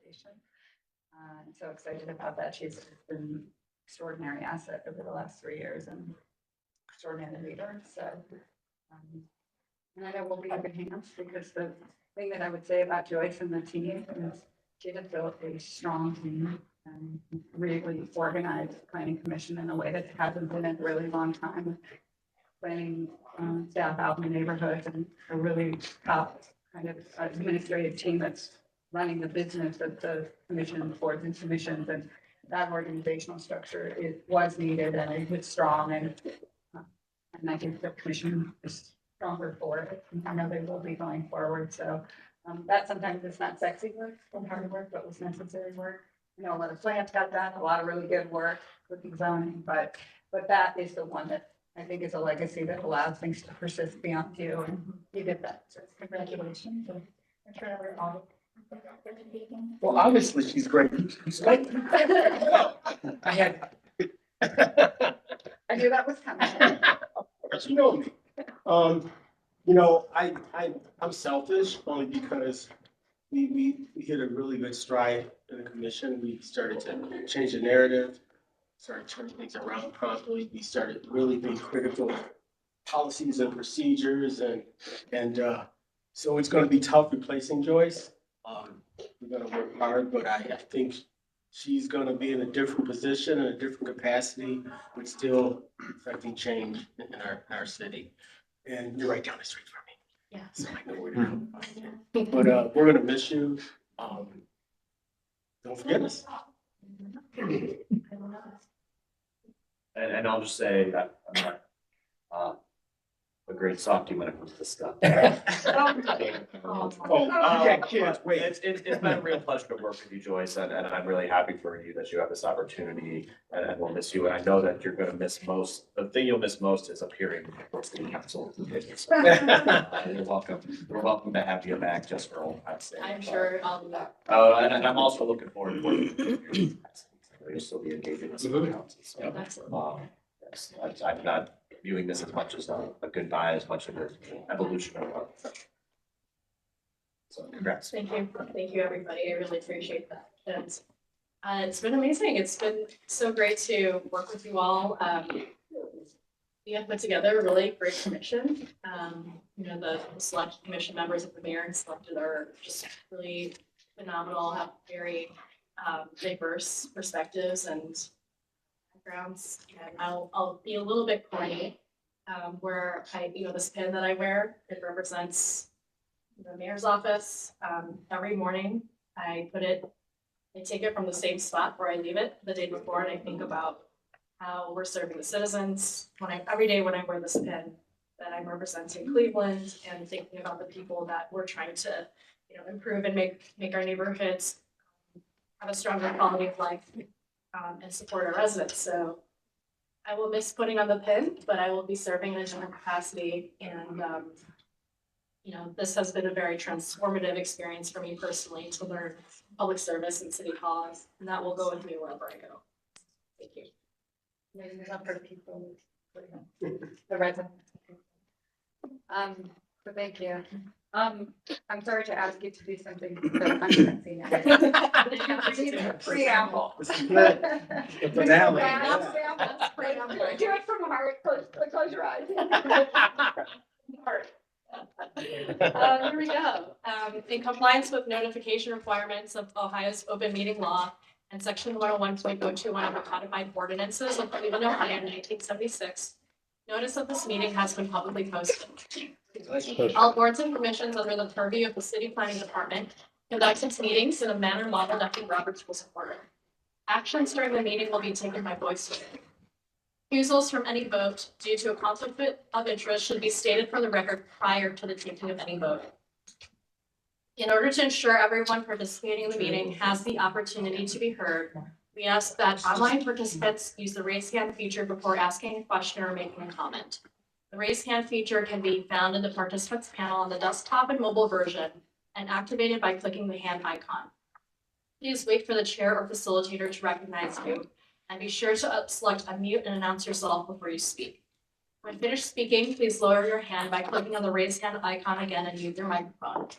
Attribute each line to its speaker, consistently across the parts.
Speaker 1: education. And so excited about that. She's been an extraordinary asset over the last 3 years and extraordinary leader. So, and I know we'll be in good hands because the thing that I would say about Joyce and the team is she has built a strong team and really organized planning commission in a way that hasn't been in a really long time. Planning staff out in the neighborhood and a really top kind of administrative team that's running the business of the commission, boards and commissions, and that organizational structure was needed and it was strong and I think the commission is stronger for it. I know they will be going forward. So that sometimes it's not sexy work and hard work, but was necessary work. You know, a lot of plans got done, a lot of really good work with the zoning, but that is the one that I think is a legacy that allows things to persist beyond you, and you did that. So congratulations. And I'm sure we're all.
Speaker 2: Well, obviously she's great. She's great. I had.
Speaker 1: I knew that was coming.
Speaker 2: But you know me. You know, I'm selfish only because we hit a really good stride in the commission. We started to change the narrative, started turning things around promptly. We started really being critical of policies and procedures and so it's gonna be tough replacing Joyce. We're gonna work hard, but I think she's gonna be in a different position, in a different capacity, but still affecting change in our city. And you're right down the street from me.
Speaker 3: Yeah.
Speaker 2: So I know where to go. But we're gonna miss you. Don't forget us.
Speaker 4: And I'll just say that I'm not a great softie when it comes to stuff.
Speaker 2: Kids, wait.
Speaker 4: It's been a real pleasure to work with you, Joyce, and I'm really happy for you that you have this opportunity and we'll miss you. And I know that you're gonna miss the thing you'll miss most is appearing before city council. You're welcome. We're welcome to have you back just for old time's sake.
Speaker 3: I'm sure I'll do that.
Speaker 4: And I'm also looking forward to working with you. You'll still be engaged in the city council. So,
Speaker 3: Excellent.
Speaker 4: yes, I'm not viewing this as much as a goodbye, as much of an evolution of our profession. So congrats.
Speaker 3: Thank you, everybody. I really appreciate that. And it's been amazing. It's been so great to work with you all. We have put together a really great commission. You know, the select commission members of the mayor and selected are just really phenomenal, have very diverse perspectives and backgrounds. And I'll be a little bit corny, where this pin that I wear, it represents the mayor's office. Every morning I take it from the same spot where I leave it the day before, and I think about how we're serving the citizens. Every day when I wear this pin, that I'm representing Cleveland and thinking about the people that we're trying to, improve and make our neighborhoods have a stronger quality of life, and support our residents. So I will miss putting on the pin, but I will be serving in a different capacity. And, this has been a very transformative experience for me personally to learn public service and city hall, and that will go with me wherever I go. Thank you.
Speaker 1: Maybe not for the people, the residents. So thank you. I'm sorry to ask you to do something that I'm gonna see now. Preamble.
Speaker 2: The finale.
Speaker 1: Do it from the heart, close your eyes. Heart.
Speaker 3: Here we go. In compliance with notification requirements of Ohio's open meeting law and section 101.021 of the codified ordinances of Cleveland, Ohio in 1976, notice of this meeting has been publicly posted. All boards and commissions under the purview of the city planning department conduct its meetings in a manner modeled after Robert's Rules of Order. Actions during the meeting will be taken by voice vote. Refusals from any vote due to a conflict of interest should be stated for the record prior to the taking of any vote. In order to ensure everyone participating in the meeting has the opportunity to be heard, we ask that online participants use the raise hand feature before asking a question or making a comment. The raise hand feature can be found in the participants panel on the desktop and mobile version and activated by clicking the hand icon. Please wait for the chair or facilitator to recognize you, and be sure to select unmute and announce yourself before you speak. When finished speaking, please lower your hand by clicking on the raise hand icon again and mute your microphone.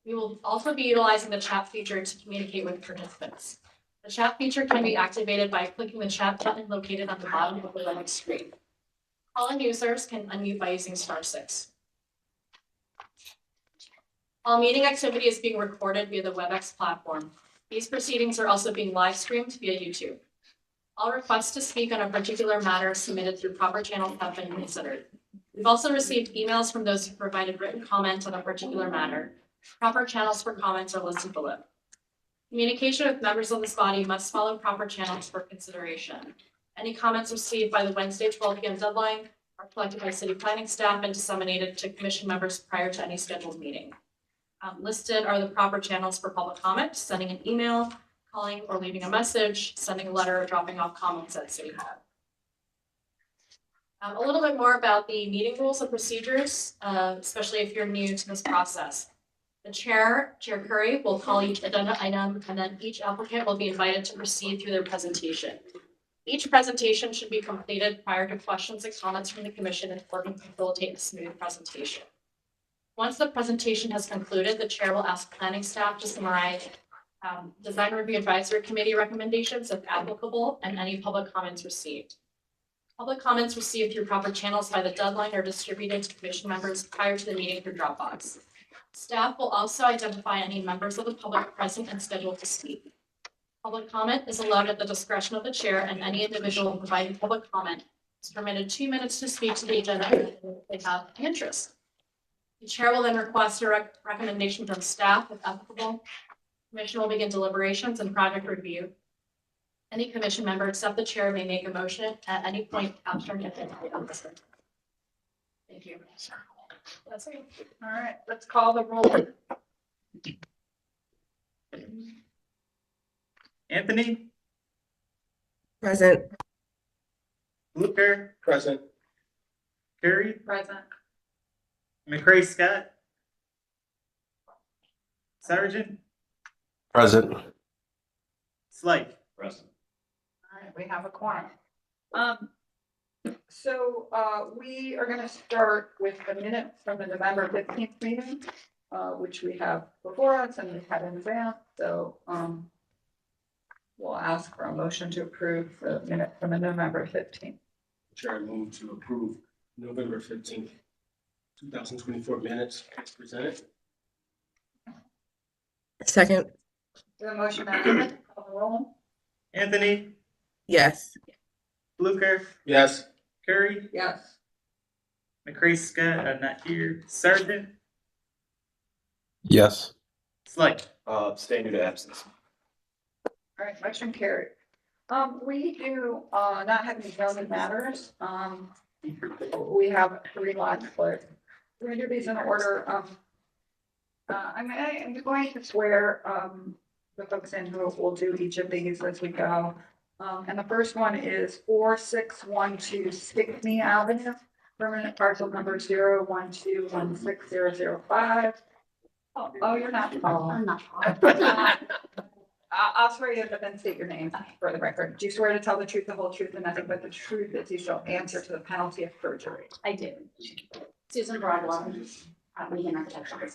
Speaker 3: We will also be utilizing the chat feature to communicate with participants. The chat feature can be activated by clicking the chat button located on the bottom of the Webex screen. Call-in users can unmute by using *6. All meeting activity is being recorded via the WebEx platform. These proceedings are also being live streamed via YouTube. All requests to speak on a particular matter submitted through proper channels have been considered. We've also received emails from those who provided written comment on a particular matter. Proper channels for comments are listed below. Communication with members of this body must follow proper channels for consideration. Any comments received by the Wednesday 12 p.m. deadline are collected by city planning staff and disseminated to commission members prior to any scheduled meeting. Listed are the proper channels for public comment: sending an email, calling or leaving a message, sending a letter, or dropping off comments at City Hall. A little bit more about the meeting rules and procedures, especially if you're new to this process. The Chair Curry, will call each agenda item, and then each applicant will be invited to proceed through their presentation. Each presentation should be completed prior to questions and comments from the commission in order to facilitate a smooth presentation. Once the presentation has concluded, the chair will ask planning staff to summarize Design Review Advisory Committee recommendations, if applicable, and any public comments received. Public comments received through proper channels by the deadline are distributed to commission members prior to the meeting through Dropbox. Staff will also identify any members of the public present and scheduled to speak. Public comment is allowed at the discretion of the chair, and any individual providing public comment is permitted 2 minutes to speak to the agenda if they have interest. The chair will then request a recommendation from staff if applicable. Commission will begin deliberations and project review. Any commission member except the chair may make a motion at any point after an agenda item. Thank you. That's it.
Speaker 1: All right, let's call the roll.
Speaker 5: Anthony,
Speaker 6: Present.
Speaker 5: Blucher,
Speaker 2: Present.
Speaker 5: Curry,
Speaker 1: Present.
Speaker 5: McCray Scott, Sargent,
Speaker 2: Present.
Speaker 5: Slight.
Speaker 4: Present.
Speaker 1: All right, we have a quorum. So we are gonna start with the minutes from the November 15th meeting, which we have before us and we've had in advance, so we'll ask for a motion to approve the minute from the November 15th.
Speaker 2: Chair, I move to approve November 15th, 2024 minutes as presented.
Speaker 6: Second.
Speaker 1: The motion and call the roll.
Speaker 5: Anthony,
Speaker 6: Yes.
Speaker 5: Blucher,
Speaker 2: Yes.
Speaker 5: Curry,
Speaker 1: Yes.
Speaker 5: McCray Scott, not here, Sargent,
Speaker 7: Yes.
Speaker 5: Slight.
Speaker 4: Stay due to absence.
Speaker 1: All right, motion carried. We do not have any zoning matters. We have 3 lots, but we're gonna do these in order. I'm going to swear the folks in who will do each of these as we go. And the first one is 4612 Stickney Avenue, permanent parcel number 012160005. Oh, you're not.
Speaker 3: I'm not.
Speaker 1: I'll swear you, but then state your name for the record. Do you swear to tell the truth, the whole truth, and nothing but the truth as you shall answer to the penalty of perjury?
Speaker 3: I do. Susan Broadwell, Lehan Architecture.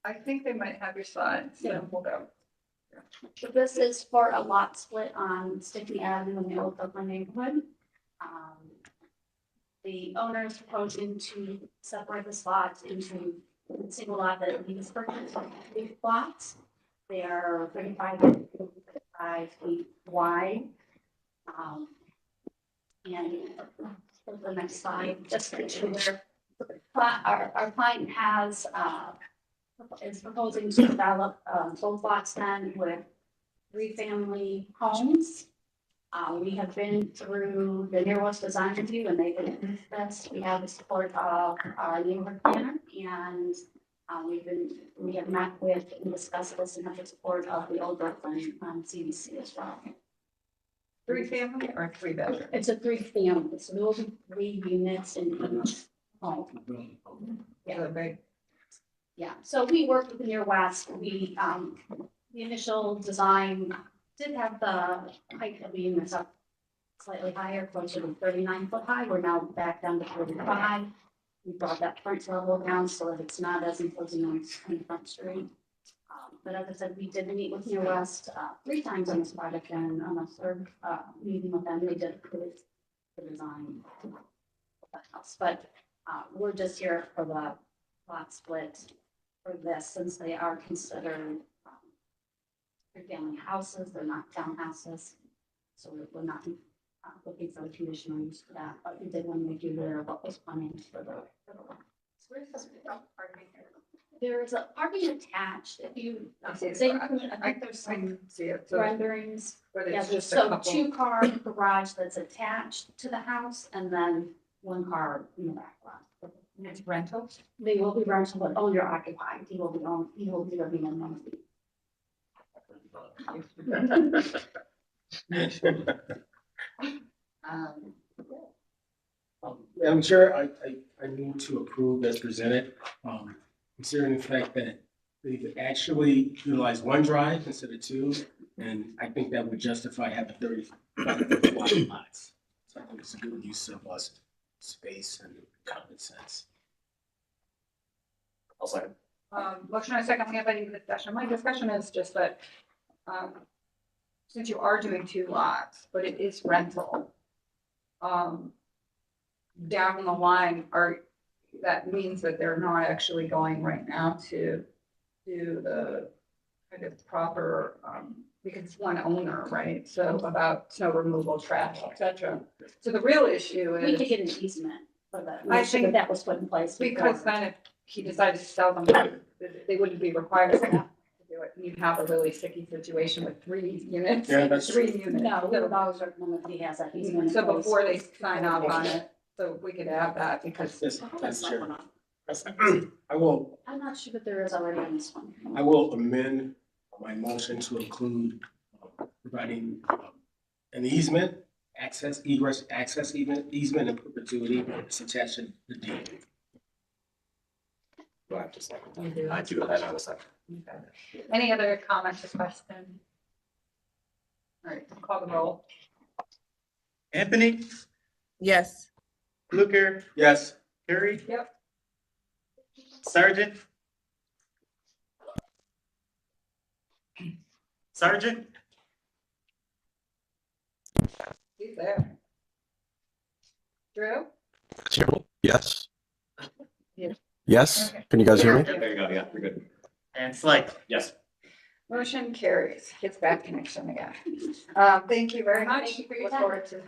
Speaker 1: I think they might have your slides, so we'll go.
Speaker 8: So this is for a lot split on Stickney Avenue in the old Brooklyn neighborhood. The owner is proposing to separate the slots into a single lot that needs purchase of 3 lots. They are 35 feet wide. And the next slide, just to show where our client has is proposing to develop both lots then with 3-family homes. We have been through the Near West Design Review and they've been this. We have the support of our neighborhood planner and we have met with and discussed this and have the support of the Old Brooklyn CDC as well.
Speaker 1: 3-family or 3-bedroom?
Speaker 8: It's a 3-family, so there will be 3 units in each home.
Speaker 1: Yeah, big.
Speaker 8: Yeah, so we worked with the Near West. We, the initial design did have the height of the units up slightly higher, closer to 39 foot high. We're now back down to 35. we brought that front level down so that it's not as imposing on the front street. But as I said, we did meet with Near West 3 times on this project, and on the third meeting with them, they did approve the design of the house. But we're just here for the lot split for this, since they are considered family houses, they're not townhouses. So we're not looking for the conditional use for that, but we did want to make you aware of what was coming for the.
Speaker 1: Where's this parking here?
Speaker 8: There is a parking attached, if you
Speaker 1: I see the
Speaker 8: say,
Speaker 1: garage.
Speaker 8: I think there's
Speaker 1: I
Speaker 8: some
Speaker 1: can see it, so,
Speaker 8: renderings.
Speaker 1: but
Speaker 8: Yeah,
Speaker 1: it's
Speaker 8: there's
Speaker 1: just a
Speaker 8: so
Speaker 1: couple.
Speaker 8: 2-car garage that's attached to the house, and then 1 car in the back lot.
Speaker 1: It's rentals.
Speaker 8: They will be rental, but owner occupied, he will be living in one.
Speaker 1: Um,
Speaker 2: Madam Chair, I move to approve as presented, considering the fact that they actually utilize 1 drive instead of 2, and I think that would justify having 35 lots. So I think it's a good use of us space and common sense.
Speaker 4: I'll second.
Speaker 1: Motion and a second, we have any discussion? My discussion is just that, since you are doing 2 lots, but it is rental, down the line, that means that they're not actually going right now to do the kind of proper, because it's 1 owner, right? So about snow removal, trash, et cetera. So the real issue
Speaker 8: We could
Speaker 1: is,
Speaker 8: get an easement for that.
Speaker 1: I
Speaker 8: I think
Speaker 1: think-
Speaker 8: that was put in place.
Speaker 1: because
Speaker 8: before.
Speaker 1: then if he decided to sell them, they wouldn't be required to do it. You'd have a really sticky situation with 3 units.
Speaker 2: Yeah, that's
Speaker 1: 3 units.
Speaker 8: No, we
Speaker 1: So-
Speaker 8: would always recommend that he has that easement. in
Speaker 1: So
Speaker 8: place.
Speaker 1: before they sign off on it, so we could have that because
Speaker 2: Yes,
Speaker 8: Oh,
Speaker 2: Madam
Speaker 8: that's not
Speaker 2: Chair.
Speaker 8: one on.
Speaker 2: I
Speaker 8: I'm not sure that there is already on this one.
Speaker 2: will amend my motion to include providing an easement, egress access easement in perpetuity, it's attached to the deed.
Speaker 4: Do I have to second? I do have a second.
Speaker 1: Okay. Any other comments or questions? All right, call the roll.
Speaker 5: Anthony,
Speaker 6: Yes.
Speaker 5: Fluker,
Speaker 2: Yes.
Speaker 5: Carrie,
Speaker 1: Yep.
Speaker 5: Sergeant. Sergeant,
Speaker 1: He's there. Drew?
Speaker 7: Yes.
Speaker 1: Yes.
Speaker 7: Yes,
Speaker 1: Okay.
Speaker 7: can you guys hear me?
Speaker 4: There you go, yeah, you're good.
Speaker 5: and Slade.
Speaker 4: Yes.
Speaker 1: Motion carries. Gets bad connection again. Thank you very much.
Speaker 8: Thank you for your
Speaker 1: Look
Speaker 8: time.
Speaker 1: forward to.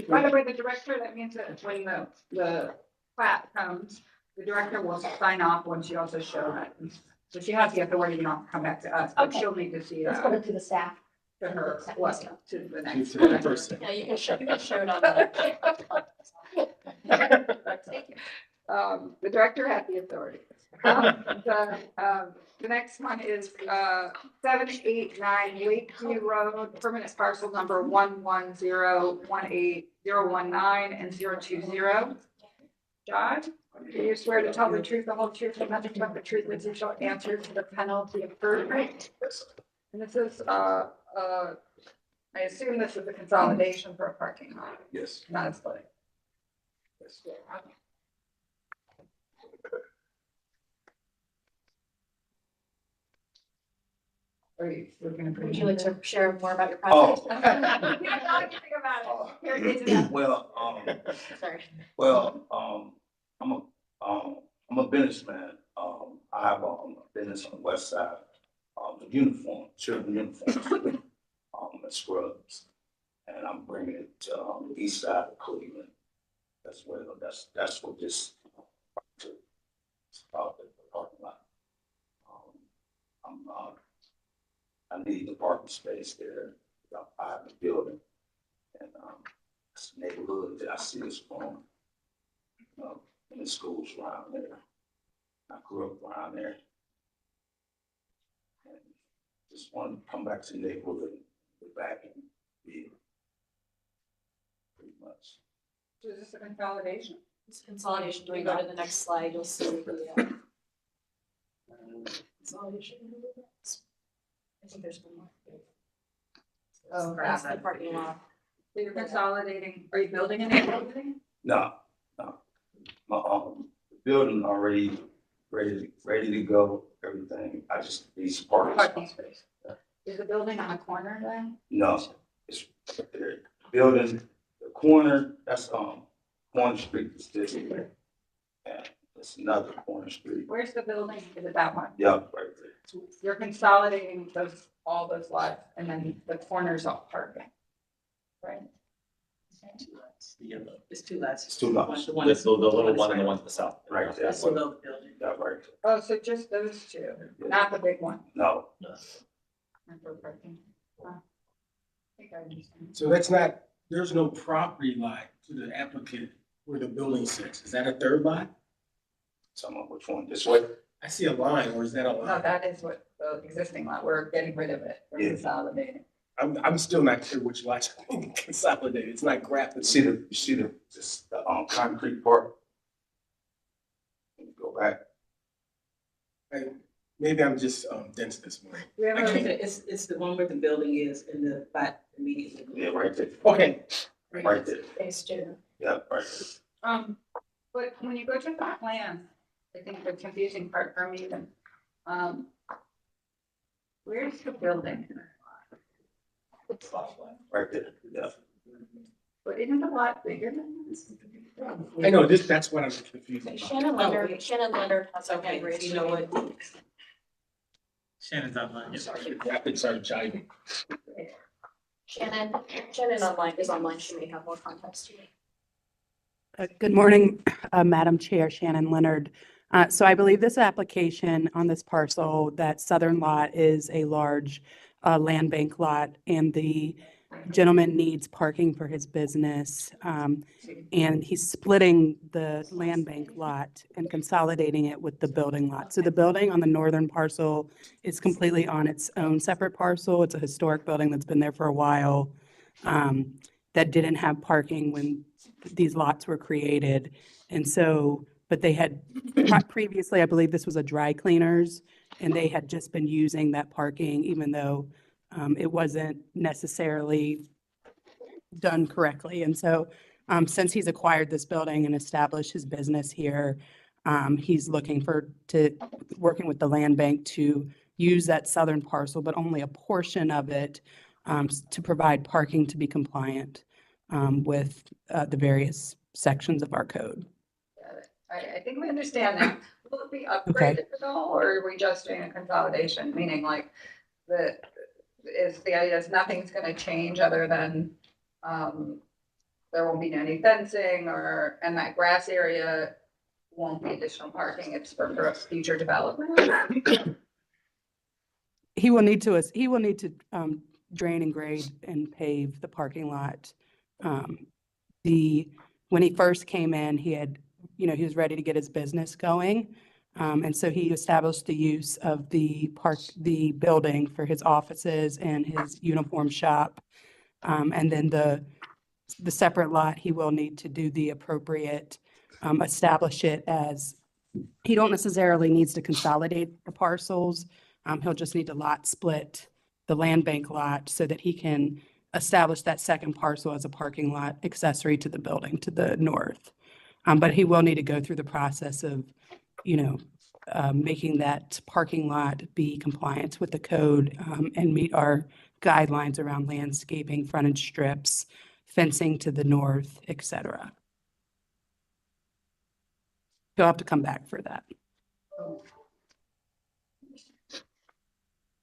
Speaker 1: By the way, the director, that means that when the plat comes, the director will sign off once you also show it. So she has the authority not to come back to us, but
Speaker 8: Okay.
Speaker 1: she'll need to see
Speaker 8: Let's put
Speaker 1: that
Speaker 8: it to the staff.
Speaker 1: to her, what, to the next.
Speaker 2: To the person.
Speaker 3: Yeah, you can show it on the.
Speaker 1: The director has the authority. The next one is 789 Lakeview Road, permanent parcel number 110180019 and 020. John, do you swear to tell the truth, the whole truth, and nothing but the truth, which you shall answer to the penalty of perjury? And this is, I assume this is a consolidation for a parking lot,
Speaker 7: Yes.
Speaker 1: not a split. Are you, we're gonna.
Speaker 3: Would you like to share more about your
Speaker 9: Oh.
Speaker 3: project?
Speaker 1: You don't know anything about it. Here, get to that.
Speaker 3: Sorry.
Speaker 9: I'm a businessman. I have a business on the west side, the uniform, children uniforms, and scrubs. And I'm bringing it to, the east side of Cleveland as well. That's what this, it's about the parking lot. I need the parking space there. I have a building. And, it's a neighborhood that I see this from. In the schools around there. I grew up around there. And just wanted to come back to the neighborhood, get back and be pretty much.
Speaker 1: So is this a consolidation?
Speaker 3: It's consolidation. Do we go to the next slide? You'll see the consolidation. I think there's one more.
Speaker 1: Oh,
Speaker 3: That's
Speaker 1: crap.
Speaker 3: the parking lot.
Speaker 1: So you're consolidating, are you building a new building?
Speaker 9: No. My building already ready to go, everything. I just need some parking
Speaker 1: Parking
Speaker 9: spots.
Speaker 1: space. Is the building on the corner then?
Speaker 9: No, it's the building, the corner, that's, corner street is this. And it's another corner street.
Speaker 1: Where's the building? Is it that one?
Speaker 9: Yeah, right there.
Speaker 1: You're consolidating all those lots and then the corners all parking. Right?
Speaker 5: It's two lots.
Speaker 9: It's two lots.
Speaker 5: The one
Speaker 4: This, the little one and the one to the south.
Speaker 9: Right there.
Speaker 5: That's below the building.
Speaker 9: Yeah, right there.
Speaker 1: Oh, so just those two, not the big one?
Speaker 9: No,
Speaker 1: For parking. I think I understand.
Speaker 2: So that's not, there's no property line to the applicant where the building sits. Is that a third lot?
Speaker 9: someone, which one, this way?
Speaker 2: I see a line, or is that a
Speaker 1: No,
Speaker 2: line?
Speaker 1: that is what the existing lot, we're getting rid of it, we're
Speaker 9: Yeah.
Speaker 1: consolidating.
Speaker 2: I'm still not clear which lots are being consolidated. It's not graphic.
Speaker 9: You see the concrete part? Go back.
Speaker 2: Maybe I'm just dense this morning.
Speaker 1: We have
Speaker 2: I
Speaker 1: a-
Speaker 2: can't-
Speaker 5: It's the one where the building is in the back immediately.
Speaker 9: Yeah, right there,
Speaker 2: Okay,
Speaker 9: right there.
Speaker 3: Phase two.
Speaker 9: Yeah, right there.
Speaker 1: But when you go to the plan, I think the confusing part for me then, where's the building?
Speaker 9: Right there, yeah.
Speaker 1: But isn't the lot bigger than this?
Speaker 2: I know that's what I'm confused about.
Speaker 3: Shannon Leonard has a
Speaker 5: Okay,
Speaker 3: hand raised.
Speaker 5: you know what? Shannon's online.
Speaker 2: Graphics are jiving.
Speaker 3: Shannon is online, she may have more context to you.
Speaker 10: Good morning, Madam Chair, Shannon Leonard. So I believe this application on this parcel, that southern lot is a large land bank lot, and the gentleman needs parking for his business. And he's splitting the land bank lot and consolidating it with the building lot. So the building on the northern parcel is completely on its own separate parcel. It's a historic building that's been there for a while, that didn't have parking when these lots were created. And so, but they had previously, I believe this was a dry cleaners, and they had just been using that parking, even though it wasn't necessarily done correctly. And so since he's acquired this building and established his business here, he's looking working with the land bank to use that southern parcel, but only a portion of it to provide parking to be compliant with the various sections of our code.
Speaker 1: I think we understand that. Will it be
Speaker 10: Okay.
Speaker 1: upgraded at all, or are we just doing a consolidation, meaning like the idea is nothing's gonna change other than, there won't be any fencing and that grass area won't be additional parking, it's for future development?
Speaker 10: He will need to drain and grade and pave the parking lot. When he first came in, he was ready to get his business going. And so he established the use of the building for his offices and his uniform shop. And then the separate lot, he will need to do the appropriate, establish it as, he don't necessarily needs to consolidate the parcels. He'll just need to lot split the land bank lot so that he can establish that second parcel as a parking lot accessory to the building to the north. But he will need to go through the process of, making that parking lot be compliant with the code and meet our guidelines around landscaping, frontage strips, fencing to the north, et cetera. You'll have to come back for that.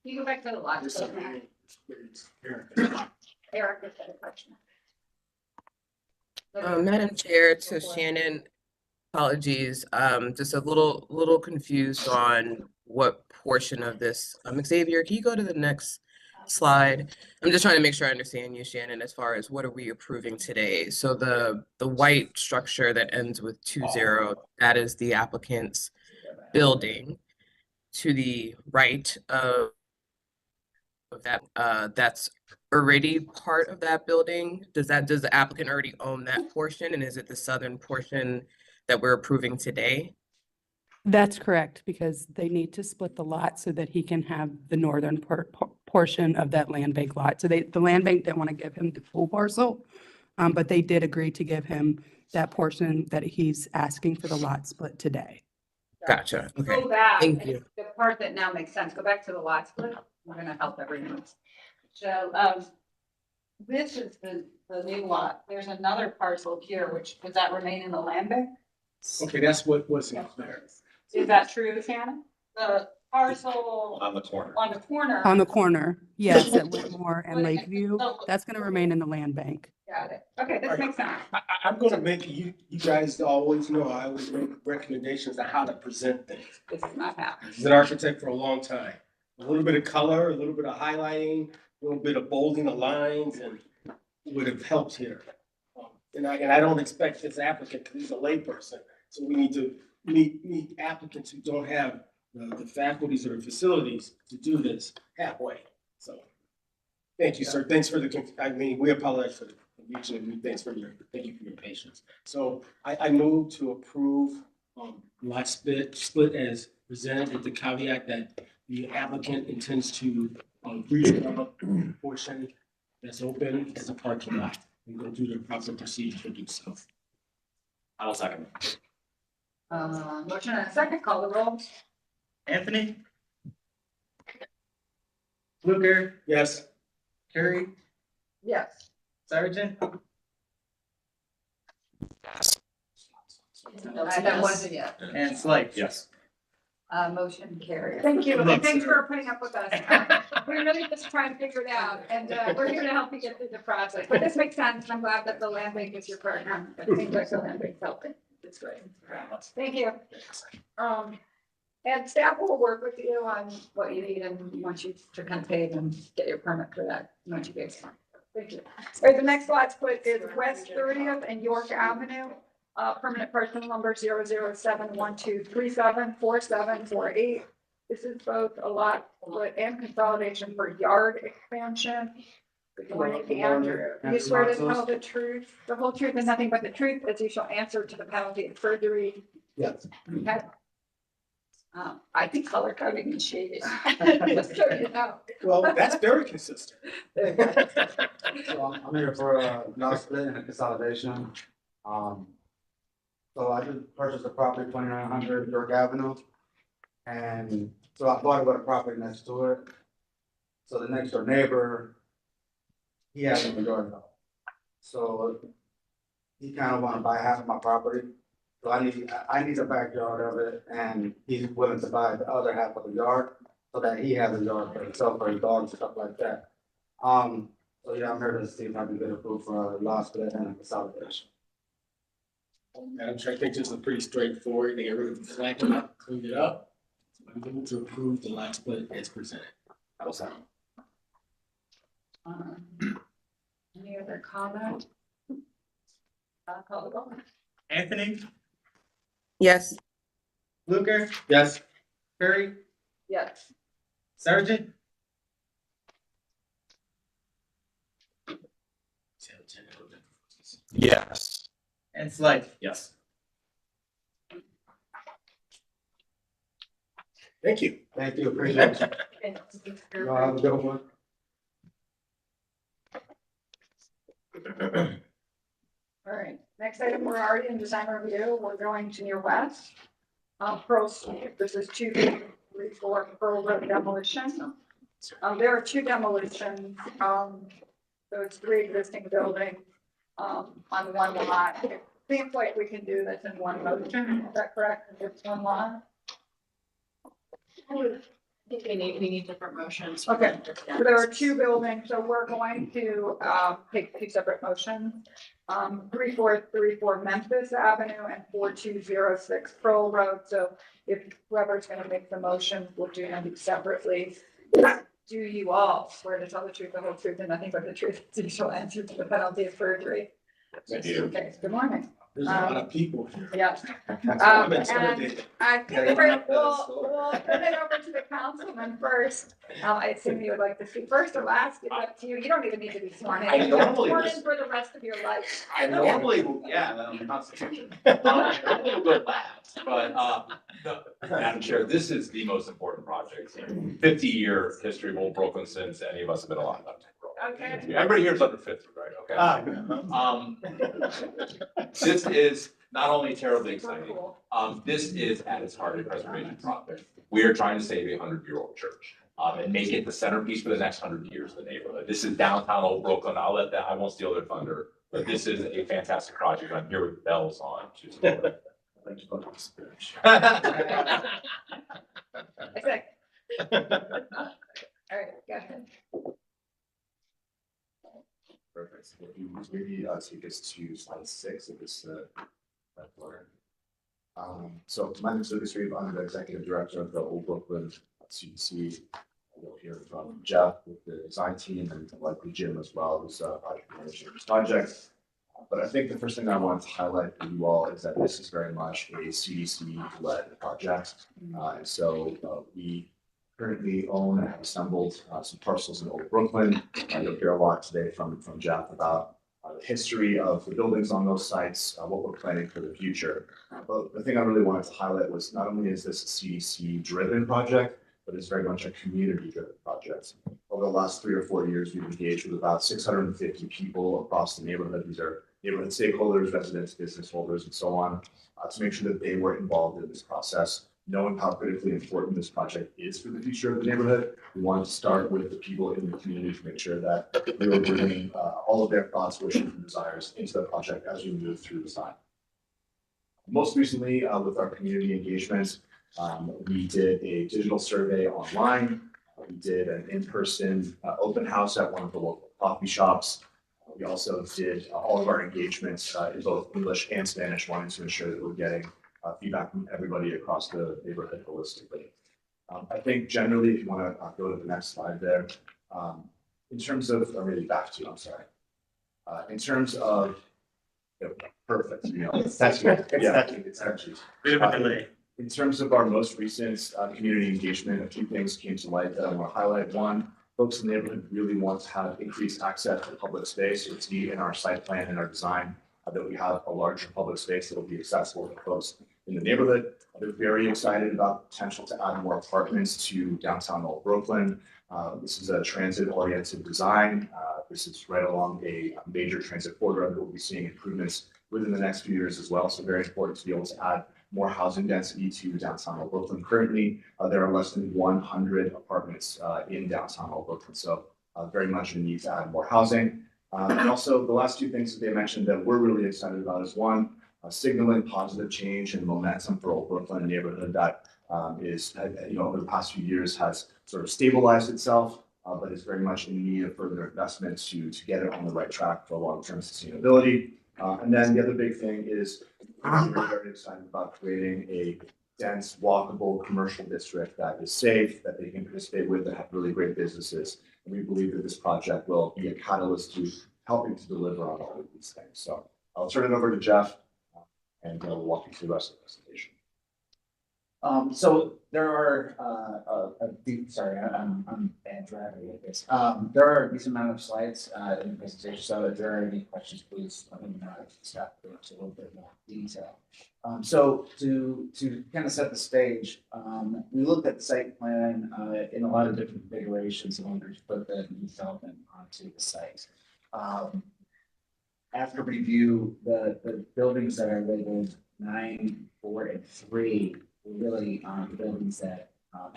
Speaker 1: You go back to the lot. Eric, has got a question.
Speaker 6: Madam Chair, to Shannon, apologies, just a little confused on what portion of this. Xavier, can you go to the next slide? I'm just trying to make sure I understand you, Shannon, as far as what are we approving today? So the white structure that ends with 20, that is the applicant's building. To the right of that, that's already part of that building. Does the applicant already own that portion? And is it the southern portion that we're approving today?
Speaker 10: That's correct, because they need to split the lot so that he can have the northern portion of that land bank lot. So the land bank didn't want to give him the full parcel, but they did agree to give him that portion that he's asking for the lot split today.
Speaker 6: Gotcha. Okay.
Speaker 1: Go back.
Speaker 6: Thank you.
Speaker 1: The part that now makes sense, go back to the lot split. We're gonna help everyone. So, this is the new lot. There's another parcel here, which, does that remain in the land bank?
Speaker 2: Okay, that's what was in there.
Speaker 1: Is that true, Shannon? The parcel
Speaker 4: On the corner.
Speaker 1: on the corner.
Speaker 10: On the corner, yes, at Whitmore and Lakeview, that's gonna remain in the land bank.
Speaker 1: Got it. Okay, this makes sense.
Speaker 2: I'm gonna make, you guys always know, I always make recommendations on how to present things.
Speaker 1: This is not happening.
Speaker 2: As an architect for a long time, a little bit of color, a little bit of highlighting, a little bit of bolding the lines and would have helped here. And I don't expect this applicant, because he's a layperson, so we need to meet applicants who don't have the faculties or facilities to do this halfway, so. Thank you, sir. Thanks for we apologize for the confusion and thank you for your patience. So I move to approve, lot split as presented with the caveat that the applicant intends to, redevelop the portion that's open as a parking lot and go through the proper procedure to do so.
Speaker 4: I will second.
Speaker 1: Motion and a second, call the roll.
Speaker 5: Anthony? Fluker,
Speaker 2: Yes.
Speaker 5: Curry,
Speaker 1: Yes.
Speaker 5: Sergeant?
Speaker 1: That wasn't yet.
Speaker 5: And Slight?
Speaker 4: Yes.
Speaker 1: Motion carried. Thank you, and thanks for putting up with us. We're really just trying to figure it out, and we're here to help you get through the process. But this makes sense, and I'm glad that the land bank is your partner. It seems like the land bank's helping. It's great. Thank you. And staff will work with you on what you need and want you to kind of pay and get your permit for that. Once you get started. Thank you. All right, the next lot split is West 30th and York Avenue. Permanent parcel number 00712374748. This is both a lot split and consolidation for yard expansion. Good morning, Andrew. You swear to tell the truth, the whole truth, and nothing but the truth, as you shall answer to the penalty of perjury.
Speaker 2: Yes.
Speaker 1: Okay. I think color coding is shaded. Just so you know.
Speaker 2: Well, that's very consistent.
Speaker 11: So I'm here for a lot split and a consolidation. So I just purchased a property 2900 York Avenue. And so I bought it with a property next to it. So the next door neighbor, he has a majority of it. So he kind of want to buy half of my property. So I need the backyard of it, and he's willing to buy the other half of the yard so that he has a yard for himself, for his dogs, and stuff like that. So yeah, I'm here to see if I can get approved for a lot split and a consolidation.
Speaker 2: Madam Chair, I think this is pretty straightforward. They got rid of the flag lot, cleaned it up. So I'm going to approve the lot split as presented.
Speaker 4: I will second.
Speaker 1: Any other comment? Call the roll.
Speaker 5: Anthony?
Speaker 6: Yes.
Speaker 5: Fluker,
Speaker 2: Yes.
Speaker 5: Curry,
Speaker 1: Yes.
Speaker 5: Sergeant?
Speaker 7: Yes.
Speaker 5: And Slight?
Speaker 4: Yes.
Speaker 2: Thank you.
Speaker 11: Thank you, appreciate it. Y'all have a good one.
Speaker 1: All right, next item, we're already in design review. We're going to near west. Pearl Street, this is 234 Pearl Road demolition. There are two demolitions, so it's 3 existing buildings, on one lot. It seems like we can do this in one motion, is that correct? It's one lot?
Speaker 3: I think we need different motions.
Speaker 1: Okay, so there are 2 buildings, so we're going to take 2 separate motions. 3434 Memphis Avenue and 4206 Pearl Road. So if whoever's gonna make the motion, we'll do them separately. Do you all swear to tell the truth, the whole truth, and nothing but the truth, so you shall answer to the penalty of perjury?
Speaker 4: I do.
Speaker 1: Okay, good morning.
Speaker 2: There's a lot of people here.
Speaker 1: Yeah.
Speaker 2: I'm
Speaker 1: And
Speaker 2: intimidated.
Speaker 1: I think we'll turn it over to the councilman first. I assume you would like to speak first or last, it's up to you. You don't even need to be sworn in.
Speaker 4: I
Speaker 1: You can
Speaker 4: normally
Speaker 1: sworn
Speaker 4: was-
Speaker 1: in for the rest of your life.
Speaker 4: I normally, yeah, on the Constitution. A little bit last, but,
Speaker 12: Madam Chair, this is the most important project. 50-year history of Old Brooklyn since any of us have been alive.
Speaker 1: Okay.
Speaker 12: Everybody here is under 50, right? Okay. This is not only terribly exciting, this is at its heart a preservation project. We are trying to save a 100-year-old church, and make it the centerpiece for the next 100 years of the neighborhood. This is downtown Old Brooklyn. I won't steal their thunder, but this is a fantastic project. I'm here with bells on. Thank you for the speech.
Speaker 1: Okay. All right, go ahead.
Speaker 13: Perfect. So if you maybe take us to slide 6 of this letter. So my name is Lucas Reeve. I'm the executive director of the Old Brooklyn CDC. We'll hear from Jeff with the design team and likely Jim as well, who's project manager of this project. But I think the first thing I want to highlight for you all is that this is very much a CDC-led project. And so we currently own and have assembled some parcels in Old Brooklyn. You'll hear a lot today from Jeff about the history of the buildings on those sites, what we're planning for the future. But the thing I really wanted to highlight was not only is this a CDC-driven project, but it's very much a community-driven project. Over the last 3 or 4 years, we've engaged with about 650 people across the neighborhood. These are neighborhood stakeholders, residents, business holders, and so on, to make sure that they were involved in this process. Knowing how critically important this project is for the future of the neighborhood, we wanted to start with the people in the community to make sure that we were bringing all of their thoughts, wishes, and desires into the project as we move through design. Most recently, with our community engagement, we did a digital survey online. We did an in-person open house at one of the local coffee shops. We also did all of our engagements in both English and Spanish, wanting to ensure that we're getting feedback from everybody across the neighborhood holistically. I think generally, if you want to go to the next slide there, in terms of, or maybe back to, I'm sorry. In terms of, perfect, it's actually. In terms of our most recent community engagement, a few things came to light that I want to highlight. One, folks in the neighborhood really want to have increased access to public space. It's neat in our site plan and our design that we have a larger public space that will be accessible to folks in the neighborhood. They're very excited about the potential to add more apartments to downtown Old Brooklyn. This is a transit-oriented design. This is right along a major transit corridor that we'll be seeing improvements within the next few years as well. So very important to be able to add more housing density to downtown Old Brooklyn. Currently, there are less than 100 apartments in downtown Old Brooklyn. So very much a need to add more housing. And also the last two things that they mentioned that we're really excited about is one, signaling positive change and momentum for Old Brooklyn, a neighborhood that is, over the past few years has sort of stabilized itself, but is very much in need of further investment to get it on the right track for long-term sustainability. And then the other big thing is we're very excited about creating a dense, walkable commercial district that is safe, that they can participate with, that have really great businesses. And we believe that this project will be a catalyst to helping to deliver on all of these things. So I'll turn it over to Jeff and we'll walk you through the rest of the presentation.
Speaker 11: So there are, I'm bad driver with this. There are a decent amount of slides in the presentation, so if there are any questions, please let me know. I can step into a little bit more detail. So to kind of set the stage, we looked at the site plan in a lot of different configurations in order to put the new development onto the site. After review, the buildings that are labeled 9, 4, and 3 really the buildings that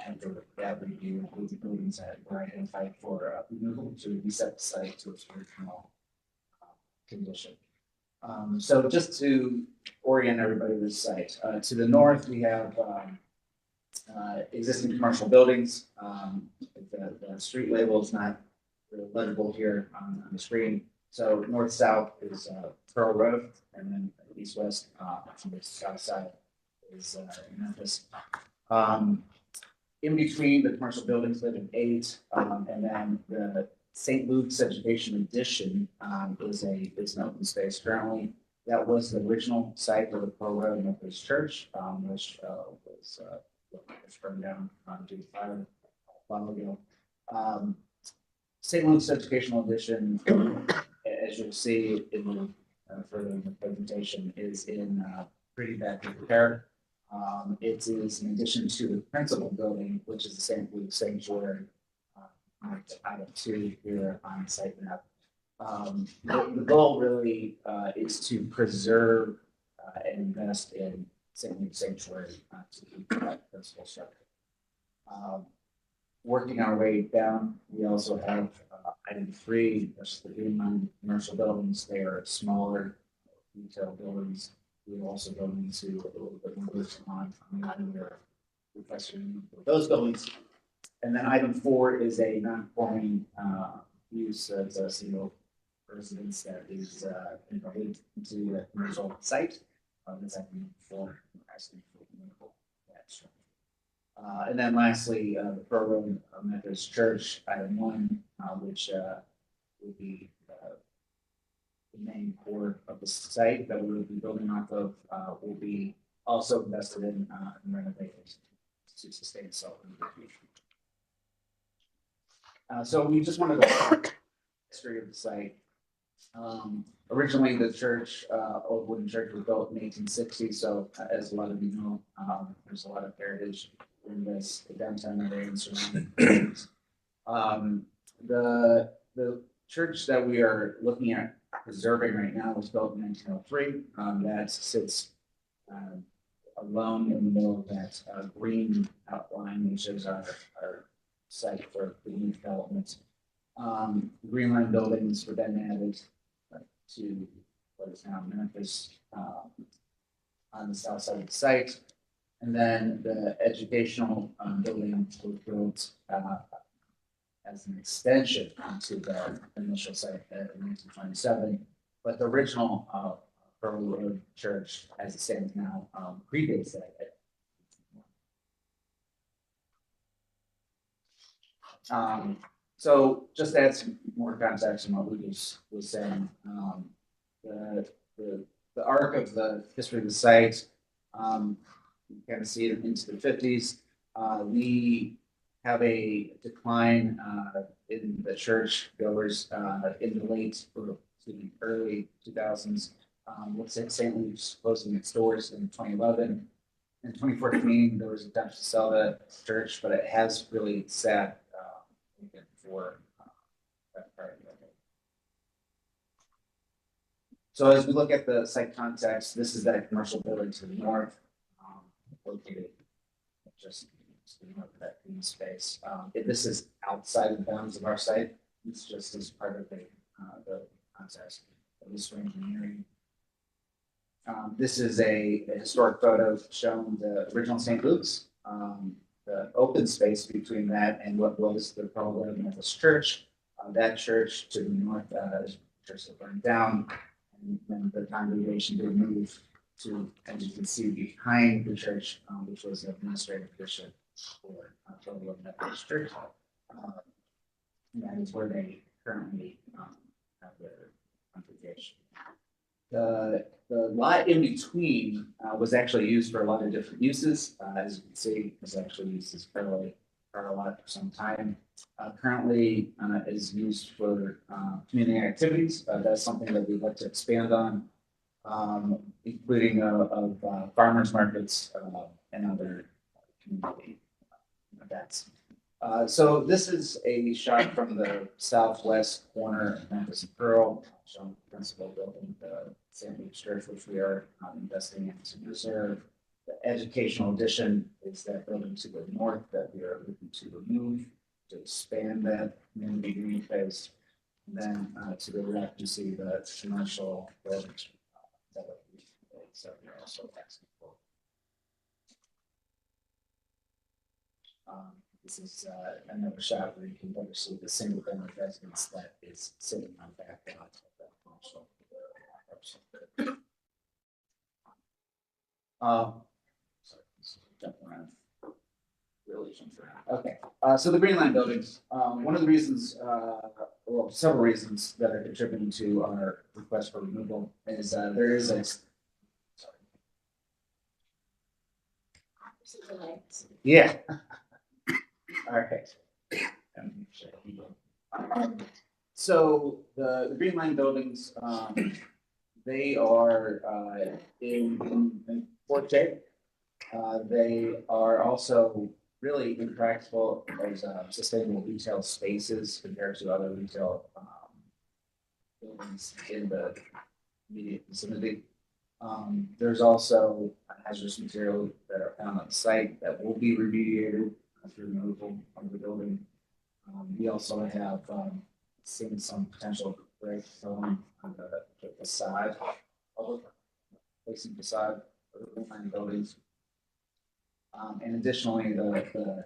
Speaker 11: after that review include the buildings that were identified for removal to reset the site to its original condition. So just to orient everybody to the site, to the north we have existing commercial buildings. The street label is not really legible here on the screen. So north-south is Pearl Road, and then east-west from the south side is Memphis. In between the commercial buildings live in 8, and then the St. Luke's Education Addition is an open space. Currently, that was the original site of the Pearl Road Methodist Church, which was burned down due to fire a while ago. St. Luke's Educational Addition, as you'll see in the further in the presentation, is in pretty bad repair. It is in addition to the principal building, which is the St. Luke's Sanctuary,
Speaker 14: marked item 2 here on the site map. The goal really is to preserve and invest in St. Luke's Sanctuary to keep that principal structure. Working our way down, we also have item 3, that's the green line commercial buildings. They are smaller retail buildings. We will also go into a little bit more on the item there, requesting those buildings. And then item 4 is a non-conforming use as a single residence that is linked to a commercial site. That's item 4, asking for removal of that structure. And then lastly, the Pearl Road Methodist Church, item 1, which would be the main core of the site that we will be building off of, will be also invested in renovating to sustain itself in the future. So we just want to go over the history of the site. Originally, the church, Old Wooden Church, was built in 1860. So, as a lot of you know, there's a lot of heritage in this downtown area and surrounding areas. The church that we are looking at preserving right now was built in 1903. That sits alone in the middle of that green outline, which is our site for the new development. Green line buildings were then added to what is now Memphis on the south side of the site. And then the educational building was built as an extension onto the initial site in 1927. But the original Pearl Road Church, as it stands now, predates that. So just to add some more context on what Lucas was saying, the arc of the history of the site, you kind of see it into the 50s. We have a decline in the church goers in the late or early 2000s. Let's say St. Luke's closing its doors in 2011. In 2014, there was attempts to sell the church, but it has really sat for that part of it. So as we look at the site context, this is that commercial building to the north, located just north of that green space. This is outside the bounds of our site. It's just as part of the context of this engineering. This is a historic photo showing the original St. Luke's. The open space between that and what was the Pearl Road Methodist Church. That church to the north, church that burned down, and then the congregation did move to, as you can see, behind the church, which was an administrative bishop for Pearl Road Methodist Church. And that is where they currently have their congregation. The lot in between was actually used for a lot of different uses. As you can see, it was actually used as a lot for some time. Currently is used for community activities. That's something that we'd like to expand on, including of farmers markets and other community events. So this is a shot from the southwest corner of Memphis and Pearl, showing the principal building, the St. Luke's Church, which we are investing in to preserve. The educational addition is that building to the north that we are looking to remove to expand that community green space. And then to the left, you see the commercial building that we're also asking for. This is another shot where you can better see the single family residence that is sitting on the back lot of that commercial. Sorry, jump around. Really jump around. Okay, so the Green Line buildings. One of the reasons, well, several reasons that are contributing to our request for removal is there is a. Sorry. Yeah. All right. So the Green Line buildings, they are in poor shape. They are also really impractical as sustainable retail spaces compared to other retail buildings in the immediate vicinity. There's also hazardous material that are found on site that will be remediated through removal of the building. We also have seen some potential break on the facade, facing facade of the behind buildings. And additionally, the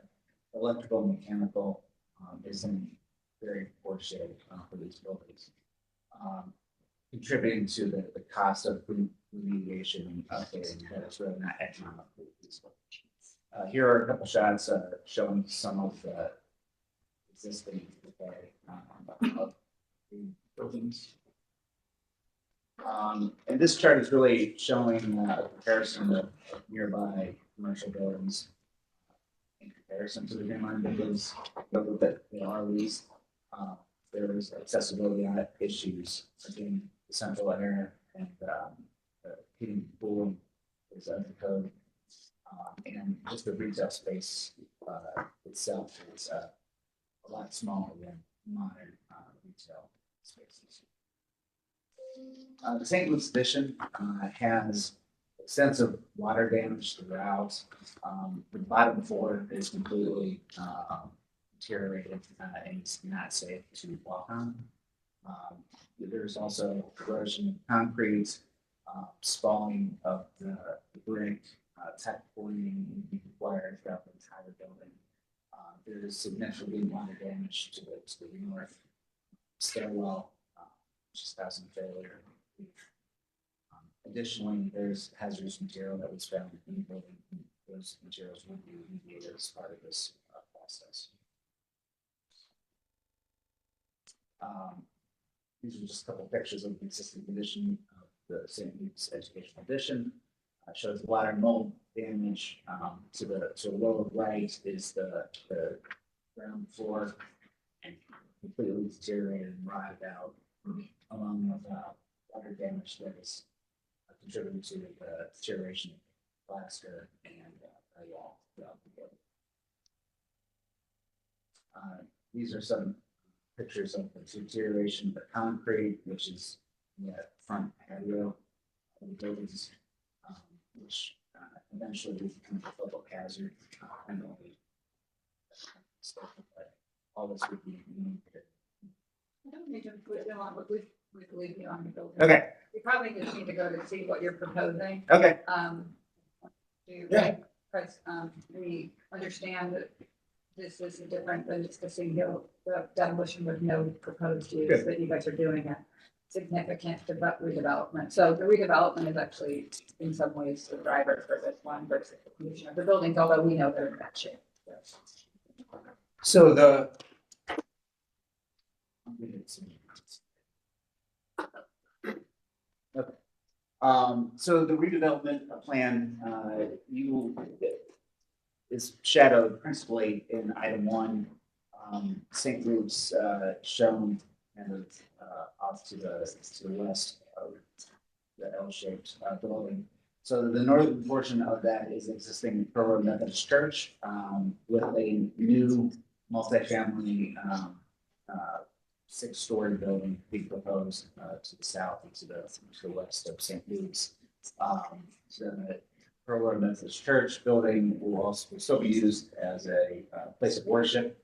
Speaker 14: electrical and mechanical is in very poor shape for these buildings, contributing to the cost of remediation and updating that is really not economic. Here are a couple shots showing some of the existing of the buildings. And this chart is really showing a comparison of nearby commercial buildings in comparison to the Green Line buildings. Note that they are leased. There is accessibility issues, again, the central air and the heating and cooling is under code. And just the retail space itself is a lot smaller than modern retail spaces. The St. Louis Edition has extensive water damage throughout. The bottom floor is completely deteriorated and it's not safe to walk on. There's also corrosion of concrete, spalling of the brick, tech cleaning required throughout the entire building. There is significant water damage to the north stairwell, which is causing failure. Additionally, there's hazardous material that was found in the building. Those materials will be remediated as part of this process. These are just a couple of pictures of the existing condition of the St. Luke's Educational Edition. Shows water and mold damage. To the lower right is the ground floor and completely deteriorated and rotted out, along with water damage that is contributing to the deterioration of plaster and drywall throughout the building. These are some pictures of the deterioration of the concrete, which is in the front patio of the buildings, which eventually will become a public hazard. And only all this would be remediated.
Speaker 1: I don't need to put it on, but we believe you on the building.
Speaker 14: Okay.
Speaker 1: We probably just need to go to see what you're proposing.
Speaker 14: Okay.
Speaker 1: Yeah. Because, we understand that this is different than just a single demolition with no proposed use,
Speaker 14: Good.
Speaker 1: that you guys are doing a significant redevelopment. So the redevelopment is actually in some ways the driver for this one versus the condition of the buildings, although we know they're in bad shape.
Speaker 14: So the okay. So the redevelopment plan is shadowed principally in item 1. St. Luke's shown kind of off to the west of the L-shaped building. So the northern portion of that is existing Pearl Road Methodist Church with a new multifamily 6-story building being proposed to the south and to the west of St. Luke's. The Pearl Road Methodist Church building will still be used as a place of worship.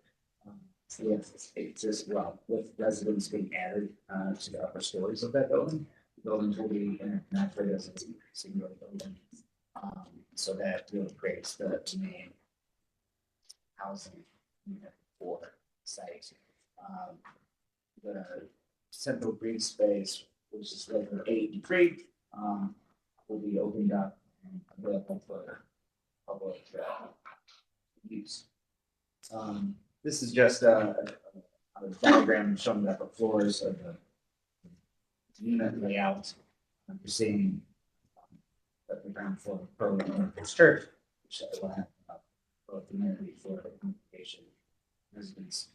Speaker 14: With residents being added to the upper stories of that building. Buildings will be interconnected as a singular building. So that really creates the main housing for the site. The central green space, which is over 80 feet, will be opened up and available for public use. This is just a diagram showing the upper floors of the unit layout. You're seeing the ground floor of Pearl Church, which will have both amenity for the congregation residents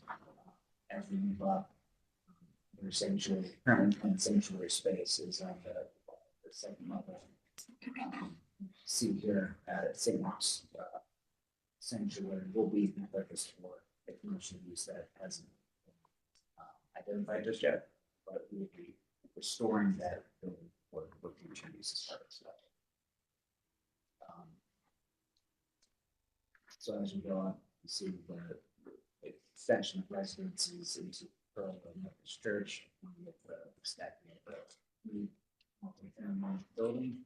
Speaker 14: as we move up. Their sanctuary, current and sanctuary space is on the second level. See here at St. Mark's sanctuary will be the purpose for a commercial use that hasn't been identified just yet, but we will be restoring that building for future use as part of that. So as we go on, you see the extension of residences into Pearl Methodist Church, with the stacking of the new multi-family building.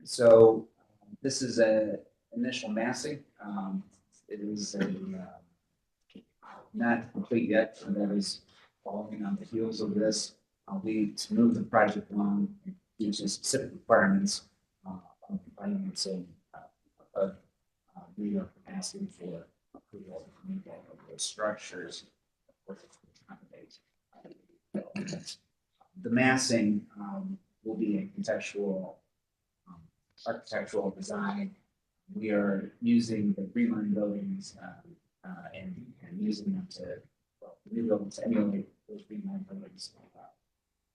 Speaker 14: So this is a initial massing. It is not complete yet, and that is following on the heels of this. We to move the project along due to specific requirements of financing. We are asking for approval of those structures. The massing will be a contextual architectural design. We are using the Greenland buildings and using them to rebuild to emulate those Greenland buildings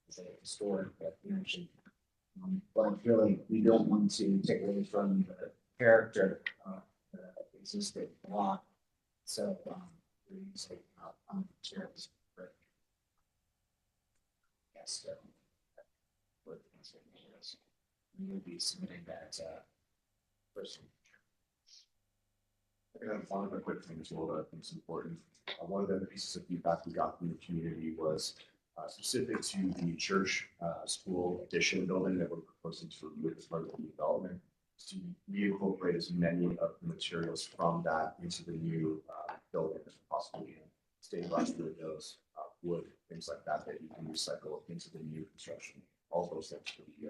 Speaker 14: as a historic that you mentioned. But really, we don't want to take away from the character of the existing block. So we're using materials. Yes, we will be submitting that first.
Speaker 13: I got one of the quick things that I think is important. One of the pieces of feedback we got from the community was specific to the church school addition building that we're proposing to review as part of the development, to reincorporate as many of the materials from that into the new building as possible. Stained glass windows, wood, things like that that you can recycle into the new construction. All those things could be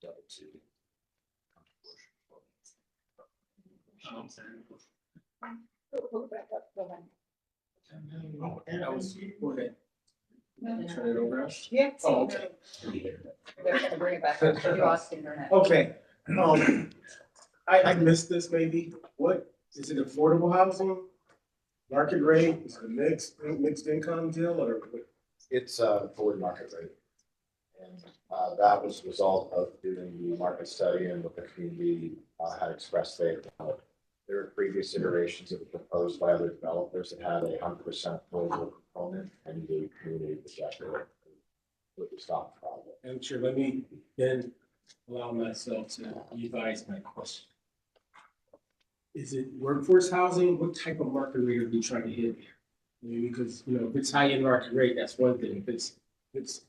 Speaker 13: done to.
Speaker 2: Turn it over.
Speaker 1: Yeah.
Speaker 2: Oh, okay.
Speaker 1: They're gonna bring it back up. You lost the internet.
Speaker 2: Okay, I missed this maybe. What, is it affordable housing? Market rate, is it a mixed income deal or? what?
Speaker 13: It's fully market rate. And that was a result of doing the market study and what the community had expressed they wanted. There were previous iterations that were proposed by other developers that had 100% affordable component, and the community rejected it with the stop project.
Speaker 2: And sure, let me then allow myself to revise my question. Is it workforce housing? What type of market rate are we trying to hit here? I mean, because, you know, if it's high-end market rate, that's one thing. If it's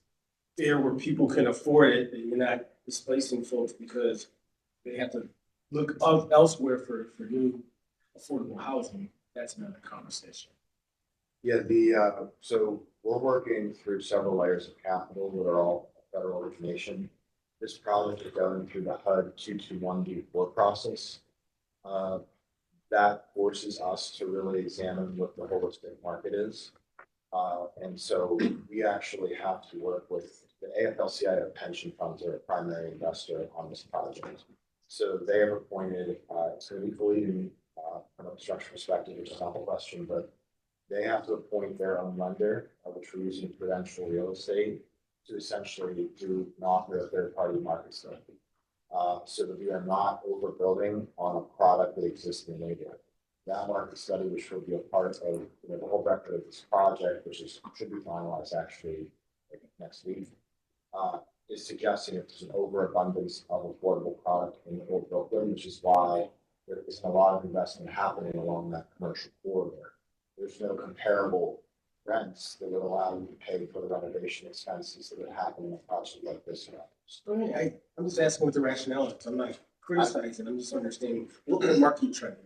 Speaker 2: there where people can afford it, and you're not displacing folks because they have to look elsewhere for new affordable housing, that's another conversation.
Speaker 13: Yeah, so we're working through several layers of capital that are all federal origination. This project is going through the HUD 221D4 process. That forces us to really examine what the holistic market is. And so we actually have to work with the AFL-CIO pension funds are a primary investor on this project. So they have appointed, it's going to be fully in, from a construction perspective, which is not the question, but they have to appoint their own lender, which we're using Prudential Real Estate, to essentially do an offer a third-party market study. So that we are not overbuilding on a product that exists in the neighborhood. That market study, which will be a part of the whole record of this project, which should be finalized actually next week, is suggesting if there's an overabundance of affordable product in Old Brooklyn, which is why there isn't a lot of investment happening along that commercial corridor. There's no comparable rents that would allow you to pay for the renovation expenses that would happen in a project like this.
Speaker 2: I'm just asking what the rationale is. I'm not criticizing, I'm just understanding what kind of market you trying to.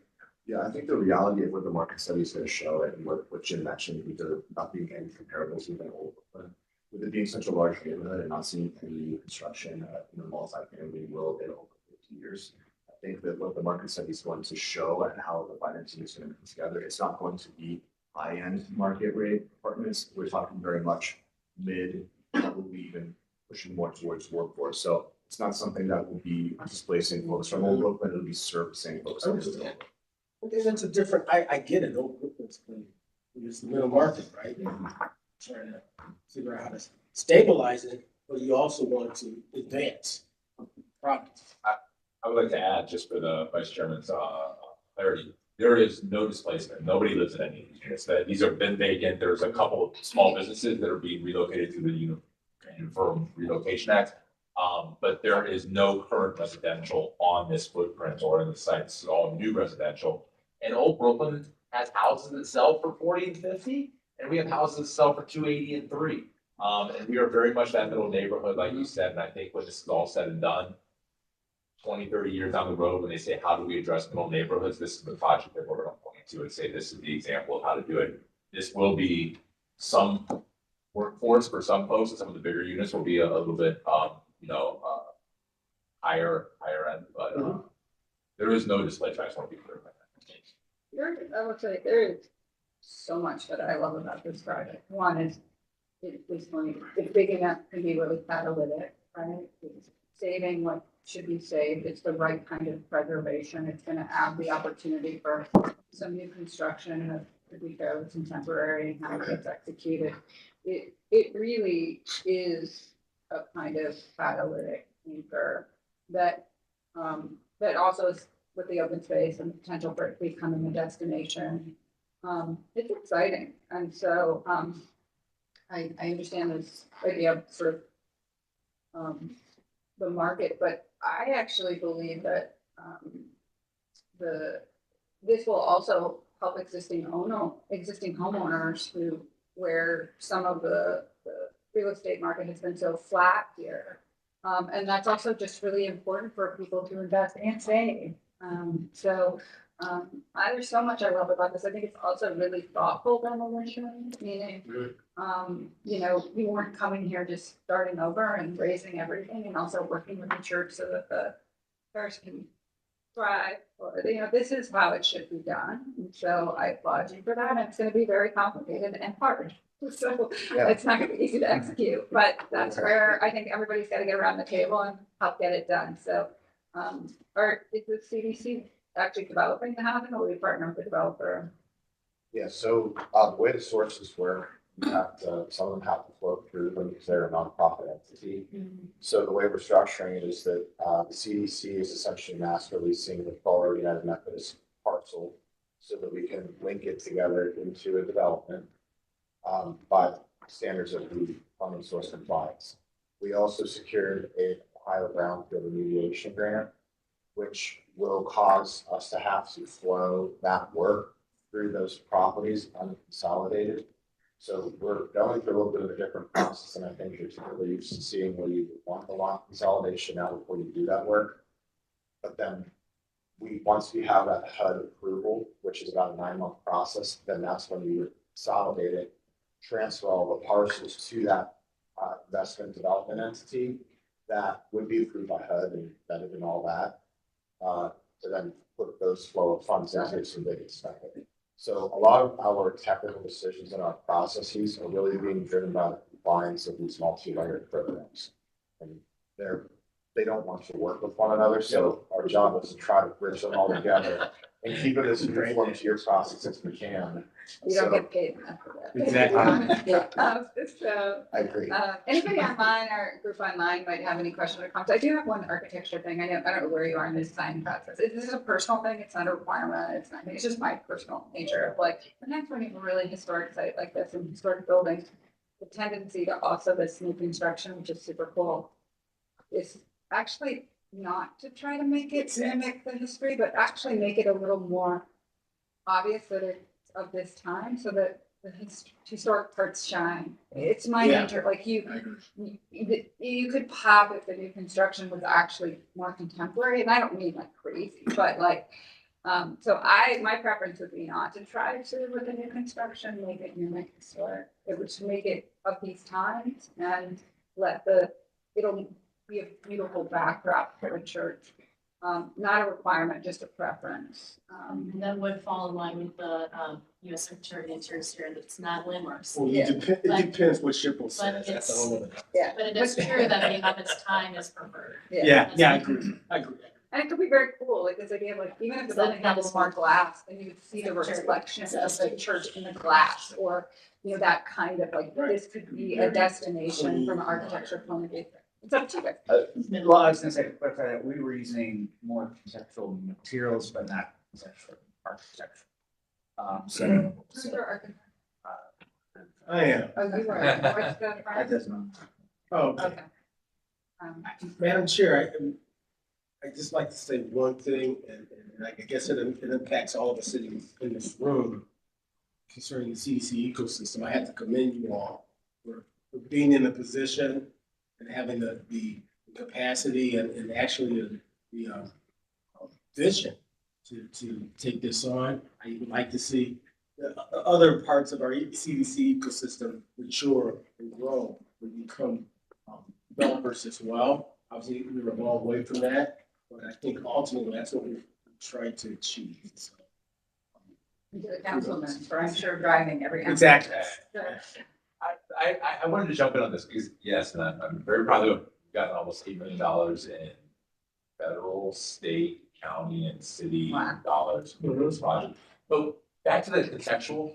Speaker 13: Yeah, I think the reality of what the market study is going to show and what Jim mentioned, with there not being any comparables even Old Brooklyn, with it being such a large neighborhood and not seeing any construction in the multi-family world in over 50 years. I think that what the market study is going to show and how the financing is going to come together, it's not going to be high-end market rate apartments. We're talking very much mid, probably even pushing more towards workforce. So it's not something that will be displacing folks from Old Brooklyn, it'll be servicing folks.
Speaker 2: Okay, that's a different, I get it, Old Brooklyn's it's the middle market, right? Trying to figure out how to stabilize it, but you also want to advance products.
Speaker 12: I would like to add, just for the vice chairman's, clarity, there is no displacement. Nobody lives in any of these units. These have been vacant. There's a couple of small businesses that are being relocated through the Uniform Relocation Act. But there is no current residential on this footprint or in the site. This is all new residential. And Old Brooklyn has houses that sell for 40 and 50, and we have houses that sell for 280 and 3. And we are very much that middle neighborhood, like you said, and I think when this is all said and done, 20, 30 years down the road, when they say, how do we address middle neighborhoods? This is the project that we're gonna point to and say, this is the example of how to do it. This will be some workforce for some folks, and some of the bigger units will be a little bit, higher end, but, there is no displacement. I just want to be clear about that.
Speaker 1: I would say there is so much that I love about this project. One is it's big enough to be really catalytic, right? It's saving what should be saved. It's the right kind of preservation. It's gonna add the opportunity for some new construction that could be fairly contemporary and how it gets executed. It really is a kind of catalytic anchor that that also is with the open space and the potential for it becoming a destination. It's exciting. And so I understand this idea of sort of the market, but I actually believe that this will also help existing homeowners where some of the real estate market has been so flat here. And that's also just really important for people to invest and save. There's so much I love about this. I think it's also really thoughtful demolition, meaning, we weren't coming here just starting over and raising everything and also working with the church so that the parish can thrive. Or, this is how it should be done. And so I applaud you for that. It's going to be very complicated and hard. So it's not going to be easy to execute, but that's where I think everybody's got to get around the table and help get it done. So, is the CDC actually developing the housing, or we partner with the developer?
Speaker 13: Yeah, so the way the sources work, some of them have to flow through them because they're a nonprofit entity. So the way we're structuring it is that the CDC is essentially master leasing the Fall United Methodist parcel so that we can link it together into a development by standards of the funding source compliance. We also secured a Ohio Brownfield remediation grant, which will cause us to have to flow that work through those properties unconsolidated. So we're going through a little bit of a different process, and I think you're typically used to seeing where you want the lot consolidation now before you do that work. But then once we have that HUD approval, which is about a 9-month process, then that's when we would consolidate it, transfer all the parcels to that investment development entity that would be approved by HUD and vetted and all that, to then put those flow of funds into so they can spend it. So a lot of our technical decisions and our processes are really being driven by the compliance of these multi-layered programs. And they don't want to work with one another, so our job is to try to bridge them all together and keep it as uniform to your process as we can.
Speaker 1: You don't get paid enough for that.
Speaker 13: Exactly.
Speaker 1: So,
Speaker 13: I agree.
Speaker 1: Anybody online or group online might have any questions or comments. I do have one architecture thing. I don't know where you are in the design process. This is a personal thing. It's not a requirement. It's just my personal nature of like, the next one, you have a really historic site like this and historic buildings, the tendency to also this new construction, which is super cool, is actually not to try to make it mimic the history, but actually make it a little more obvious that it's of this time so that the historic parts shine. It's my nature, like you could pop if the new construction was actually more contemporary, and I don't mean like crazy, but like, so my preference would be not to try to, with the new construction, make it mimic historic. It would just make it of these times and it'll be a beautiful backdrop for a church. Not a requirement, just a preference.
Speaker 3: And that would fall in line with the U.S. Secretary of the Interior here, that it's not landmarks.
Speaker 2: Well, it depends what ship will say. That's the whole other.
Speaker 1: Yeah.
Speaker 3: But it is true that the of its time is preferred.
Speaker 2: Yeah, I agree.
Speaker 1: And it could be very cool, like this idea of like, even if the building had more glass, then you would see the reflection of the church in the glass, or, that kind of like, this could be a destination from an architecture point of view. It's up to you guys.
Speaker 14: Well, I was gonna say, to clarify that, we were using more conceptual materials, but not conceptual architecture. So.
Speaker 1: Who's your architect?
Speaker 2: I am.
Speaker 1: Oh, you were. What's the
Speaker 14: That
Speaker 1: front?
Speaker 14: does not.
Speaker 2: Oh,
Speaker 1: Okay.
Speaker 2: Madam Chair, I just like to say one thing, and I guess it impacts all of us in this room concerning the CDC ecosystem. I have to commend you all for being in the position and having the capacity and actually the vision to take this on. I would like to see the other parts of our CDC ecosystem mature and grow and become developers as well. Obviously, we were a long way from that, but I think ultimately that's what we're trying to achieve. So,
Speaker 1: The councilman, for I'm sure driving every.
Speaker 2: exactly.
Speaker 12: I wanted to jump in on this because, yes, and I'm very proud of, we've gotten almost $8 million in federal, state, county, and city dollars for this project. But back to the contextual,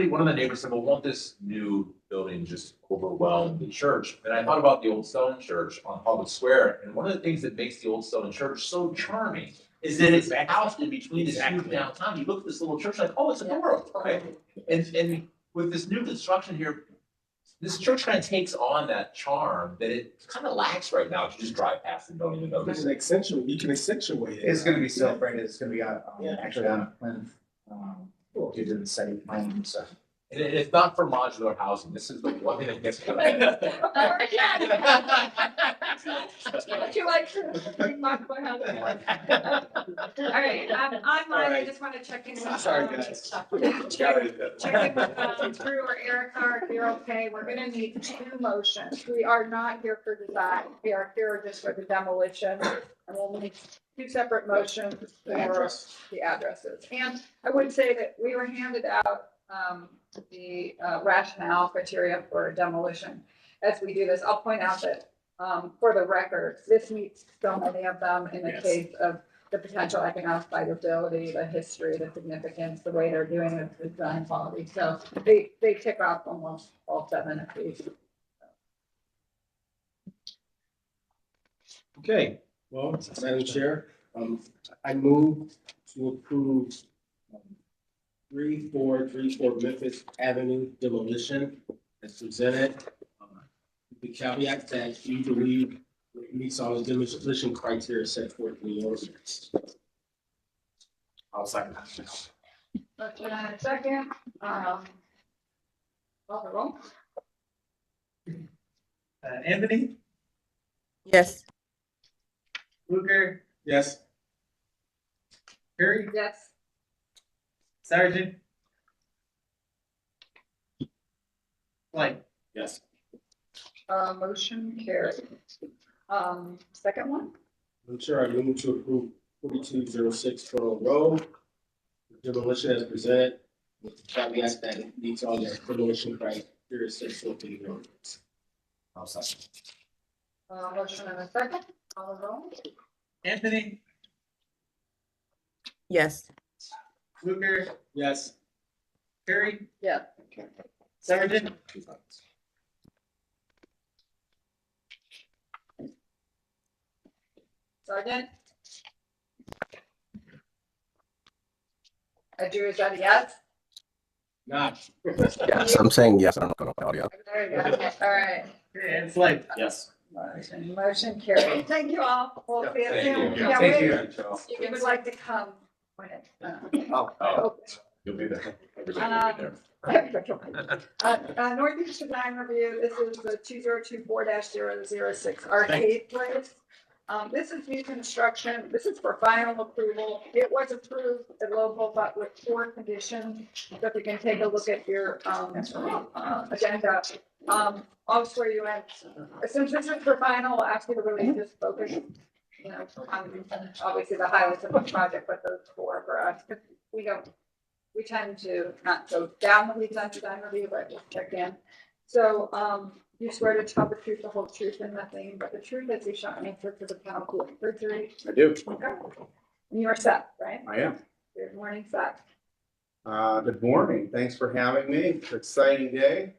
Speaker 12: one of the neighbors said, well, won't this new building just overwhelm the church? And I thought about the Old Stone Church on Public Square, and one of the things that makes the Old Stone Church so charming is that it's housed in between this huge downtown. You look at this little church like, oh, it's adorable, right? And with this new construction here, this church kind of takes on that charm that it kind of lacks right now. If you just drive past and don't even
Speaker 2: You
Speaker 12: notice.
Speaker 2: can accentuate it.
Speaker 14: It's gonna be celebrated, it's gonna be
Speaker 2: Yeah.
Speaker 14: actually on a Plymouth, due to the site planning, so.
Speaker 12: And it's not for modular housing. This is the one thing that gets.
Speaker 1: Would you like to talk about how that? All right, on mine, I just want to check in. with,
Speaker 2: Sorry, guys.
Speaker 1: Check in with Drew or Erica, if you're okay. We're gonna need 2 motions. We are not here for design. We are here just for the demolition. And we'll need 2 separate motions for the addresses. And I would say that we were handed out the rationale criteria for demolition. As we do this, I'll point out that for the record, this meets so many of them in the case of the potential economic viability, the history, the significance, the way they're doing it, the design quality. So they tick off almost all 7 of these.
Speaker 2: Okay, well, Madam Chair, I move to approve 3434 Memphis Avenue demolition as presented. The caveat that we believe it meets all the demolition criteria set forth in the ordinance.
Speaker 4: I'll second that.
Speaker 1: Motion and a second. Call the roll.
Speaker 5: Anthony,
Speaker 6: Yes.
Speaker 5: Luker,
Speaker 2: Yes.
Speaker 5: Curry,
Speaker 1: Yes.
Speaker 5: Sergeant. Blank.
Speaker 2: Yes.
Speaker 1: Motion carried. Second one.
Speaker 2: I'm sure I move to approve 4206 Furrow Road. Demolition as presented with the caveat that it meets all the demolition criteria set forth in the ordinance.
Speaker 4: I'll second.
Speaker 1: Motion and a second. Call the roll.
Speaker 5: Anthony,
Speaker 6: Yes.
Speaker 5: Luker,
Speaker 2: Yes.
Speaker 5: Curry,
Speaker 1: Yeah.
Speaker 5: Sergeant.
Speaker 1: Sergeant? Drew, is that a yes?
Speaker 2: Not.
Speaker 7: Yes, I'm saying yes. I don't know about audio.
Speaker 1: There you go. All right.
Speaker 5: And Blank.
Speaker 4: Yes.
Speaker 1: Motion carried. Thank you all. We'll see you
Speaker 12: Thank
Speaker 1: soon.
Speaker 12: you.
Speaker 1: Yeah,
Speaker 14: Thank
Speaker 1: wait.
Speaker 14: you.
Speaker 1: If you would like to come. when it,
Speaker 12: Oh, you'll be there. Everybody will be there.
Speaker 1: Northeast Design Review, this is the 2024-006 Arcade Place. This is new construction. This is for final approval. It was approved at local, but with 4 conditions. So if you can take a look at your agenda. I'll swear you in. Since this is for final, I'll ask you to really just focus, you know, on obviously the highlights of the project, but those 4 for us. We tend to not go down the weeds on design review, but just check in. So, you swear to tell the truth, the whole truth, and nothing but the truth as you shall answer to the penalty of perjury.
Speaker 11: I do.
Speaker 1: Okay. And you're set, right?
Speaker 11: I am.
Speaker 1: Good morning, Seth.
Speaker 11: Good morning. Thanks for having me. It's an exciting day.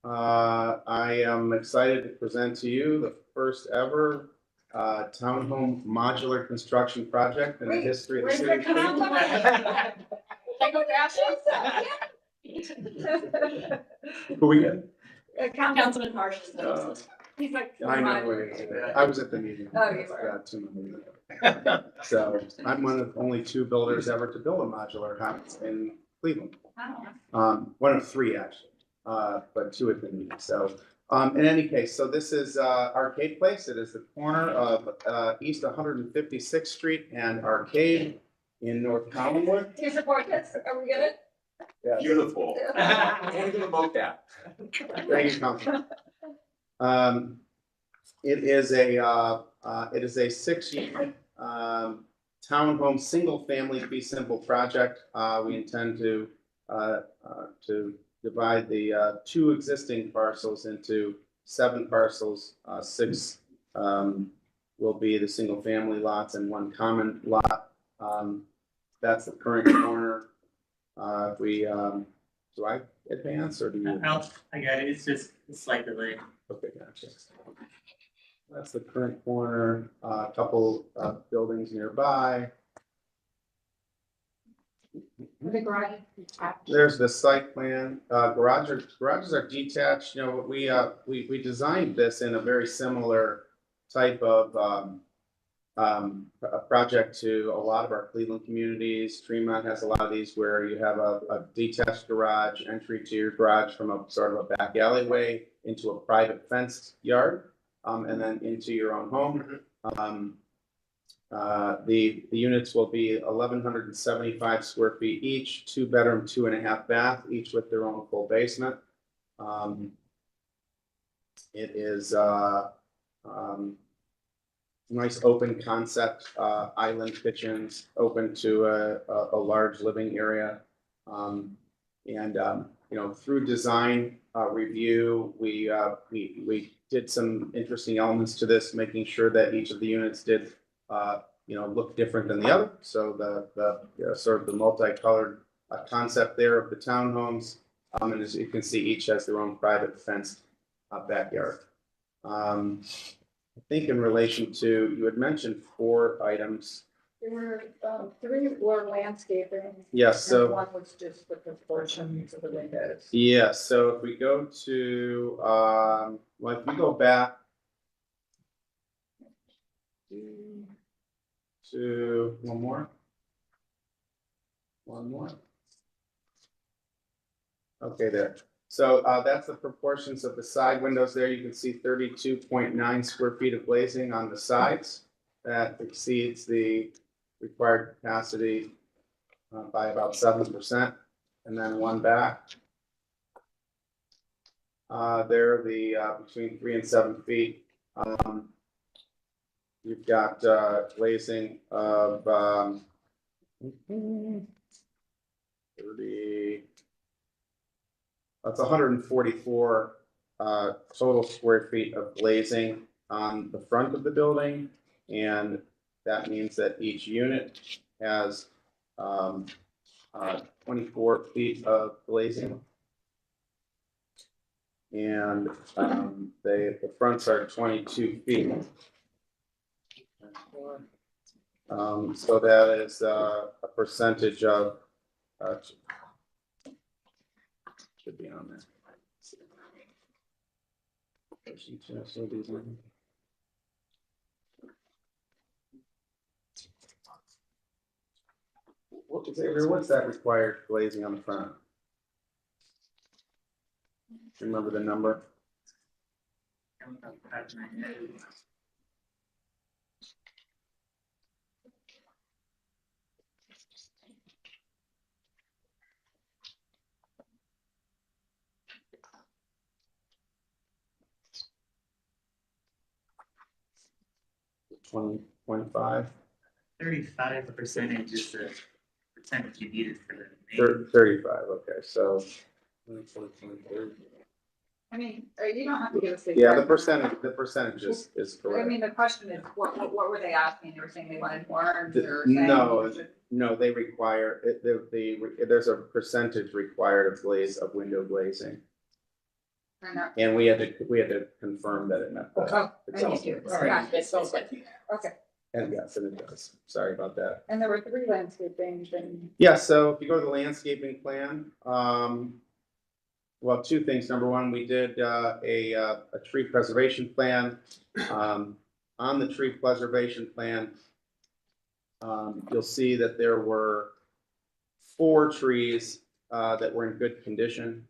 Speaker 11: I am excited to present to you the first ever townhome modular construction project in the history of the city. Who we get?
Speaker 3: Councilman Marsh.
Speaker 1: He's like.
Speaker 11: I know it is. I was at the meeting.
Speaker 1: Oh, you were.
Speaker 11: Got to my meeting. So I'm one of only 2 builders ever to build a modular house in Cleveland. One of 3 actually, but 2 at the meeting. So, in any case, so this is Arcade Place. It is the corner of East 156th Street and Arcade in North Collinwood.
Speaker 1: Do you support this? Are we good?
Speaker 11: Yes.
Speaker 12: Beautiful. And the mocap.
Speaker 11: Thank you, Councilman. It is a 6-unit townhome, single-family fee simple project. We intend to divide the 2 existing parcels into 7 parcels. 6 will be the single-family lots and 1 common lot. That's the current corner. If we, do I advance or do you?
Speaker 5: I got it, it's like delay.
Speaker 11: Okay, gotcha. That's the current corner, a couple of buildings nearby.
Speaker 1: The garage.
Speaker 11: There's the site plan, garages are detached, you know, we designed this in a very similar type of a project to a lot of our Cleveland communities. Tremont has a lot of these where you have a detached garage, entry to your garage from a sort of a back alleyway into a private fenced yard, and then into your own home. The units will be 1,175 square feet each, 2-bedroom, 2.5 bath, each with their own full basement. It is nice open concept, island kitchens, open to a large living area. You know, through design review, we did some interesting elements to this, making sure that each of the units did, you know, look different than the other. So the you know, sort of the multicolored concept there of the townhomes, and as you can see, each has their own private fenced backyard. I think in relation to, you had mentioned 4 items.
Speaker 1: There were 3 were landscaping.
Speaker 11: Yes, so.
Speaker 1: And 1 was just the proportions of the windows.
Speaker 11: Yes, so if we go to, well, if we go back to one more. Okay, there. So that's the proportions of the side windows there. You can see 32.9 square feet of glazing on the sides. That exceeds the required capacity by about 7%. And then 1 back. They're the between 3 and 7 feet. You've got glazing of 30. That's 144 total square feet of glazing on the front of the building, and that means that each unit has 24 feet of glazing. And the fronts are 22 feet. So that is a percentage of should be on there. What's that required glazing on the front? Remember the number? $25.
Speaker 5: 35% is the percentage you needed for the.
Speaker 11: 35, okay, so.
Speaker 1: I mean, you don't have to give us the.
Speaker 11: Yeah,
Speaker 1: exact
Speaker 11: the percentage is
Speaker 1: I
Speaker 11: correct.
Speaker 1: mean, the question is, what were they asking? They were saying they wanted more, or saying?
Speaker 11: No, they require, there's a percentage required of window glazing. And we had to confirm that it met. the-
Speaker 1: Oh,
Speaker 11: the
Speaker 1: thank you.
Speaker 11: zoning.
Speaker 1: Yeah.
Speaker 3: It sounds like.
Speaker 1: Okay,
Speaker 11: And yes, and it does. Sorry about that.
Speaker 1: and there were 3 landscaping things.
Speaker 11: Yeah, so if you go to the landscaping plan, well, 2 things. Number 1, we did a tree preservation plan. On the tree preservation plan, you'll see that there were 4 trees that were in good condition.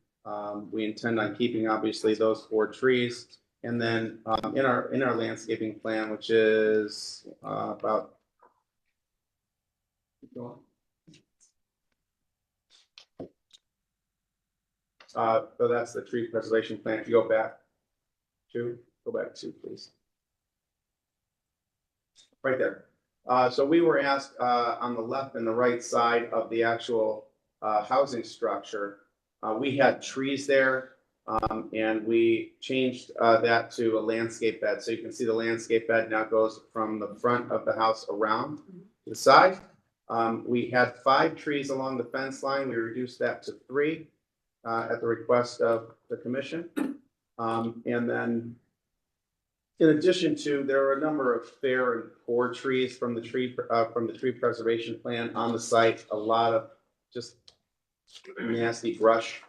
Speaker 11: We intend on keeping obviously those 4 trees. And then in our landscaping plan, which is about. Keep going. So that's the tree preservation plan. If you go back 2, please. Right there. So we were asked on the left and the right side of the actual housing structure. We had trees there, and we changed that to a landscape bed. So you can see the landscape bed now goes from the front of the house around to the side. We had 5 trees along the fence line. We reduced that to 3 at the request of the commission. And then in addition to, there are a number of fair and poor trees from the tree preservation plan on the site, a lot of just nasty brush.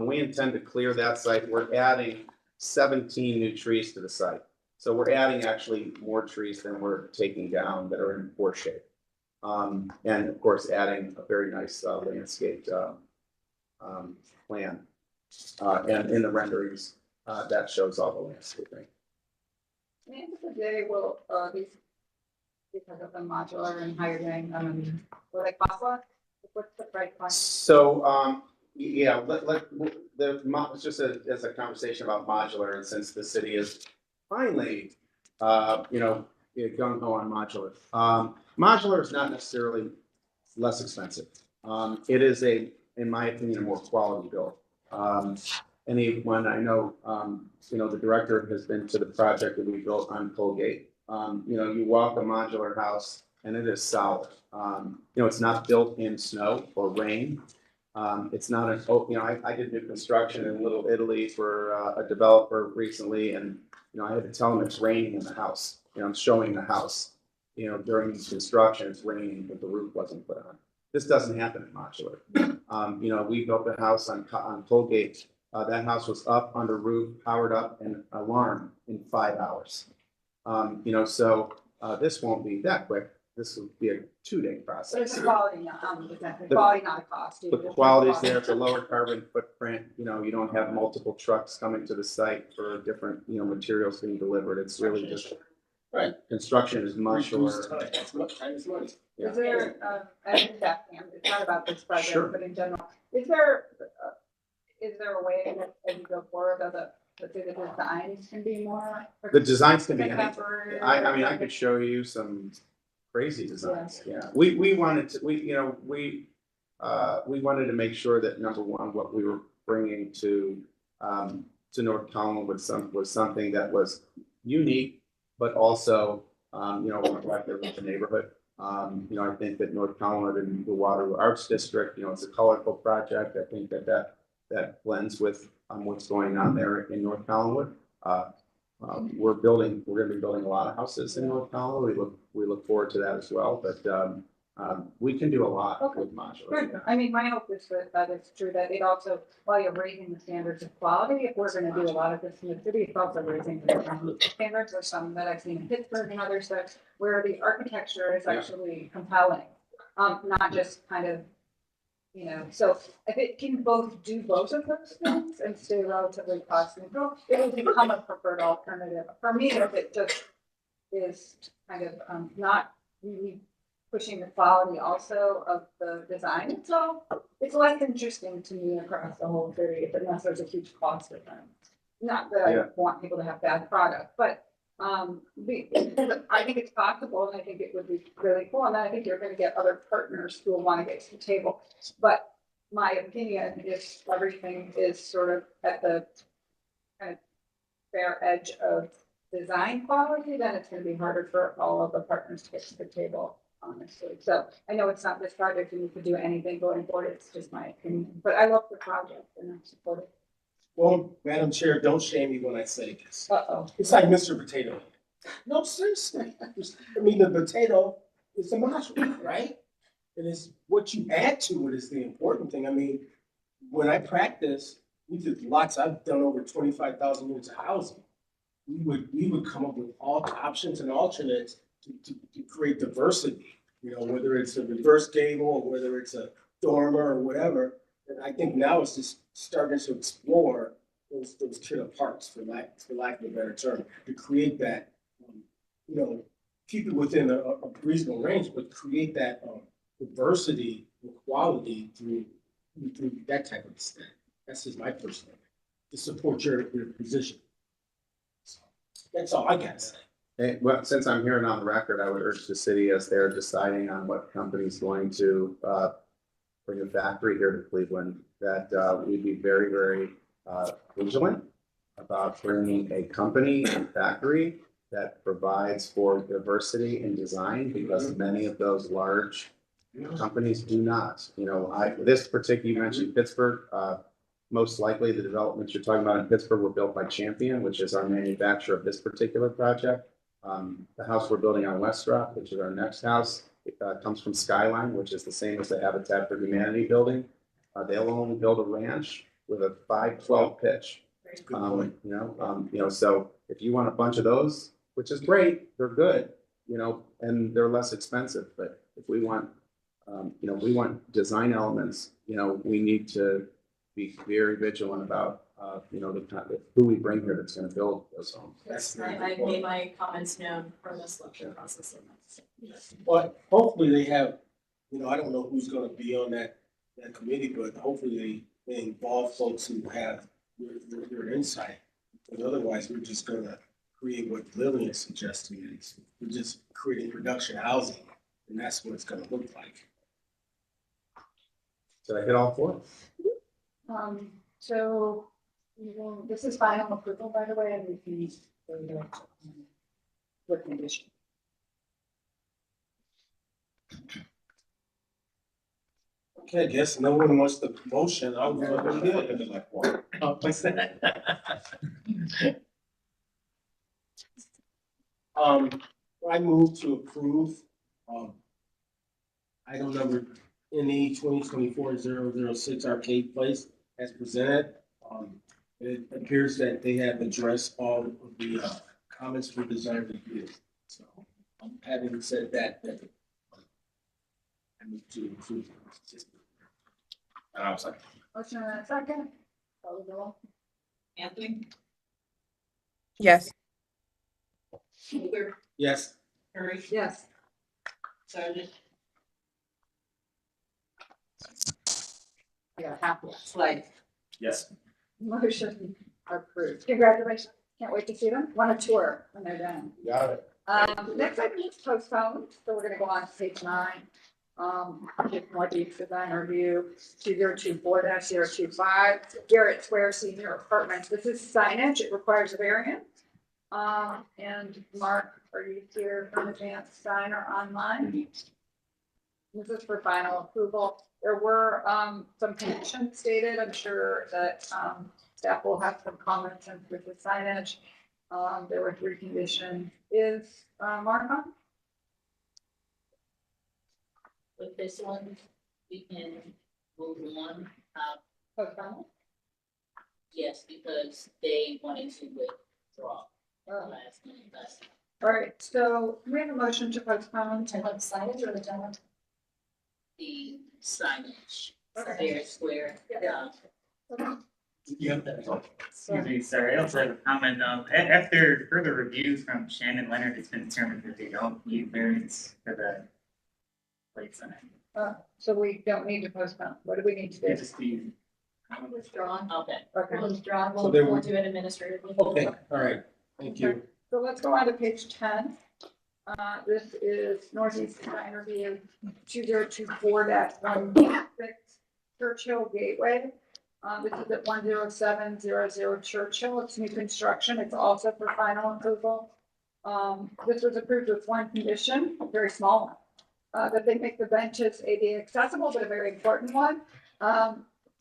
Speaker 11: We intend to clear that site. We're adding 17 new trees to the site. So we're adding actually more trees than we're taking down that are in poor shape. And of course, adding a very nice landscaped plan. And in the renderings, that shows all the landscaping.
Speaker 1: At the end of the day, will these, because of the modular and how you're doing them, and will they cost less? What's the right price?
Speaker 11: So, yeah, it's just as a conversation about modular, and since the city is finally, gung ho on modular. Modular is not necessarily less expensive. It is in my opinion, a more quality build. Anyone I know, the director has been to the project that we built on Colgate. You walk a modular house and it is solid. It's not built in snow or rain. It's not I did new construction in Little Italy for a developer recently, and I had to tell them it's raining in the house. I'm showing the house. During construction, it's raining, but the roof wasn't put on. This doesn't happen in modular. We built a house on Colgate. That house was up, under roof, powered up, and alarmed in 5 hours. So this won't be that quick. This will be a 2-day
Speaker 1: So
Speaker 11: process.
Speaker 1: it's quality, quality, not a cost.
Speaker 11: The quality's there, it's a lower carbon footprint, you don't have multiple trucks coming to the site for different, materials being delivered, it's really just. Right. Construction is much shorter.
Speaker 2: It's much time is money.
Speaker 1: Is there, I think that, it's not about this project,
Speaker 11: Sure.
Speaker 1: but in general, is there a way that as you go forward, that the designs can be more?
Speaker 11: The designs can be anything.
Speaker 1: contemporary?
Speaker 11: I mean, I could show you some crazy designs, yeah. We wanted to, we wanted to make sure that, number one, what we were bringing to North Collinwood was something that was unique, but also, reflective of the neighborhood. I think that North Collinwood and the Waterloo Arts District, it's a colorful project. I think that blends with what's going on there in North Collinwood. We're gonna be building a lot of houses in North Collinwood. We look forward to that as well, but we can do a lot with modular.
Speaker 1: Good. I mean, my hope is that it's true that it also, while you're raising the standards of quality, if we're gonna do a lot of this in the city, it's also raising the standards of some that I've seen in Pittsburgh and other stuff, where the architecture is actually compelling. Not just kind of, so if it can do both of those things and stay relatively cost neutral, it will become a preferred alternative. For me, if it just is kind of not really pushing the quality also of the design itself, it's less interesting to me across the whole city, unless there's a huge cost difference. Not that I want people to have bad product, but I think it's possible, and I think it would be really cool, and I think you're gonna get other partners who will wanna get to the table. But my opinion is everything is sort of at the kind of fair edge of design quality, then it's gonna be harder for all of the partners to get to the table, honestly. So I know it's not this project and you could do anything going forward, it's just my opinion, but I love the project and I support it.
Speaker 2: Well, Madam Chair, don't shame me when I say this.
Speaker 1: Uh-oh.
Speaker 2: It's like Mr. Potato Head. No, seriously. I mean, the potato is the module, right? And it's what you add to it is the important thing. I mean, when I practice, we did lots, I've done over 25,000 units of housing. We would come up with all options and alternates to create diversity, you know, whether it's a reverse gable or whether it's a dormer or whatever. And I think now it's just starting to explore those killer parts, for lack of a better term, to create that, you know, keep it within a reasonable range, but create that diversity and quality through that type of stuff. That's just my personal, to support your position. So, that's all I gotta say.
Speaker 13: Hey, well, since I'm here and on the record, I would urge the city as they're deciding on what company's going to bring a factory here to Cleveland, that we'd be very, very vigilant about bringing a company and factory that provides for diversity in design, because many of those large companies do not. You know, this particular, you mentioned Pittsburgh, most likely the developments you're talking about in Pittsburgh were built by Champion, which is our manufacturer of this particular project. The house we're building on Westrock, which is our next house, comes from Skyline, which is the same as the Habitat for Humanity building. They'll only build a ranch with a 512 pitch. You know, so if you want a bunch of those, which is great, they're good, you know, and they're less expensive. But if we want, you know, we want design elements, you know, we need to be very vigilant about, you know, the kind of who we bring here that's going to build those homes.
Speaker 3: Yes, I made my comments known for the selection process.
Speaker 2: But hopefully they have, you know, I don't know who's gonna be on that committee, but hopefully they involve folks who have your insight. But otherwise, we're just gonna create what Lillian is suggesting, is we're just creating production housing, and that's what it's gonna look like.
Speaker 13: Did I hit all four?
Speaker 1: So, this is final approval, by the way, and we can, with condition.
Speaker 2: Okay, I guess no one wants the motion, I'll go ahead and do it. What's that? I move to approve, item number NE 2024-006 Arcade Place as presented. It appears that they have addressed all of the comments for design review. So, having said that, I move to approve.
Speaker 4: And I was like,
Speaker 1: Motion and a second. Call the roll.
Speaker 3: Anthony?
Speaker 6: Yes.
Speaker 3: Hoover?
Speaker 2: Yes.
Speaker 3: Curry?
Speaker 1: Yes.
Speaker 3: Sargent?
Speaker 1: Yeah, happy.
Speaker 3: Slide.
Speaker 4: yes.
Speaker 1: Motion approved. Congratulations. Can't wait to see them. Want a tour when they're done.
Speaker 13: Got it.
Speaker 1: Next item is postponed, so we're gonna go on to page 9. Get more deep design review, 2024-025, Garrett Square Senior Apartments. This is signage. It requires a variance. And Mark, are you here in advance, sign or online? This is for final approval. There were, some conditions stated. I'm sure that, staff will have some comments with the signage. There were 3 conditions. Is, Mark on?
Speaker 15: With this one, we can move on,
Speaker 1: Postpone?
Speaker 15: yes, because they wanted to withdraw last minute.
Speaker 1: All right, so we have a motion to postpone.
Speaker 3: And what signage or the demo?
Speaker 15: The signage,
Speaker 1: Okay.
Speaker 15: Fair Square,
Speaker 5: Excuse me, sorry, I also have a comment. After further reviews from Shannon Leonard, it's been determined that they don't need variance for the plate sign.
Speaker 1: So we don't need to postpone. What do we need to
Speaker 5: They
Speaker 1: do?
Speaker 5: just need,
Speaker 3: Withdrawn.
Speaker 15: okay.
Speaker 1: Okay.
Speaker 3: Withdrawn,
Speaker 2: So
Speaker 3: we'll,
Speaker 2: they
Speaker 3: we'll
Speaker 2: were-
Speaker 3: do it administratively.
Speaker 2: Okay, all right, thank you.
Speaker 1: So let's go on to page 10. This is Northeast Design Review 2024-116 Churchill Gateway. This is at 10700 Churchill. It's new construction. It's also for final approval. This was approved with one condition, a very small one, that they make the benches ADA accessible, but a very important one.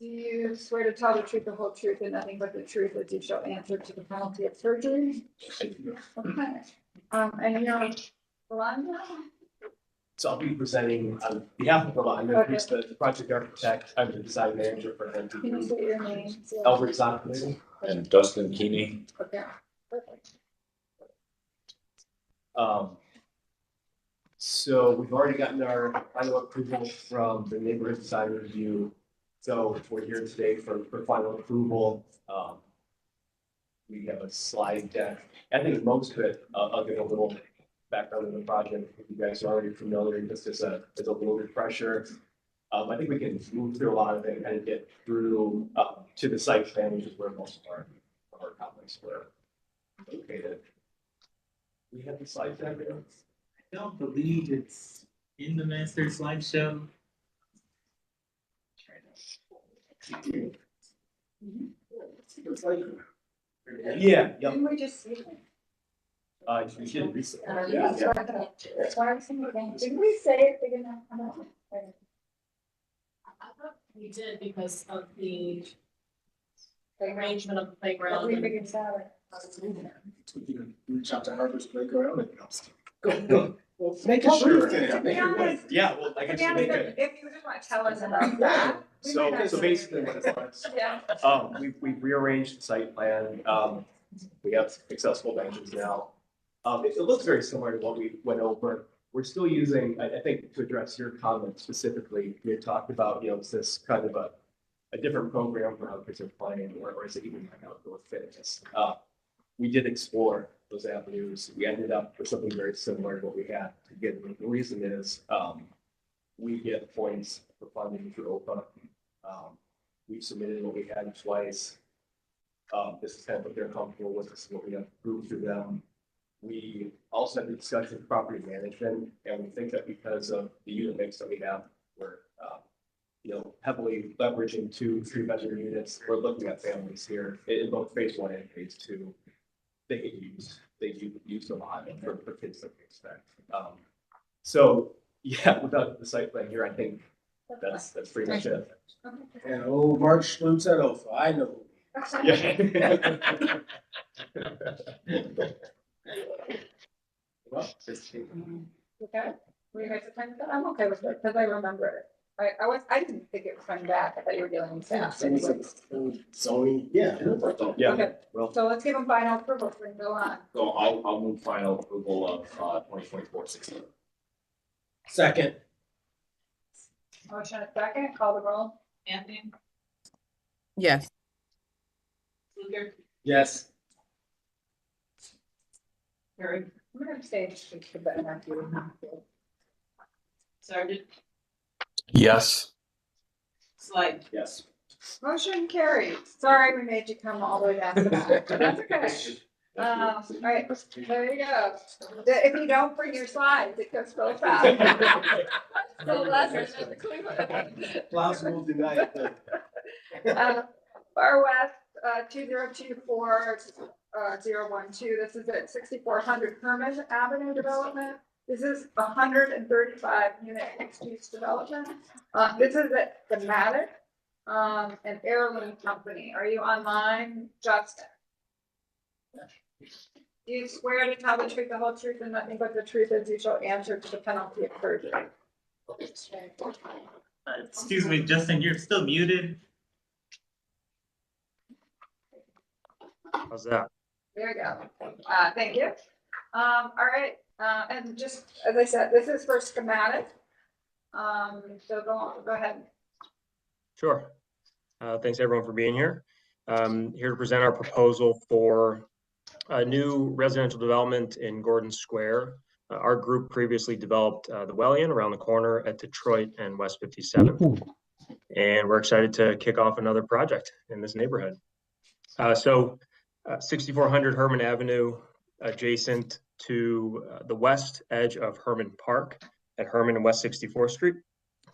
Speaker 1: Do you swear to tell the truth, the whole truth, and nothing but the truth, as you shall answer to the penalty of perjury? Okay. And you're Rolando?
Speaker 16: So I'll be presenting on behalf of Rolando,
Speaker 1: Okay.
Speaker 16: who's the project architect. I'm the design manager for
Speaker 1: Can you
Speaker 16: MTV.
Speaker 1: say your name?
Speaker 16: Albert Zondervan.
Speaker 12: And Dustin Keeney.
Speaker 1: Okay, perfect.
Speaker 16: So we've already gotten our final approval from the neighborhood design review. So we're here today for final approval. We have a slide deck. I think most of it, I'll give a little background on the project. If you guys are already familiar, just as a little refresher. I think we can move through a lot of it and kind of get through to the site plan, which is where most of our comments were located. We have the slide deck there.
Speaker 5: I don't believe it's in the master slideshow.
Speaker 16: Yeah, yep.
Speaker 1: Didn't we just see it?
Speaker 16: We did recently.
Speaker 1: Yeah. Didn't we say it big enough? I don't know.
Speaker 3: I thought we did because of the arrangement of the playground.
Speaker 1: We figured it out.
Speaker 2: Reach out to Harvard's playground and
Speaker 16: Go. Well, make it sure.
Speaker 1: To be honest,
Speaker 16: Yeah, well, I
Speaker 1: to
Speaker 16: guess
Speaker 1: be
Speaker 16: you
Speaker 1: honest,
Speaker 16: make it.
Speaker 1: if you just want to tell us about that. we might
Speaker 16: So
Speaker 1: not-
Speaker 16: basically what it was,
Speaker 1: Yeah.
Speaker 16: we've rearranged the site plan. We have accessible benches now. It looks very similar to what we went over. We're still using, I think to address your comment specifically, we had talked about, is this kind of a different program for how kids are playing, or is it even like outdoor fitness? We did explore those avenues. We ended up with something very similar to what we had to get. The reason is, we get points for funding through OPA. We submitted what we had twice. This is kind of what they're comfortable with, this is what we have approved through them. We also had a discussion with property management, and we think that because of the unit mix that we have, we're, heavily leveraging 2 3-bedroom units. We're looking at families here in both phase 1 and phase 2. They get used a lot for kids that we expect. So yeah, without the site plan here, I think that's pretty much it.
Speaker 2: And old Mark Schmutz at OFA, I know.
Speaker 16: Yeah. Well,
Speaker 1: Okay, were you guys okay with that? I'm okay with it, because I remember it. I didn't think it was coming back, I thought you were dealing with that anyways.
Speaker 2: Zoning, yeah.
Speaker 16: Yeah.
Speaker 1: Okay,
Speaker 16: Well,
Speaker 1: so let's give them final approval, we can go on.
Speaker 12: So I'll move final approval of 2024-16.
Speaker 2: Second.
Speaker 1: Motion and second, call the roll.
Speaker 3: Anthony,
Speaker 6: Yes.
Speaker 3: Luger,
Speaker 2: Yes.
Speaker 3: Harry,
Speaker 1: I'm gonna stay, but I'm not doing that.
Speaker 3: Sergeant,
Speaker 7: Yes.
Speaker 3: Slide.
Speaker 16: yes.
Speaker 1: Motion carried. Sorry, we made you come all the way down to that, but that's okay. All right, there you go. If you don't bring your slides, it goes so fast. So less than the Cleveland.
Speaker 2: Klaus will deny it.
Speaker 1: Far West, 2024-012, this is at 6400 Herman Avenue development. This is 135 unit mixed-use development. This is at Thematic, an heirloom company. Are you online, Justin? Do you swear to tell the truth, the whole truth, and nothing but the truth, as you shall answer to the penalty of perjury?
Speaker 5: Excuse me, Justin, you're still muted.
Speaker 17: How's that?
Speaker 1: There you go. Thank you. All right, and just, as I said, this is for schematic. So go ahead.
Speaker 17: Sure. Thanks everyone for being here. Here to present our proposal for a new residential development in Gordon Square. Our group previously developed the Wellion around the corner at Detroit and West 57th. And we're excited to kick off another project in this neighborhood. 6400 Herman Avenue, adjacent to the west edge of Herman Park at Herman and West 64th Street.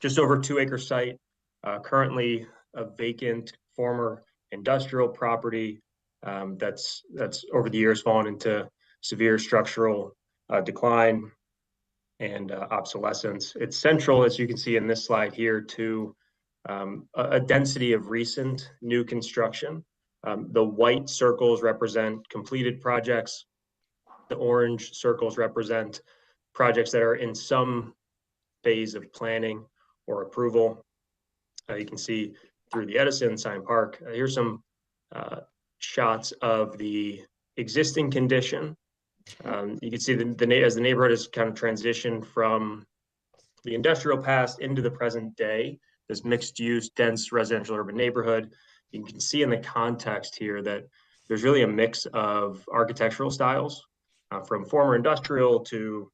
Speaker 17: Just over 2-acre site, currently a vacant former industrial property that's over the years fallen into severe structural decline and obsolescence. It's central, as you can see in this slide here, to a density of recent new construction. The white circles represent completed projects. The orange circles represent projects that are in some phase of planning or approval. You can see through the Edison, Scion Park. Here's some shots of the existing condition. You can see as the neighborhood has kind of transitioned from the industrial past into the present day, this mixed use, dense residential urban neighborhood. You can see in the context here that there's really a mix of architectural styles, from former industrial to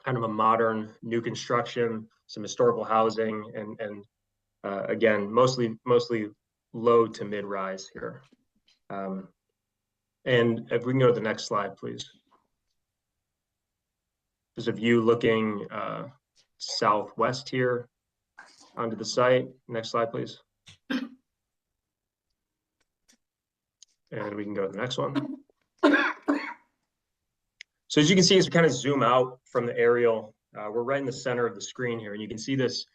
Speaker 17: kind of a modern new construction, some historical housing, and again, mostly low to mid rise here. And if we can go to the next slide, please. There's a view looking southwest here onto the site. Next slide, please. And we can go to the next one. So as you can see, as we kind of zoom out from the aerial, we're right in the center of the screen here, and you can see this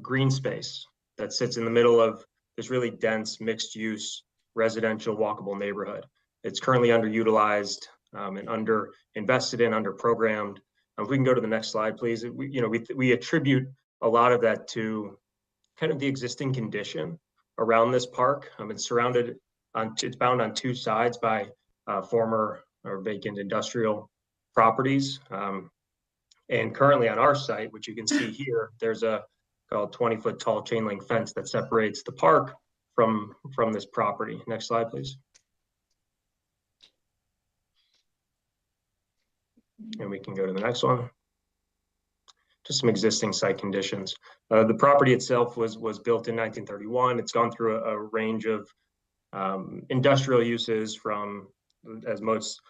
Speaker 17: green space that sits in the middle of this really dense mixed use residential walkable neighborhood. It's currently underutilized and under invested in, under programmed. If we can go to the next slide, please. We attribute a lot of that to kind of the existing condition around this park. It's surrounded it's bound on two sides by former or vacant industrial properties. And currently on our site, which you can see here, there's a 20-foot tall chain link fence that separates the park from this property. Next slide, please. And we can go to the next one. Just some existing site conditions. The property itself was built in 1931. It's gone through a range of industrial uses, from, as most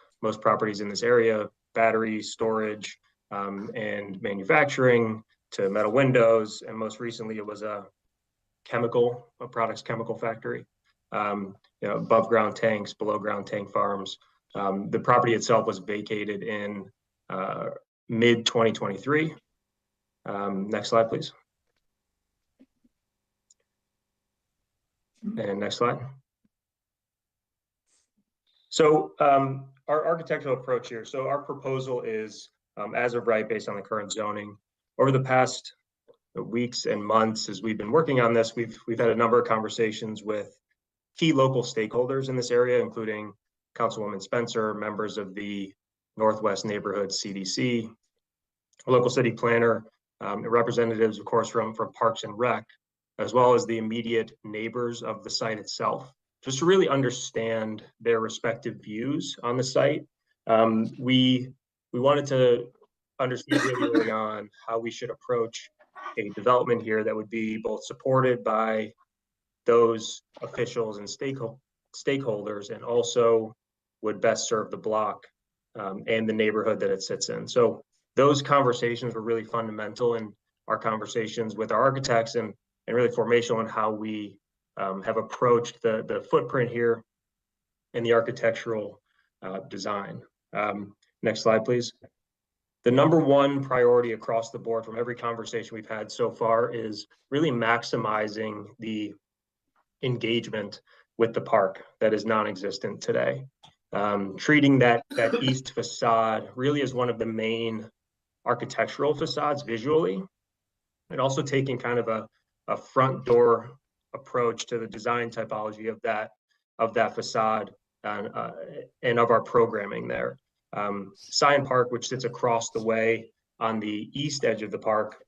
Speaker 17: properties in this area, battery storage and manufacturing, to metal windows, and most recently it was a products chemical factory. Above ground tanks, below ground tank farms. The property itself was vacated in mid 2023. Next slide, please. And next slide. So our architectural approach here. So our proposal is, as of right, based on the current zoning. Over the past weeks and months, as we've been working on this, we've had a number of conversations with key local stakeholders in this area, including Councilwoman Spencer, members of the Northwest Neighborhood CDC, a local city planner, representatives, of course, from Parks and Rec, as well as the immediate neighbors of the site itself, just to really understand their respective views on the site. We wanted to understand really early on how we should approach a development here that would be both supported by those officials and stakeholders, and also would best serve the block and the neighborhood that it sits in. So those conversations were really fundamental in our conversations with our architects, and really formational in how we have approached the footprint here and the architectural design. Next slide, please. The number one priority across the board from every conversation we've had so far is really maximizing the engagement with the park that is non-existent today. Treating that east facade really as one of the main architectural facades visually, and also taking kind of a front door approach to the design typology of that facade and of our programming there. Scion Park, which sits across the way on the east edge of the park,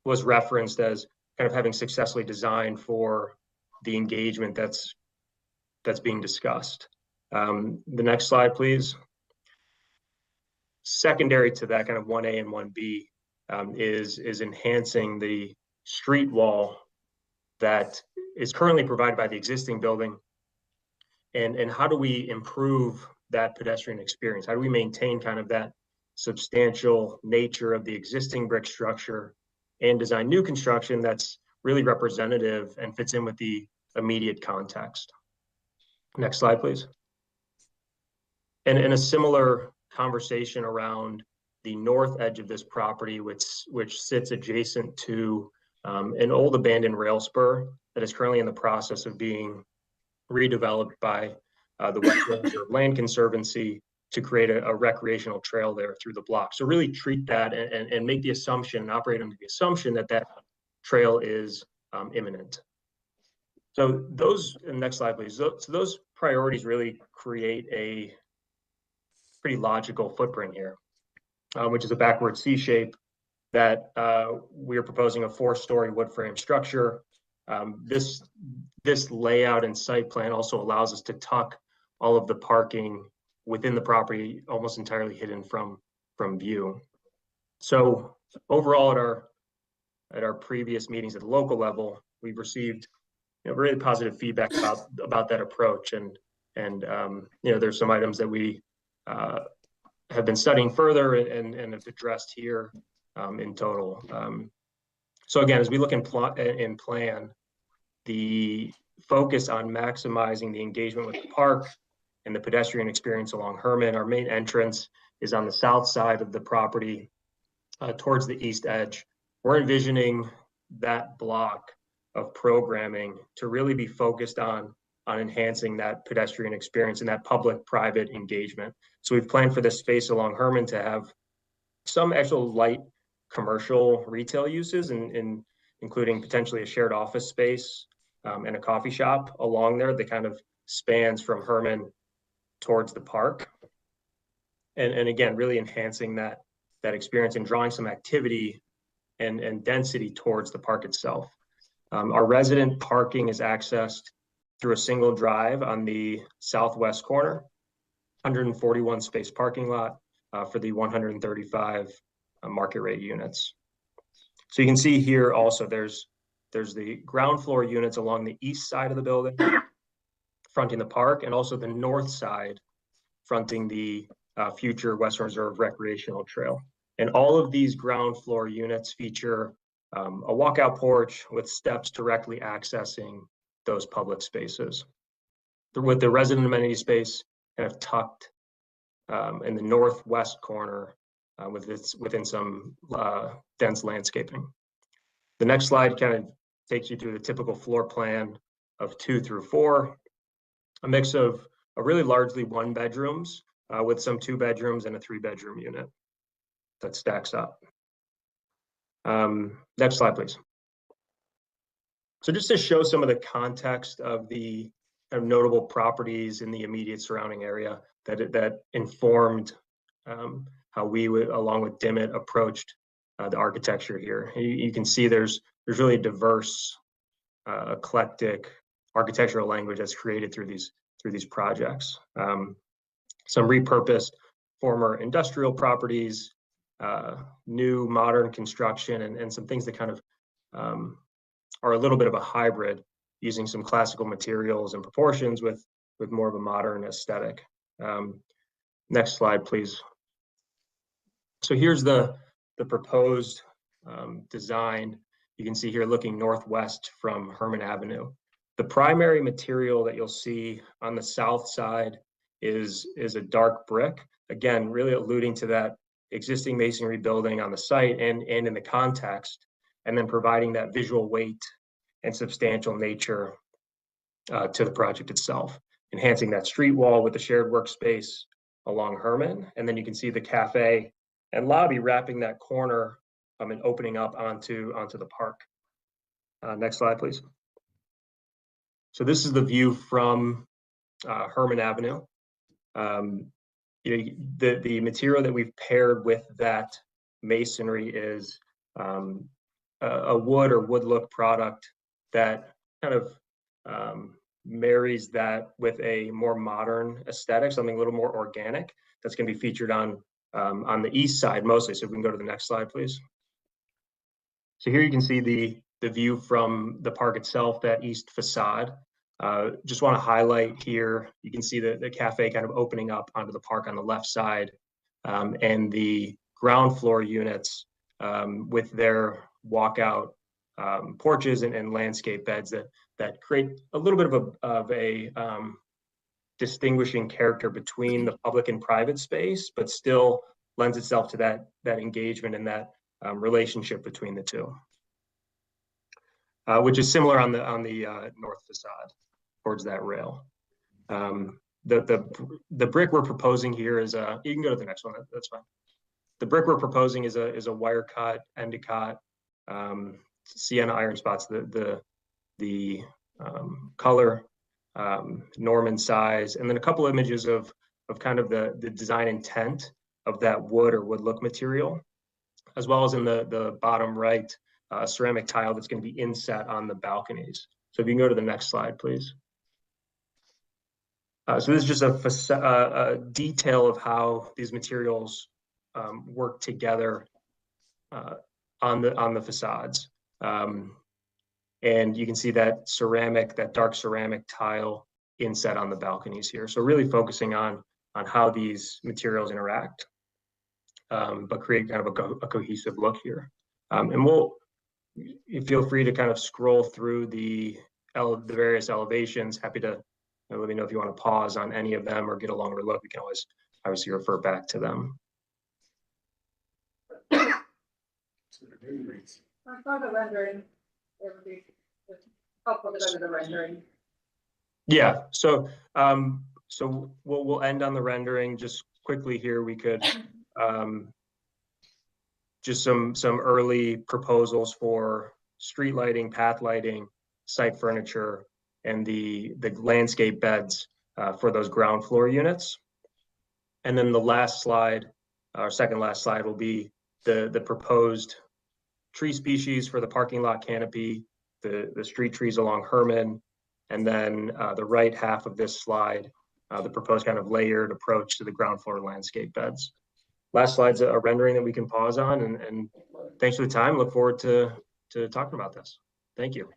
Speaker 17: was referenced as kind of having successfully designed for the engagement that's being discussed. The next slide, please. Secondary to that, kind of 1A and 1B, is enhancing the street wall that is currently provided by the existing building, and how do we improve that pedestrian experience? How do we maintain kind of that substantial nature of the existing brick structure and design new construction that's really representative and fits in with the immediate context? Next slide, please. And in a similar conversation around the north edge of this property, which sits adjacent to an old abandoned rail spur that is currently in the process of being redeveloped by the Western Reserve Land Conservancy to create a recreational trail there through the block. So really treat that and make the assumption, operate under the assumption that that trail is imminent. So those, next slide, please. So those priorities really create a pretty logical footprint here, which is a backward C shape that we are proposing a 4-story wood frame structure. This layout and site plan also allows us to tuck all of the parking within the property, almost entirely hidden from view. So overall, at our previous meetings at the local level, we've received really positive feedback about that approach, and there's some items that we have been studying further and have addressed here in total. So again, as we look in plan, the focus on maximizing the engagement with the park and the pedestrian experience along Herman. Our main entrance is on the south side of the property towards the east edge. We're envisioning that block of programming to really be focused on enhancing that pedestrian experience and that public-private engagement. So we've planned for this space along Herman to have some actual light commercial retail uses, including potentially a shared office space and a coffee shop along there that kind of spans from Herman towards the park. And again, really enhancing that experience and drawing some activity and density towards the park itself. Our resident parking is accessed through a single drive on the southwest corner, 141 space parking lot for the 135 market rate units. So you can see here also there's the ground floor units along the east side of the building, fronting the park, and also the north side fronting the future Western Reserve recreational trail. And all of these ground floor units feature a walkout porch with steps directly accessing those public spaces. With the resident amenity space kind of tucked in the northwest corner within some dense landscaping. The next slide kind of takes you through the typical floor plan of 2 through 4, a mix of really largely 1 bedrooms with some 2 bedrooms and a 3-bedroom unit that stacks up. Next slide, please. So just to show some of the context of the notable properties in the immediate surrounding area that informed how we would, along with Dimmitt, approached the architecture here. You can see there's really a diverse, eclectic architectural language that's created through these projects. Some repurposed former industrial properties, new modern construction, and some things that kind of are a little bit of a hybrid, using some classical materials and proportions with more of a modern aesthetic. Next slide, please. So here's the proposed design. You can see here looking northwest from Herman Avenue. The primary material that you'll see on the south side is a dark brick, again, really alluding to that existing masonry building on the site and in the context, and then providing that visual weight and substantial nature to the project itself, enhancing that street wall with the shared workspace along Herman. And then you can see the cafe and lobby wrapping that corner and opening up onto the park. Next slide, please. So this is the view from Herman Avenue. The material that we've paired with that masonry is a wood or wood look product that kind of marries that with a more modern aesthetic, something a little more organic that's going to be featured on the east side mostly. So if we can go to the next slide, please. So here you can see the view from the park itself, that east facade. Just want to highlight here, you can see the cafe kind of opening up onto the park on the left side, and the ground floor units with their walkout porches and landscape beds that create a little bit of a distinguishing character between the public and private space, but still lends itself to that engagement and that relationship between the two. which is similar on the north facade towards that rail. The brick we're proposing here is you can go to the next one, that's fine. The brick we're proposing is a wire cut, Endicott, sienna iron spots, the color, Norman size, and then a couple images of kind of the design intent of that wood or wood look material, as well as in the bottom right, ceramic tile that's going to be inset on the balconies. So if you can go to the next slide, please. So this is just a detail of how these materials work together on the facades. And you can see that dark ceramic tile inset on the balconies here. So really focusing on how these materials interact, but create kind of a cohesive look here. And you feel free to kind of scroll through the various elevations. Happy to let me know if you want to pause on any of them or get a longer look. We can always obviously refer back to them.
Speaker 1: I saw the rendering. It would be helpful to go to the rendering.
Speaker 17: Yeah, so we'll end on the rendering just quickly here. We could just some early proposals for street lighting, path lighting, site furniture, and the landscape beds for those ground floor units. And then the last slide, our second last slide, will be the proposed tree species for the parking lot canopy, the street trees along Herman, and then the right half of this slide, the proposed kind of layered approach to the ground floor landscape beds. Last slide's a rendering that we can pause on, and thanks for the time. Look forward to talking about this. Thank you.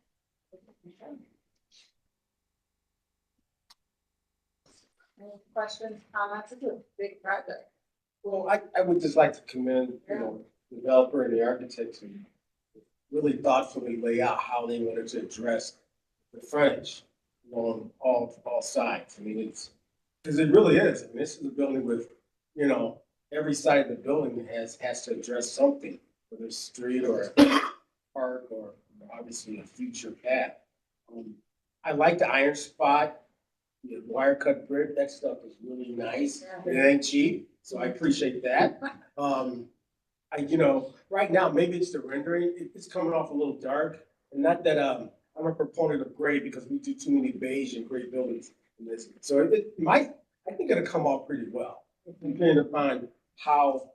Speaker 1: Any questions, comments? It's a big project.
Speaker 2: Well, I would just like to commend, the developer and the architects who really thoughtfully lay out how they wanted to address the frontage on all sides. I mean, because it really is. I mean, this is a building with, every side of the building has to address something, whether it's street or park or obviously a future path. I like the iron spot, the wire cut brick, that stuff is really nice. It ain't cheap, so I appreciate that. Right now, maybe it's the rendering, it's coming off a little dark. And not that I'm a proponent of gray because we do too many beige and gray buildings in this. So I think it'll come off pretty well, depending upon how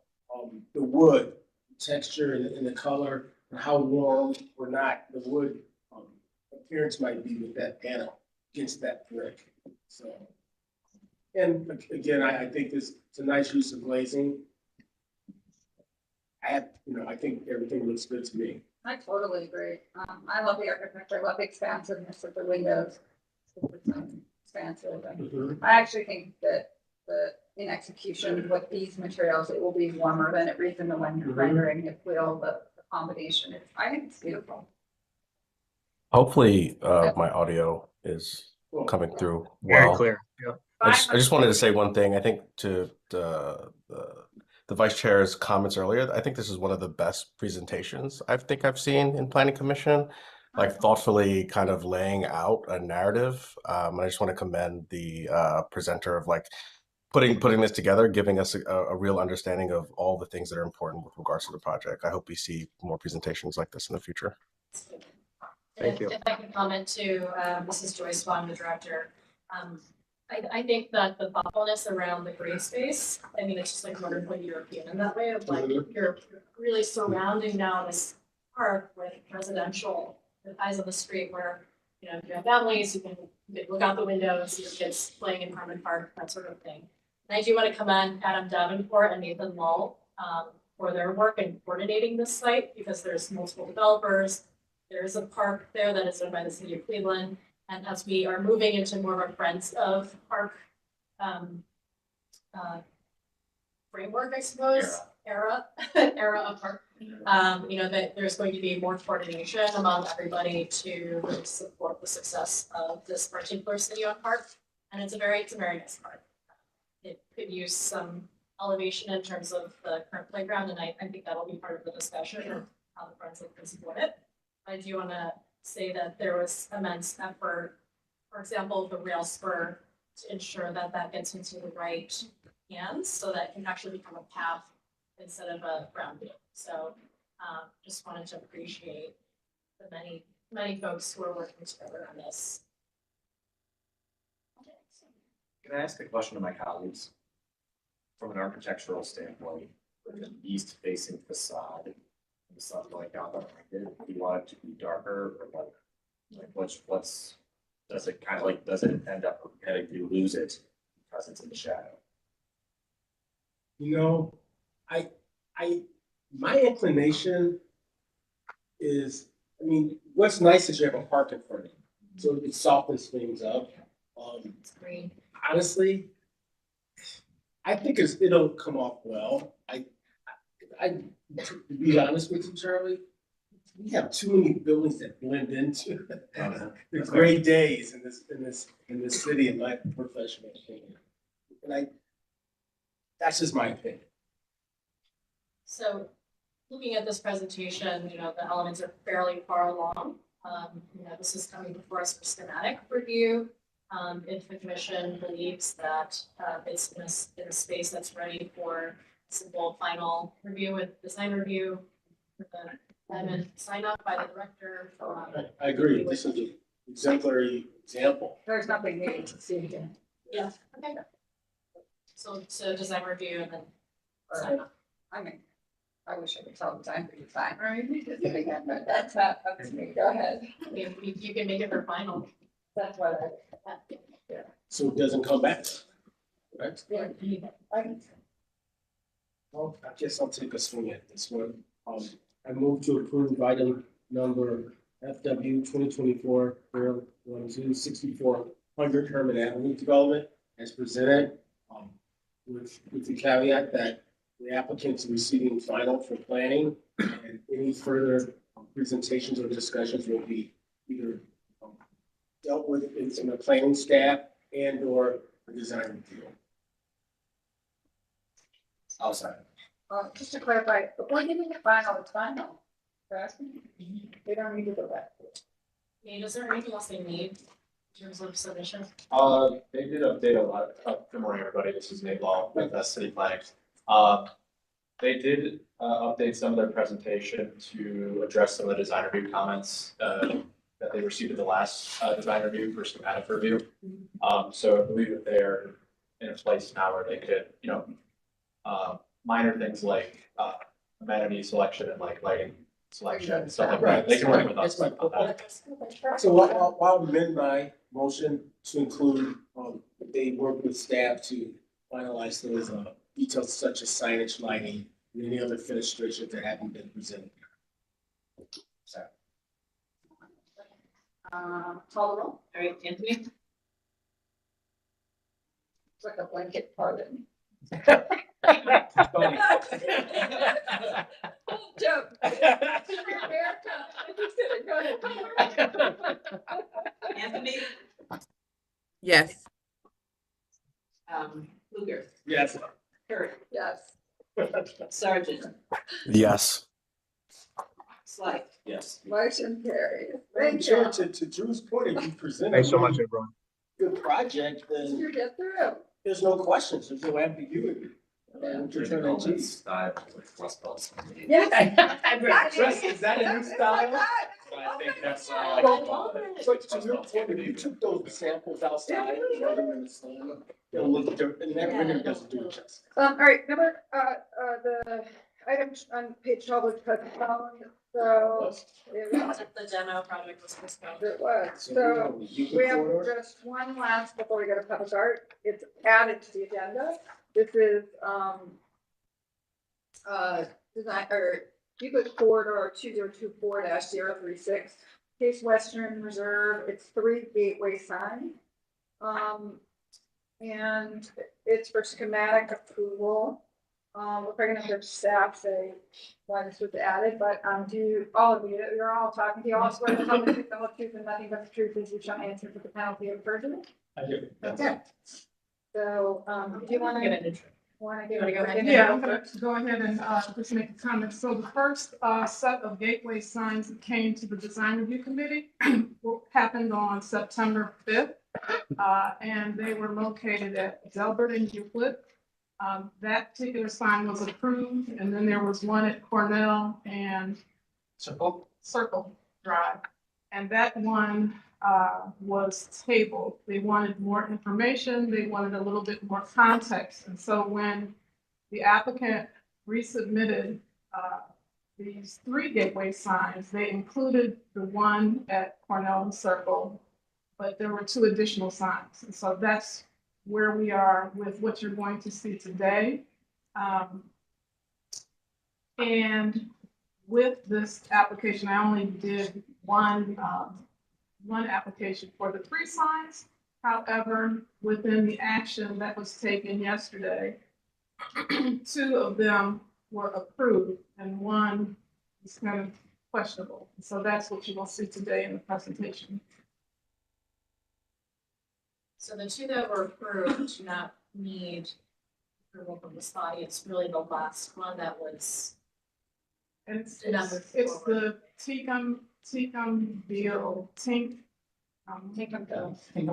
Speaker 2: the wood texture and the color, and how warm or not the wood appearance might be with that panel against that brick. So, and again, I think it's a nice use of glazing. I think everything looks good to me.
Speaker 1: I totally agree. I love the architecture. I love the expansiveness of the windows. Expansive. I actually think that in execution with these materials, it will be warmer than it reads in the rendering if we all the combination. I think it's beautiful.
Speaker 7: Hopefully, my audio is coming through
Speaker 17: Very
Speaker 7: well.
Speaker 17: clear. Yeah.
Speaker 7: I just wanted to say one thing. I think to the vice chair's comments earlier, I think this is one of the best presentations I've seen in planning commission, like thoughtfully kind of laying out a narrative. I just want to commend the presenter of like putting this together, giving us a real understanding of all the things that are important with regards to the project. I hope we see more presentations like this in the future.
Speaker 17: Thank you.
Speaker 3: If I can comment to Mrs. Joyce Vaughn, the director. I think that the thoughtfulness around the green space, I mean, it's just like wonderfully European in that way of like, you're really surrounding now this park with residential, the eyes on the street where, if you have families, you can look out the window and see your kids playing in Herman Park, that sort of thing. And I do want to commend Adam Davenport and Nathan Lull for their work in coordinating this site because there's multiple developers. There's a park there that is owned by the city of Cleveland. And as we are moving into more of a Friends of Park framework, I suppose, era of park, that there's going to be more coordination among everybody to really support the success of this particular city-owned park. And it's a very nice park. It could use some elevation in terms of the current playground, and I think that'll be part of the discussion of how the Friends can support it. I do want to say that there was immense effort, for example, the rail spur, to ensure that that gets into the right hands so that it can actually become a path instead of a brownfield. So just wanted to appreciate the many folks who are working together on this.
Speaker 4: Can I ask a question to my colleagues? From an architectural standpoint, with an east-facing facade, and the sun going down behind it, do you want it to be darker or like what's, does it kind of like, does it end up heading, do you lose it because it's in the shadow?
Speaker 2: You know, my inclination is, I mean, what's nice is you have a park in front of you, so it softens things up.
Speaker 3: It's green.
Speaker 2: Honestly, I think it'll come off well. To be honest with you, Charlie, we have too many buildings that blend into the gray days in this city, in my professional opinion. And that's just my opinion.
Speaker 3: So looking at this presentation, the elements are fairly far along. This is coming before us for schematic review. If the commission believes that it's in a space that's ready for simple final review with design review, with the amendment sign up by the director.
Speaker 2: I agree. This is an exemplary example.
Speaker 1: There's nothing needed to see here.
Speaker 3: Yeah, okay. So design review and then sign up.
Speaker 1: I mean, I wish I could tell the time for you fine, right? But that's not up to me. Go ahead.
Speaker 3: I mean, you can make it for final.
Speaker 1: That's what
Speaker 2: So it doesn't come back, right? Well, I guess I'll take a swing at this one. I move to approve item number FW 2024-012 6400 Herman Avenue development as presented, with the caveat that the applicant's receiving final for planning, and any further presentations or discussions will be either dealt with in the planning staff and or the design review.
Speaker 4: I'll second.
Speaker 1: just to clarify, before giving it final, it's final. Correct? They don't need to go back.
Speaker 3: Is there anything else they need in terms of submission?
Speaker 16: They did update a lot. Good morning, everybody. This is Nate Law with City Planning. They did update some of their presentation to address some of the design review comments that they received at the last design review for schematic review. So I believe that they're in a place now where they could, minor things like amenity selection and like lighting selection, stuff like that. They can work with us on that.
Speaker 2: So I'll amend my motion to include, they work with staff to finalize those details such as signage, lighting, and any other fenestrations that haven't been presented.
Speaker 3: Sorry.
Speaker 1: Call the roll.
Speaker 3: All right, Anthony?
Speaker 1: It's like a blanket pardon. Joke.
Speaker 15: Anthony,
Speaker 6: Yes.
Speaker 15: Luger,
Speaker 2: Yes.
Speaker 15: Kurt,
Speaker 1: Yes.
Speaker 15: Sergeant,
Speaker 7: Yes.
Speaker 15: Slide.
Speaker 4: Yes.
Speaker 1: Motion carries.
Speaker 2: Madam
Speaker 1: Thank
Speaker 2: Chair,
Speaker 1: you.
Speaker 2: to Drew's point, if you present
Speaker 17: Thanks so
Speaker 2: a
Speaker 17: much,
Speaker 2: really
Speaker 17: everyone.
Speaker 2: good project, then
Speaker 1: You get through.
Speaker 2: there's no questions, there's no ambiguity. And you're trying to achieve.
Speaker 4: Style with West Boston.
Speaker 1: Yes.
Speaker 2: Is that a new style?
Speaker 4: I think that's
Speaker 2: But to your point, if you took those samples outside, and throw them in the sun, it'll look different, and that really doesn't do it justice.
Speaker 1: All right, number, the items on page 12 was postponed, so it was,
Speaker 3: The demo project was postponed.
Speaker 1: it was, so we have just one last before we go to public art. It's added to the agenda. This is, design, or Euclid Corridor 2024-036, Case Western Reserve, it's 3 Gateway Sign. And it's for schematic approval. We're probably gonna have staff say why this was added, but, do all of you, you're all talking, do you all swear to tell the truth, the whole truth, and nothing but the truth, as you shall answer for the penalty of perjury?
Speaker 2: I do.
Speaker 1: Okay. So, do you wanna?
Speaker 3: Get an intro. You wanna go ahead?
Speaker 18: Yeah, I'm gonna go ahead and just make a comment. So the first set of gateway signs that came to the design review committee happened on September 5th. And they were located at Delbert and Euclid. That particular sign was approved, and then there was one at Cornell and Circle Drive. And that one was tabled. They wanted more information, they wanted a little bit more context. And so when the applicant resubmitted these 3 gateway signs, they included the one at Cornell and Circle, but there were 2 additional signs. And so that's where we are with what you're going to see today. And with this application, I only did one application for the 3 signs. However, within the action that was taken yesterday, 2 of them were approved and 1 is kind of questionable. So that's what you will see today in the presentation.
Speaker 3: So the 2 that were approved do not need approval from this body. It's really the last one that was.
Speaker 18: It's
Speaker 3: the
Speaker 18: Tinkham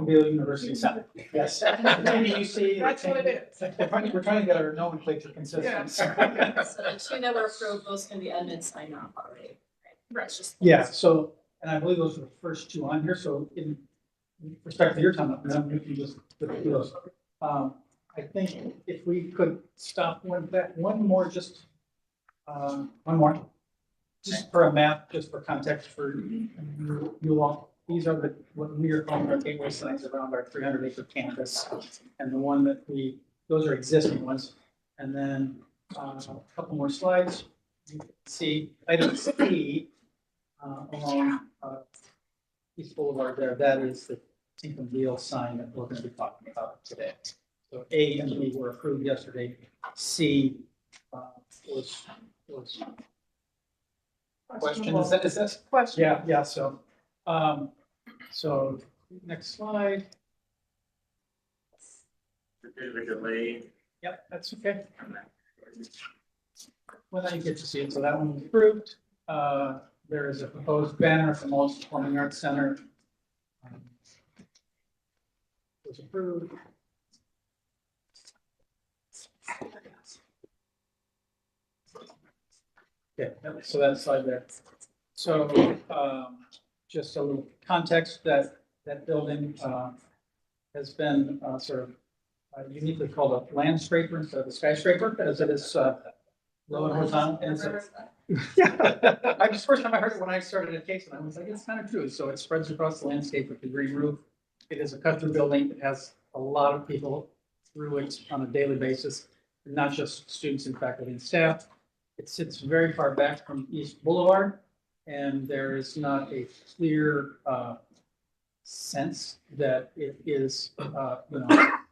Speaker 18: Beal
Speaker 19: University Center. Yes. TBUC.
Speaker 18: That's what it is.
Speaker 19: We're trying to get our nomenclature consistent.
Speaker 3: So the 2 that were approved, those can be amended, signed off already.
Speaker 18: Right.
Speaker 3: It's just.
Speaker 19: Yeah, so, and I believe those are the first 2 on here, so in respect to your time, then we can just look at those. I think if we could stop one more, just one more, just for a map, just for context for you all. These are what we are calling our gateway signs around our 300-acre campus, and the one that those are existing ones. And then a couple more slides. You can see item C along East Boulevard there. That is the Tinkham Beal sign that we're going to be talking about today. So A and B were approved yesterday. C was question. Is that
Speaker 18: question?
Speaker 19: Yeah. So next slide.
Speaker 5: There's a delay.
Speaker 19: Yep, that's okay. Well, now you get to see it. So that one was approved. There is a proposed banner from Walsh Performing Arts Center. Was approved. Okay, so that slide there. So just a little context that building has been sort of uniquely called a land scraper instead of a skyscraper, as it is low and horizontal. And so, yeah, I just first time I heard it when I started at Case, and I was like, it's kind of true. So it spreads across the landscape with the green roof. It is a cut-through building. It has a lot of people through it on a daily basis, not just students and faculty and staff. It sits very far back from East Boulevard, and there is not a clear sense that it is a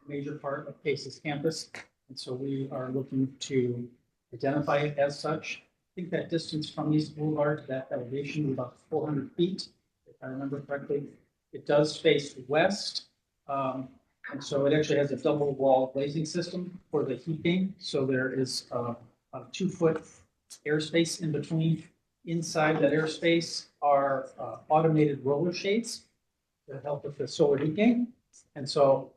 Speaker 19: major part of Pace's campus. And so we are looking to identify it as such. I think that distance from East Boulevard to that elevation is about 400 feet, if I remember correctly. It does face west. And so it actually has a double wall glazing system for the heating. So there is a 2-foot airspace in between. Inside that airspace are automated roller shades that help with the solar heating. And so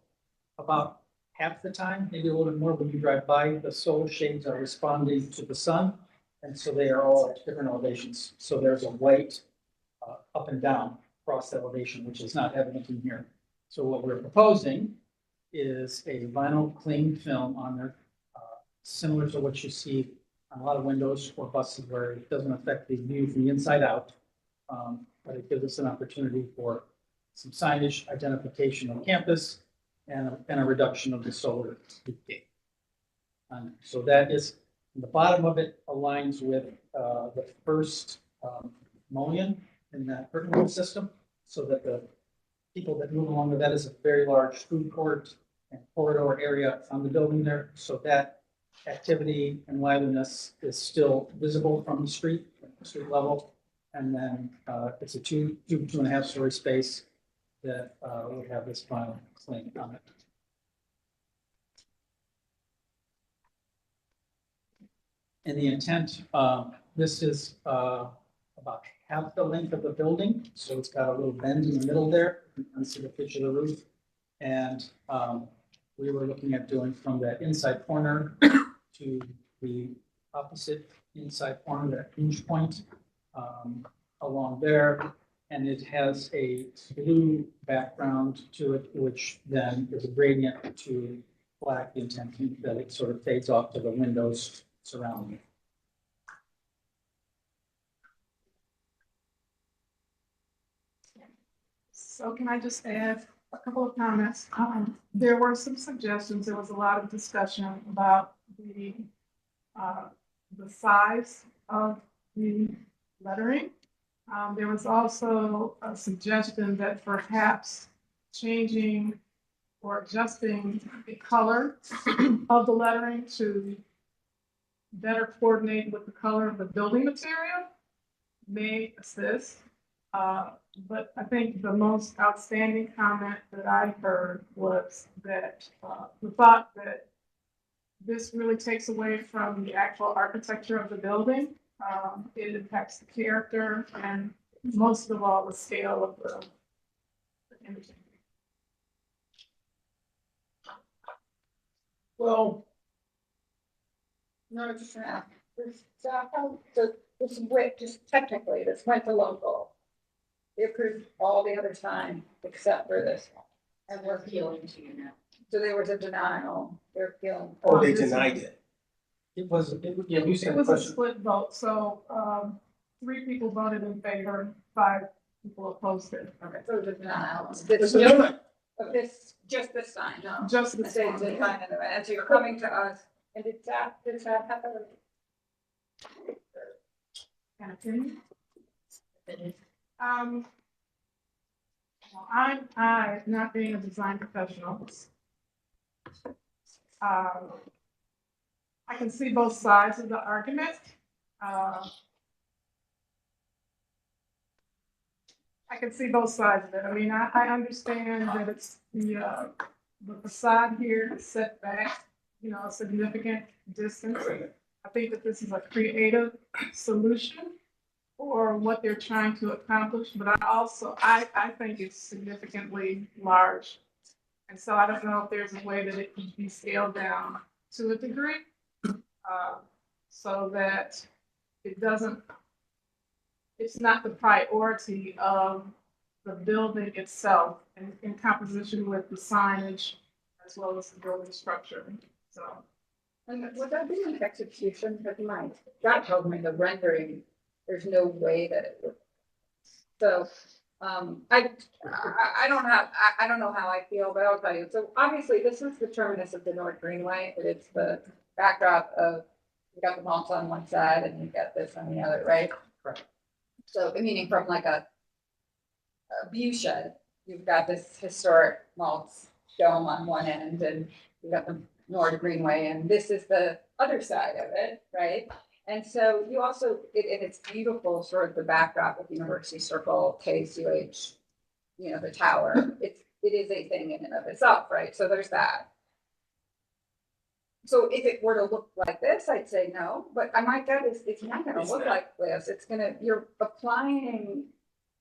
Speaker 19: about half the time, maybe a little bit more when you drive by, the solar shades are responding to the sun. And so they are all at different elevations. So there's a white up and down cross elevation, which is not evident in here. So what we're proposing is a vinyl cling film on there, similar to what you see on a lot of windows or buses where it doesn't affect the view from the inside out. But it gives us an opportunity for some signage identification on campus and a reduction of the solar heat. So that is, the bottom of it aligns with the first mullion in that curtain system, so that the people that move along with that is a very large food court and corridor area on the building there. So that activity and liveliness is still visible from the street level. And then it's a 2.5 story space that would have this vinyl cling on it. And the intent, this is about half the length of the building, so it's got a little bend in the middle there. You can see the pitch of the roof. And we were looking at doing from that inside corner to the opposite inside corner, that hinge point along there. And it has a blue background to it, which then is a gradient to black, the intent that it sort of fades off to the windows surrounding it.
Speaker 18: So can I just add a couple of comments? There were some suggestions. There was a lot of discussion about the size of the lettering. There was also a suggestion that perhaps changing or adjusting the color of the lettering to better coordinate with the color of the building material may assist. But I think the most outstanding comment that I heard was that the thought that this really takes away from the actual architecture of the building. It impacts the character and most of all, the scale of the imaging.
Speaker 1: Well. No, just this went, just technically, this went to local. They approved all the other time except for this one. And we're appealing to you now. So there was a denial, they're appealing.
Speaker 2: Oh, they denied it.
Speaker 19: It was, yeah, you said
Speaker 18: It
Speaker 19: the
Speaker 18: was a
Speaker 19: question.
Speaker 18: split vote, so 3 people voted in favor, 5 people opposed it.
Speaker 1: Okay, so the denial.
Speaker 2: There's no one.
Speaker 1: Of this, just this sign, no?
Speaker 18: Just the
Speaker 1: I say
Speaker 18: sign.
Speaker 1: the sign in the, and so you're coming to us, and did that happen?
Speaker 18: An opinion? Well, I, not being a design professional, I can see both sides of the argument. I can see both sides of it. I mean, I understand that it's the facade here is set back, you know, a significant distance. I think that this is a creative solution for what they're trying to accomplish, but I think it's significantly large. And so I don't know if there's a way that it can be scaled down to a degree, so that it doesn't, it's not the priority of the building itself in composition with the signage as well as the building structure, so.
Speaker 1: And would that be an execution? Because my gut tells me the rendering, there's no way that it would. So, I don't know how I feel, but I'll tell you. So obviously, this is the terminus of the North Greenway. It's the backdrop of, you got the malts on one side and you got this on the other, right?
Speaker 19: Correct.
Speaker 1: So, meaning from like a view shed, you've got this historic malts dome on one end, and you've got the North Greenway, and this is the other side of it, right? And so you also, and it's beautiful, sort of the backdrop of University Circle, KSUH, you know, the tower. It is a thing in and of itself, right? So there's that. So if it were to look like this, I'd say no, but my gut is it's not gonna look like this. It's gonna, you're applying,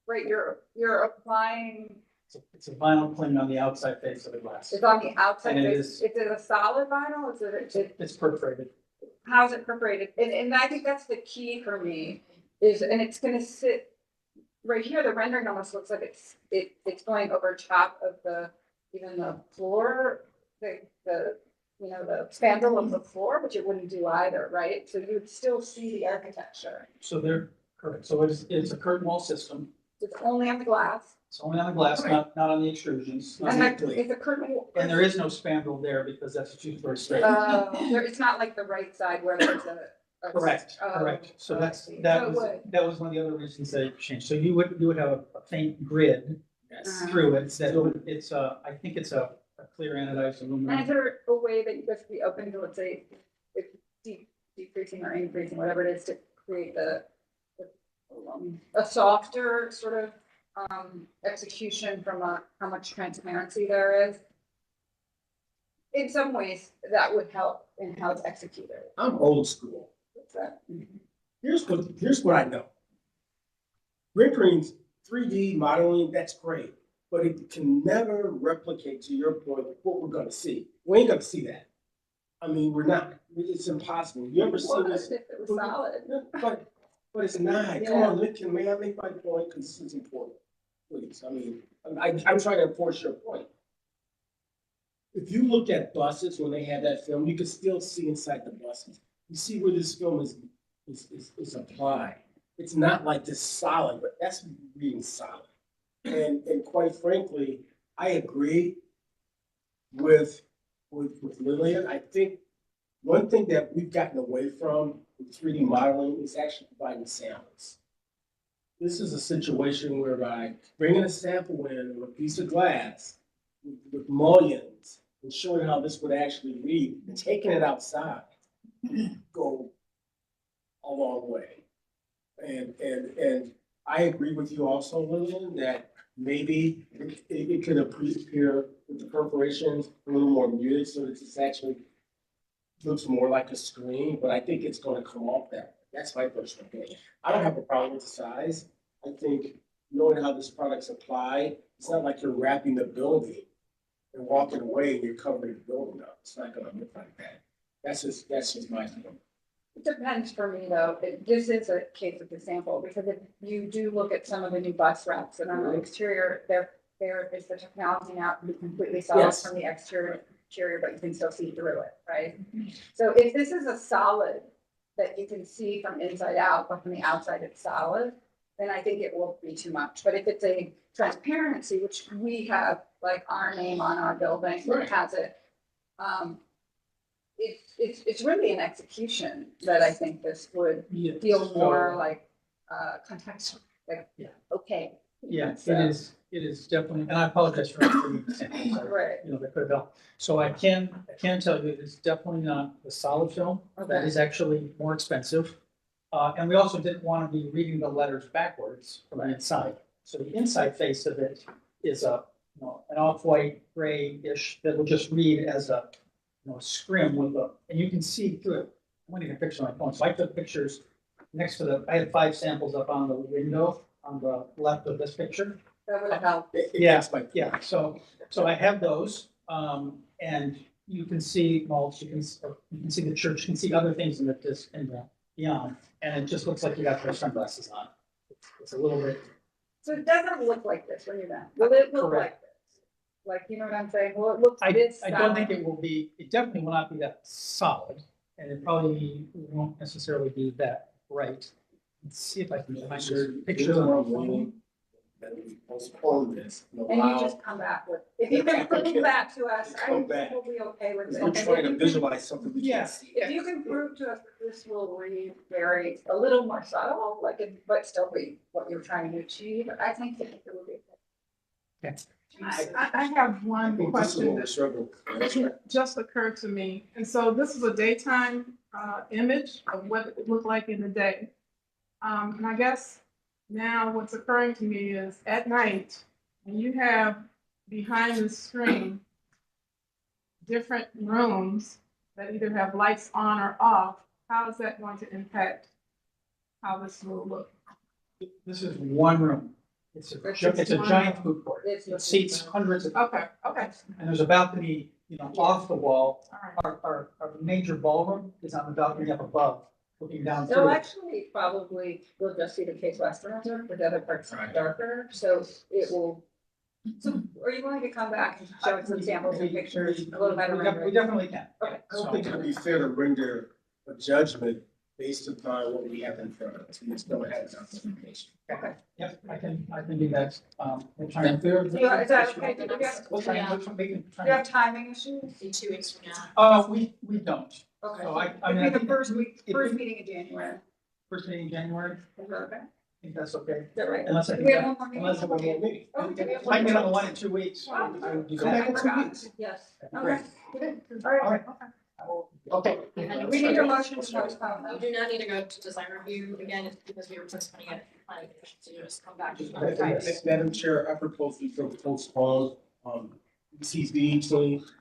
Speaker 1: right, you're applying.
Speaker 19: It's a vinyl pling on the outside face of the glass.
Speaker 1: It's on the outside,
Speaker 19: And it
Speaker 1: is it a solid vinyl? Is it?
Speaker 19: It's perforated.
Speaker 1: How's it perforated? And I think that's the key for me is, and it's gonna sit right here, the rendering almost looks like it's going over top of even the floor, the you know, the spandrel of the floor, which it wouldn't do either, right? So you would still see the architecture.
Speaker 19: So they're correct. So it's a curtain wall system.
Speaker 1: It's only on the glass.
Speaker 19: It's only on the glass, not on the extrusions.
Speaker 1: And it's a curtain.
Speaker 19: And there is no spandrel there because that's a 2-story space.
Speaker 1: It's not like the right side where there's a.
Speaker 19: Correct, correct. So that was one of the other reasons they changed. So you would have a faint grid through it. That it's I think it's a clear anodized aluminum.
Speaker 1: And is there a way that you guys could be open to, let's say, if decreasing or increasing, whatever it is, to create a softer sort of execution from how much transparency there is? In some ways, that would help in how it's executed.
Speaker 2: I'm old school.
Speaker 1: asset.
Speaker 2: Here's what I know. Renderings, 3D modeling, that's great, but it can never replicate, to your point, what we're gonna see. We ain't gonna see that. I mean, we're not, it's impossible. You ever see this?
Speaker 1: If it was solid.
Speaker 2: But it's not. Come on, Lincoln, may I make my point, because this is important, please. I mean, I'm trying to enforce your point. If you look at buses, when they had that film, you can still see inside the buses. You see where this film is applied. It's not like this solid, but that's being solid. And quite frankly, I agree with Lillian. I think one thing that we've gotten away from with 3D modeling is actually providing samples. This is a situation whereby bringing a sample in on a piece of glass with mullions and showing how this would actually read and taking it outside go a long way. And I agree with you also, Lillian, that maybe it could appear with the perforations a little more muted so that it's actually looks more like a screen, but I think it's gonna come off that way. That's my personal opinion. I don't have a problem with the size. I think knowing how this product's applied, it's not like you're wrapping the building and walking away and you're covering the building up. It's not gonna look like that. That's just my opinion.
Speaker 1: It depends for me though, this is a case of example, because if you do look at some of the new bus wraps and on the exterior, there is the technology now to be completely solid
Speaker 2: Yes.
Speaker 1: from the exterior, but you can still see through it, right? So if this is a solid that you can see from inside out, but from the outside it's solid, then I think it will be too much. But if it's a transparency, which we have like our name on our building, that has it, it's really an execution that I think this would feel more like contextual, like, okay.
Speaker 19: Yeah,
Speaker 1: So-
Speaker 19: it is definitely, and I apologize for not reading the samples.
Speaker 1: Right.
Speaker 19: You know, that could have helped. So I can tell you it's definitely not the solid film. That
Speaker 1: Okay.
Speaker 19: is actually more expensive. And we also didn't want to be reading the letters backwards from the inside. So the inside face of it is an off-white gray-ish that will just read as a, scrim with and you can see through it. I'm going to get a picture on my phone. So I took pictures next to I had 5 samples up on the window on the left of this picture.
Speaker 1: That would help.
Speaker 19: Yeah, so I have those, and you can see mulch, you can see the church, you can see other things in the beyond, and it just looks like you got those sunglasses on. It's a little bit.
Speaker 1: So it doesn't look like this when you're done. Will it look
Speaker 19: Correct.
Speaker 1: like this? Like, you know what I'm saying? Well, it looks this.
Speaker 19: I don't think it will be, it definitely will not be that solid, and it probably won't necessarily be that bright. Let's see if I can find your pictures on my phone.
Speaker 2: That we postpone this.
Speaker 1: And you just come back with, if you can prove that to us, I
Speaker 2: Come
Speaker 1: think
Speaker 2: back.
Speaker 1: we'll be okay with it.
Speaker 2: We're trying to visualize something we can't see.
Speaker 1: If you can prove to us that this will read very, a little more subtle, like it, but still be what you're trying to achieve, I think that it will be.
Speaker 18: I have
Speaker 2: I
Speaker 18: one
Speaker 2: think this is what
Speaker 18: question
Speaker 2: we're struggling with.
Speaker 18: that just occurred to me. And so this is a daytime image of what it would look like in the day. And I guess now what's occurring to me is at night, when you have behind the screen different rooms that either have lights on or off, how is that going to impact how this will look?
Speaker 19: This is one room. It's a giant food court. It seats hundreds of.
Speaker 18: Okay.
Speaker 19: And there's a balcony, off the wall. Our major ballroom is on the balcony up above, looking down
Speaker 1: So
Speaker 19: through.
Speaker 1: actually, probably we'll just see the Case Western Reserve, but the other parts are darker, so it will. So are you going to come back and show us some samples and pictures, a little better?
Speaker 19: We definitely can.
Speaker 1: Okay.
Speaker 2: I don't think it would be fair to render a judgment based upon what we have in front of us. We just don't have enough information.
Speaker 1: Okay.
Speaker 19: Yep, I can do that. We'll try and clear.
Speaker 1: Is that okay? Do
Speaker 19: We'll try and
Speaker 1: you have timing issues?
Speaker 3: In 2 weeks from now.
Speaker 19: We don't.
Speaker 1: Okay.
Speaker 19: So I
Speaker 1: It'd
Speaker 19: mean,
Speaker 1: be
Speaker 19: I
Speaker 1: the
Speaker 19: think
Speaker 1: first meeting in January.
Speaker 19: first meeting in January,
Speaker 1: Is that okay?
Speaker 19: I think that's okay.
Speaker 1: Is that right?
Speaker 19: Unless I
Speaker 1: Do
Speaker 19: can
Speaker 1: we
Speaker 19: get,
Speaker 1: have one more meeting?
Speaker 19: unless I have one more meeting.
Speaker 1: Okay.
Speaker 19: If I can get on the one in 2 weeks. I would do
Speaker 2: Come back in
Speaker 19: that.
Speaker 2: 2 weeks.
Speaker 1: Yes.
Speaker 19: Great.
Speaker 1: Okay. All right.
Speaker 19: Okay.
Speaker 3: And
Speaker 1: We need a motion to postpone.
Speaker 3: You do not need to go to design review again, it's because we were postponing it. Planning commission, so you just come back.
Speaker 2: Madam Chair, I propose we postpone, CB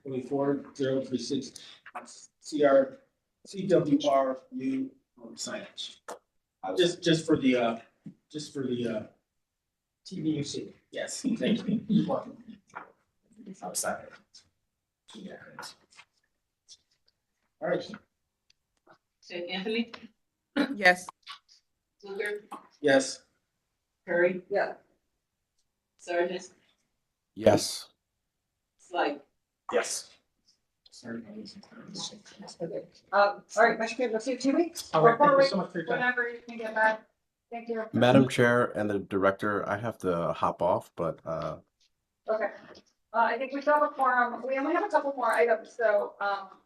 Speaker 2: 2024-036, CWRU signage. Just for the TVUC. Yes, thank you. You're welcome. Outside. Yeah. All right.
Speaker 15: Say Anthony,
Speaker 6: Yes.
Speaker 15: Luger,
Speaker 2: Yes.
Speaker 15: Curry,
Speaker 1: Yeah.
Speaker 15: Sargent,
Speaker 7: Yes.
Speaker 15: Slide.
Speaker 2: Yes.
Speaker 1: All right, Mr. We'll see you 2 weeks.
Speaker 19: All right,
Speaker 1: or 4
Speaker 19: thank you
Speaker 1: weeks,
Speaker 19: so much for your time.
Speaker 1: whenever you can get back. Thank you.
Speaker 7: Madam Chair and the Director, I have to hop off, but
Speaker 1: Okay. I think we still have a quorum. We only have a couple more items, so,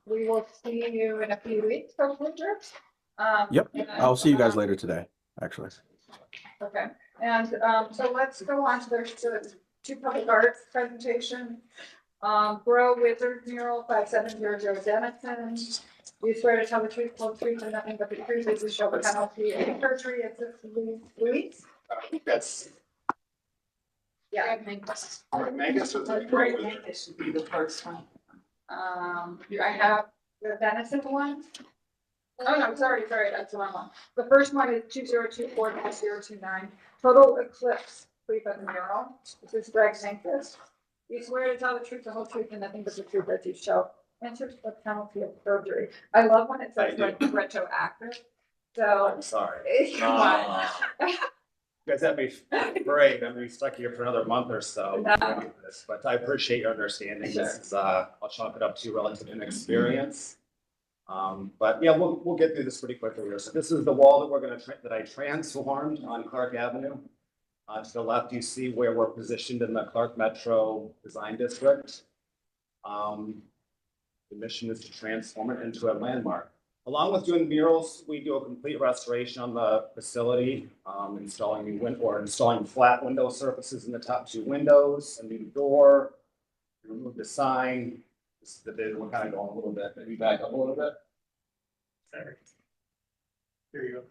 Speaker 1: we will see you in a few weeks, hopefully, George.
Speaker 7: yep,
Speaker 1: and,
Speaker 7: I'll see you guys later today, actually.
Speaker 1: Okay, and, so let's go on to the two public arts presentation. Grow Wizard mural 5700 Denison. You swear to tell the truth, whole truth, and nothing but the truth, is to show the penalty of perjury. Is this Louise?
Speaker 2: That's.
Speaker 1: Yeah.
Speaker 15: This should be the first one.
Speaker 1: I have the Denison one. Oh, no, sorry, that's the wrong one. The first one is 2024-029. Total Eclipse, please, the mural. This is Greg Sanchez. You swear to tell the truth, the whole truth, and nothing but the truth that you show. Answer the penalty of perjury. I love when it says retroactive. So.
Speaker 20: I'm sorry.
Speaker 1: Come on.
Speaker 20: You guys have me brave. I'm gonna be stuck here for another month or so. But I appreciate your understanding. This is, I'll chalk it up to relative inexperience. But yeah, we'll get through this pretty quickly here. So this is the wall that we're gonna, that I transformed on Clark Avenue. To the left, you see where we're positioned in the Clark Metro Design District. The mission is to transform it into a landmark. Along with doing murals, we do a complete restoration on the facility, installing flat window surfaces in the top two windows, a new door, remove the sign. This is the bit, we're kind of going a little bit, maybe back up a little bit. There. Here you go.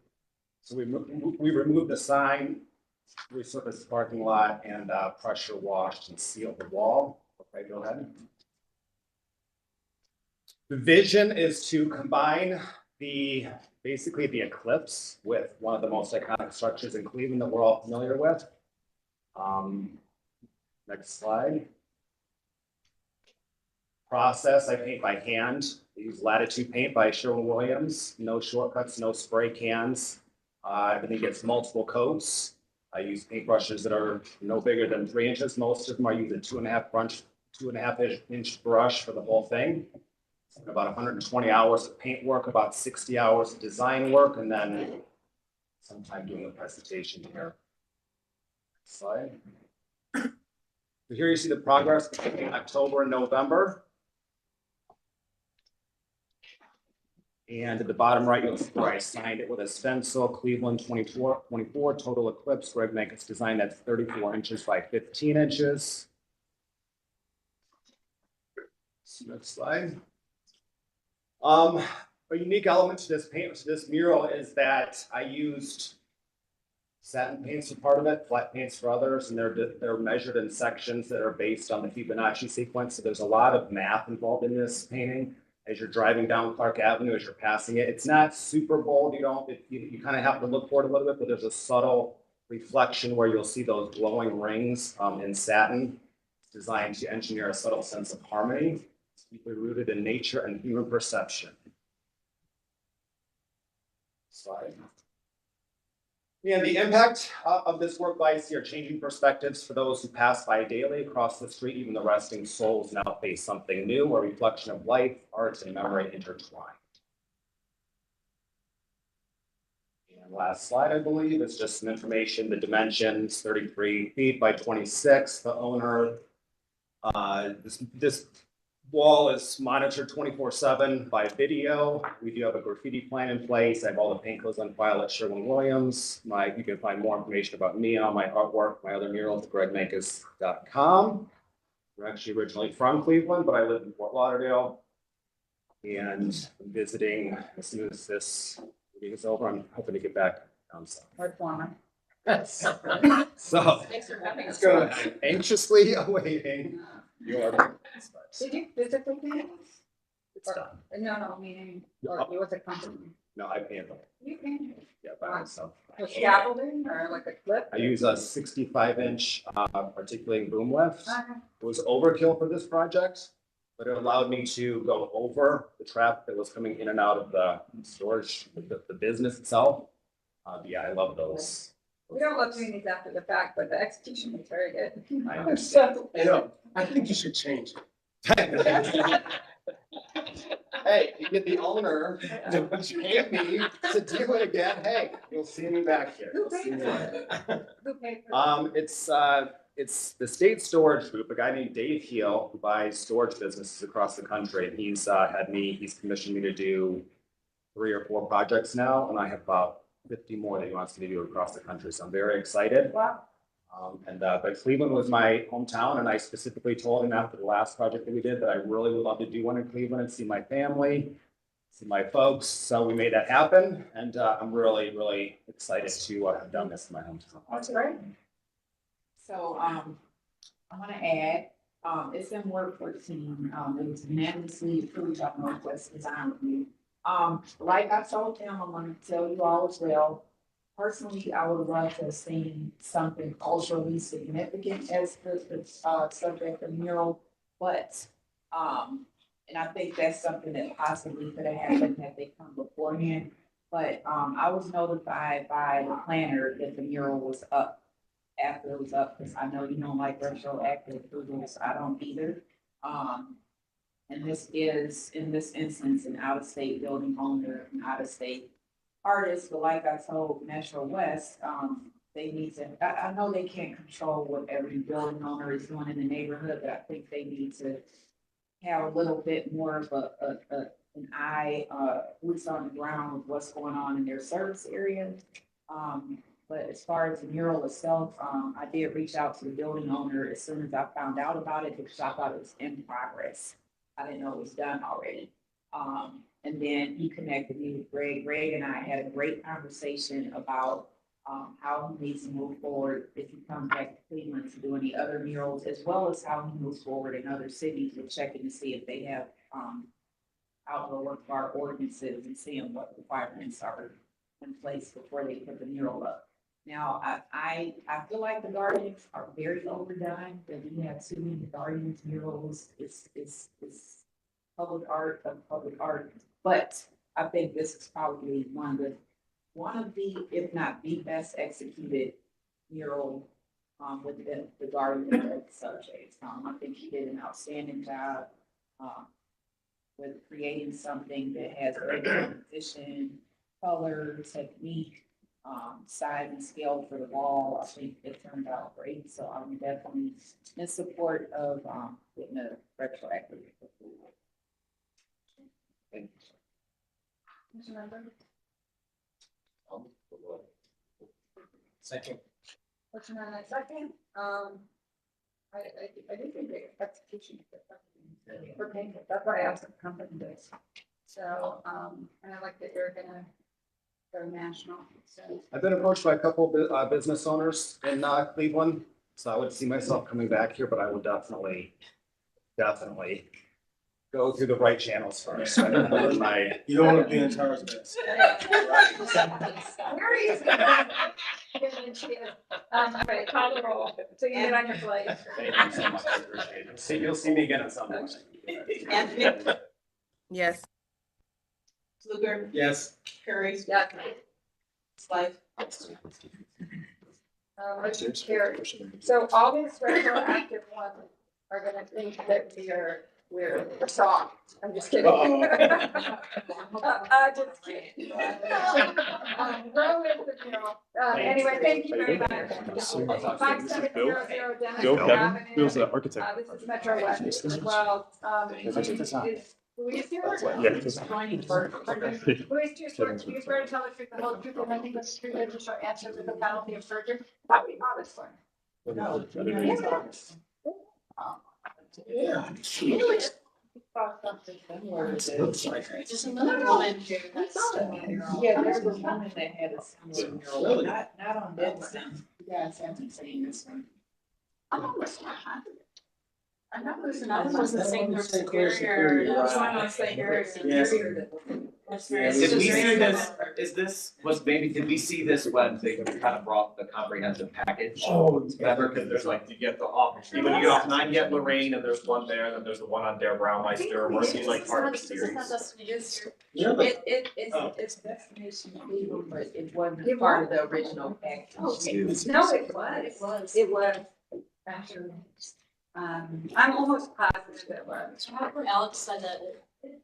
Speaker 20: So we removed the sign, resurfaced the parking lot, and pressure washed and sealed the wall. Okay, go ahead. The vision is to combine basically the Eclipse with one of the most iconic structures in Cleveland that we're all familiar with. Next slide. Process, I paint by hand. I use Latitude paint by Sherwin-Williams. No shortcuts, no spray cans. Everything gets multiple coats. I use paintbrushes that are no bigger than 3 inches. Most of them I use a 2.5 inch brush for the whole thing. About 120 hours of paint work, about 60 hours of design work, and then sometime doing the presentation here. Next slide. So here you see the progress between October and November. And at the bottom right, you'll see where I signed it with a stencil, Cleveland 24, Total Eclipse, Greg Mankis design. That's 34 inches by 15 inches. Next slide. A unique element to this mural is that I used satin paints for part of it, flat paints for others, and they're measured in sections that are based on the Fibonacci sequence. So there's a lot of math involved in this painting. As you're driving down Clark Avenue, as you're passing it, it's not super bold. You kind of have to look for it a little bit, but there's a subtle reflection where you'll see those glowing rings in satin. It's designed to engineer a subtle sense of harmony. Deeply rooted in nature and human perception. Slide. And the impact of this work by are changing perspectives for those who pass by daily across the street. Even the resting souls now face something new, a reflection of life, art, and memory intertwined. And last slide, I believe, is just some information. The dimensions, 33 feet by 26. The owner, this wall is monitored 24/7 by video. We do have a graffiti plan in place. I have all the paint codes on file at Sherwin-Williams. You can find more information about me and all my artwork, my other murals at gregmankis.com. We're actually originally from Cleveland, but I live in Fort Lauderdale. And I'm visiting as soon as this meeting is over. I'm hoping to get back down south. So,
Speaker 1: Thanks for having us.
Speaker 20: I'm anxiously awaiting your.
Speaker 1: Did you physically paint?
Speaker 20: It's done.
Speaker 1: No, meaning, or it was a company.
Speaker 20: No, I paint them.
Speaker 1: You can.
Speaker 20: Yeah, by myself.
Speaker 1: A scaffolding or like a clip?
Speaker 20: I use a 65-inch articulating boom lift. It was overkill for this project, but it allowed me to go over the traffic that was coming in and out of the storage, the business itself. Yeah, I love those.
Speaker 1: We don't love doing these after the fact, but the execution was very good.
Speaker 20: I know.
Speaker 1: So-
Speaker 2: You know, I think you should change it.
Speaker 20: Hey, you get the owner to pay me to do it again. Hey, you'll see me back here.
Speaker 1: Who
Speaker 20: You'll see
Speaker 1: paid
Speaker 20: me
Speaker 1: for
Speaker 20: later.
Speaker 1: it? Who paid for it?
Speaker 20: It's the State Storage Group, a guy named Dave Heel, who buys storage businesses across the country. And he's commissioned me to do 3 or 4 projects now, and I have about 50 more that he wants me to do across the country. So I'm very excited.
Speaker 1: Wow.
Speaker 20: But Cleveland was my hometown, and I specifically told him after the last project that we did that I really would love to do one in Cleveland and see my family, see my folks. So we made that happen, and I'm really, really excited to have done this in my hometown.
Speaker 1: That's great.
Speaker 21: So, I want to add, it's in Ward 14, it was unanimously approved by Northwest Design Review. Like I told them, I'm going to tell you all as well. Personally, I would love to have seen something culturally significant as the subject of mural, but, and I think that's something that possibly could have happened had they come beforehand. But, I was notified by the planner that the mural was up after it was up, because I know you don't like retroactive approvals, I don't either. And this is, in this instance, an out-of-state building owner, an out-of-state artist, but like I told Metro West, they need to, I know they can't control what every building owner is doing in the neighborhood, but I think they need to have a little bit more of an eye, boots on the ground with what's going on in their service area. But as far as the mural itself, I did reach out to the building owner as soon as I found out about it, because I thought it was in progress. I didn't know it was done already. And then he connected me with Greg. Greg and I had a great conversation about how he needs to move forward if he comes back to Cleveland to do any other murals, as well as how he moves forward in other cities with checking to see if they have outdoor work bar ordinances and seeing what requirements are in place before they put the mural up. Now, I feel like the gardens are very overdone, that we have too many gardens, murals, it's public art of public art. But I think this is probably one of the, if not the best executed mural with the garden subject. I think he did an outstanding job with creating something that has great composition, color, technique, size and scale for the wall. I think it turned out great. So I'm definitely in support of getting a retroactive approval.
Speaker 1: Second. Motion on that second, I do think the execution. For payment, that's why I asked the company this. So, and I like that you're gonna go national, so.
Speaker 20: I've been approached by a couple of business owners in Cleveland, so I would see myself coming back here, but I would definitely go through the right channels first.
Speaker 2: You don't want to be in charge of this.
Speaker 1: Where is it? All right, call the roll. So you get on your plate.
Speaker 20: Thank you so much. I appreciate it. You'll see me again at some point.
Speaker 6: Yes.
Speaker 21: Fluger,
Speaker 2: Yes.
Speaker 21: Curry,
Speaker 1: Yeah.
Speaker 21: Slife.
Speaker 1: Motion carried. So all these retroactive ones are gonna think that we're soft. I'm just kidding. Just kidding. Row is the deal. Anyway, thank you very much. 5700 Dennis Avenue.
Speaker 16: Bill's the architect.
Speaker 1: This is Metro West as well. Is Louise here?
Speaker 16: Yeah.
Speaker 1: Joining for. Louise, do you swear to tell the truth, the whole truth, and nothing but the truth, and to show answer to the penalty of perjury? That would be honest one. No.
Speaker 2: Yeah.
Speaker 21: Just another woman who, yeah, there's a woman that had a similar mural, not on Denison. You guys haven't seen this one.
Speaker 1: I'm almost not.
Speaker 21: I know there's another one in St. Clair Superior. There's one on St. Clair Superior.
Speaker 4: Did we see this, did we see this when they kind of brought the comprehensive package?
Speaker 2: Oh,
Speaker 4: Remember, because there's like, you get the off, when you get off 9, you get Lorraine, and there's one there, and then there's the one on Dare Brownmeister, where he's like part of the series.
Speaker 21: It's Destination Cleveland, but it wasn't part of the original package.
Speaker 1: No, it was. It was. Actually. I'm almost positive it was.
Speaker 3: Alex said that.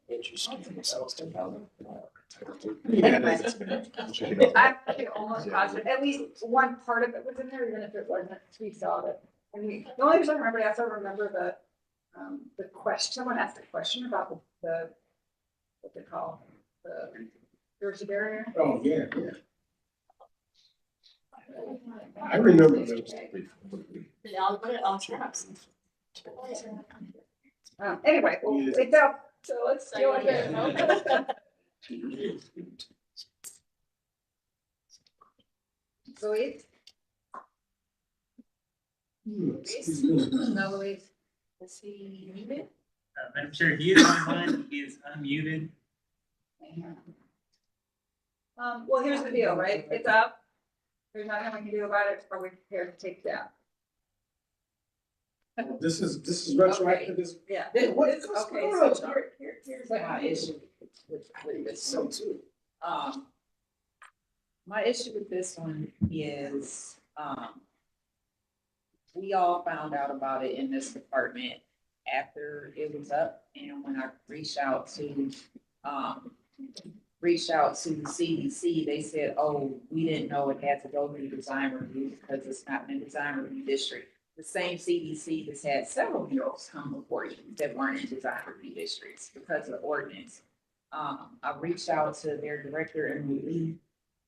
Speaker 1: Anyway, I'm actually almost positive, at least one part of it was in there, even if it wasn't, we saw it. I mean, the only reason I remember, I also remember the question, someone asked a question about the what they call, the diversity barrier.
Speaker 2: Oh, yeah, yeah. I remember those.
Speaker 1: Anyway, well, it's up, so let's deal with it. So Louise? No, Louise. Is he muted?
Speaker 5: Madam Chair, he is online, he is unmuted.
Speaker 1: Well, here's the deal, right? It's up. There's nothing we can do about it. Are we prepared to take it down?
Speaker 2: This is retroactive.
Speaker 1: Yeah.
Speaker 21: Okay,
Speaker 2: What's
Speaker 21: so
Speaker 2: going on?
Speaker 21: here's my issue with this. So, my issue with this one is, we all found out about it in this department after it was up, and when I reached out to the CDC, they said, oh, we didn't know it had to go through design review because it's not in the design review district. The same CDC has had several murals come before you that weren't in design review districts because of the ordinance. I reached out to their director and Lee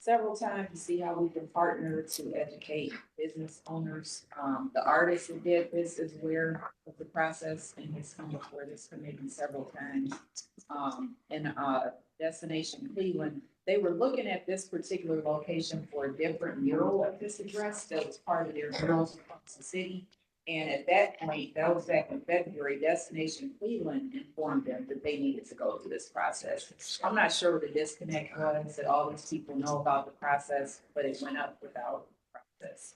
Speaker 21: several times to see how we can partner to educate business owners. The artist who did this is aware of the process and has come before this committee several times. And Destination Cleveland, they were looking at this particular location for a different mural at this address that was part of their murals across the city. And at that point, that was back in February, Destination Cleveland informed them that they needed to go through this process. I'm not sure what the disconnect was, that all these people know about the process, but it went up without process.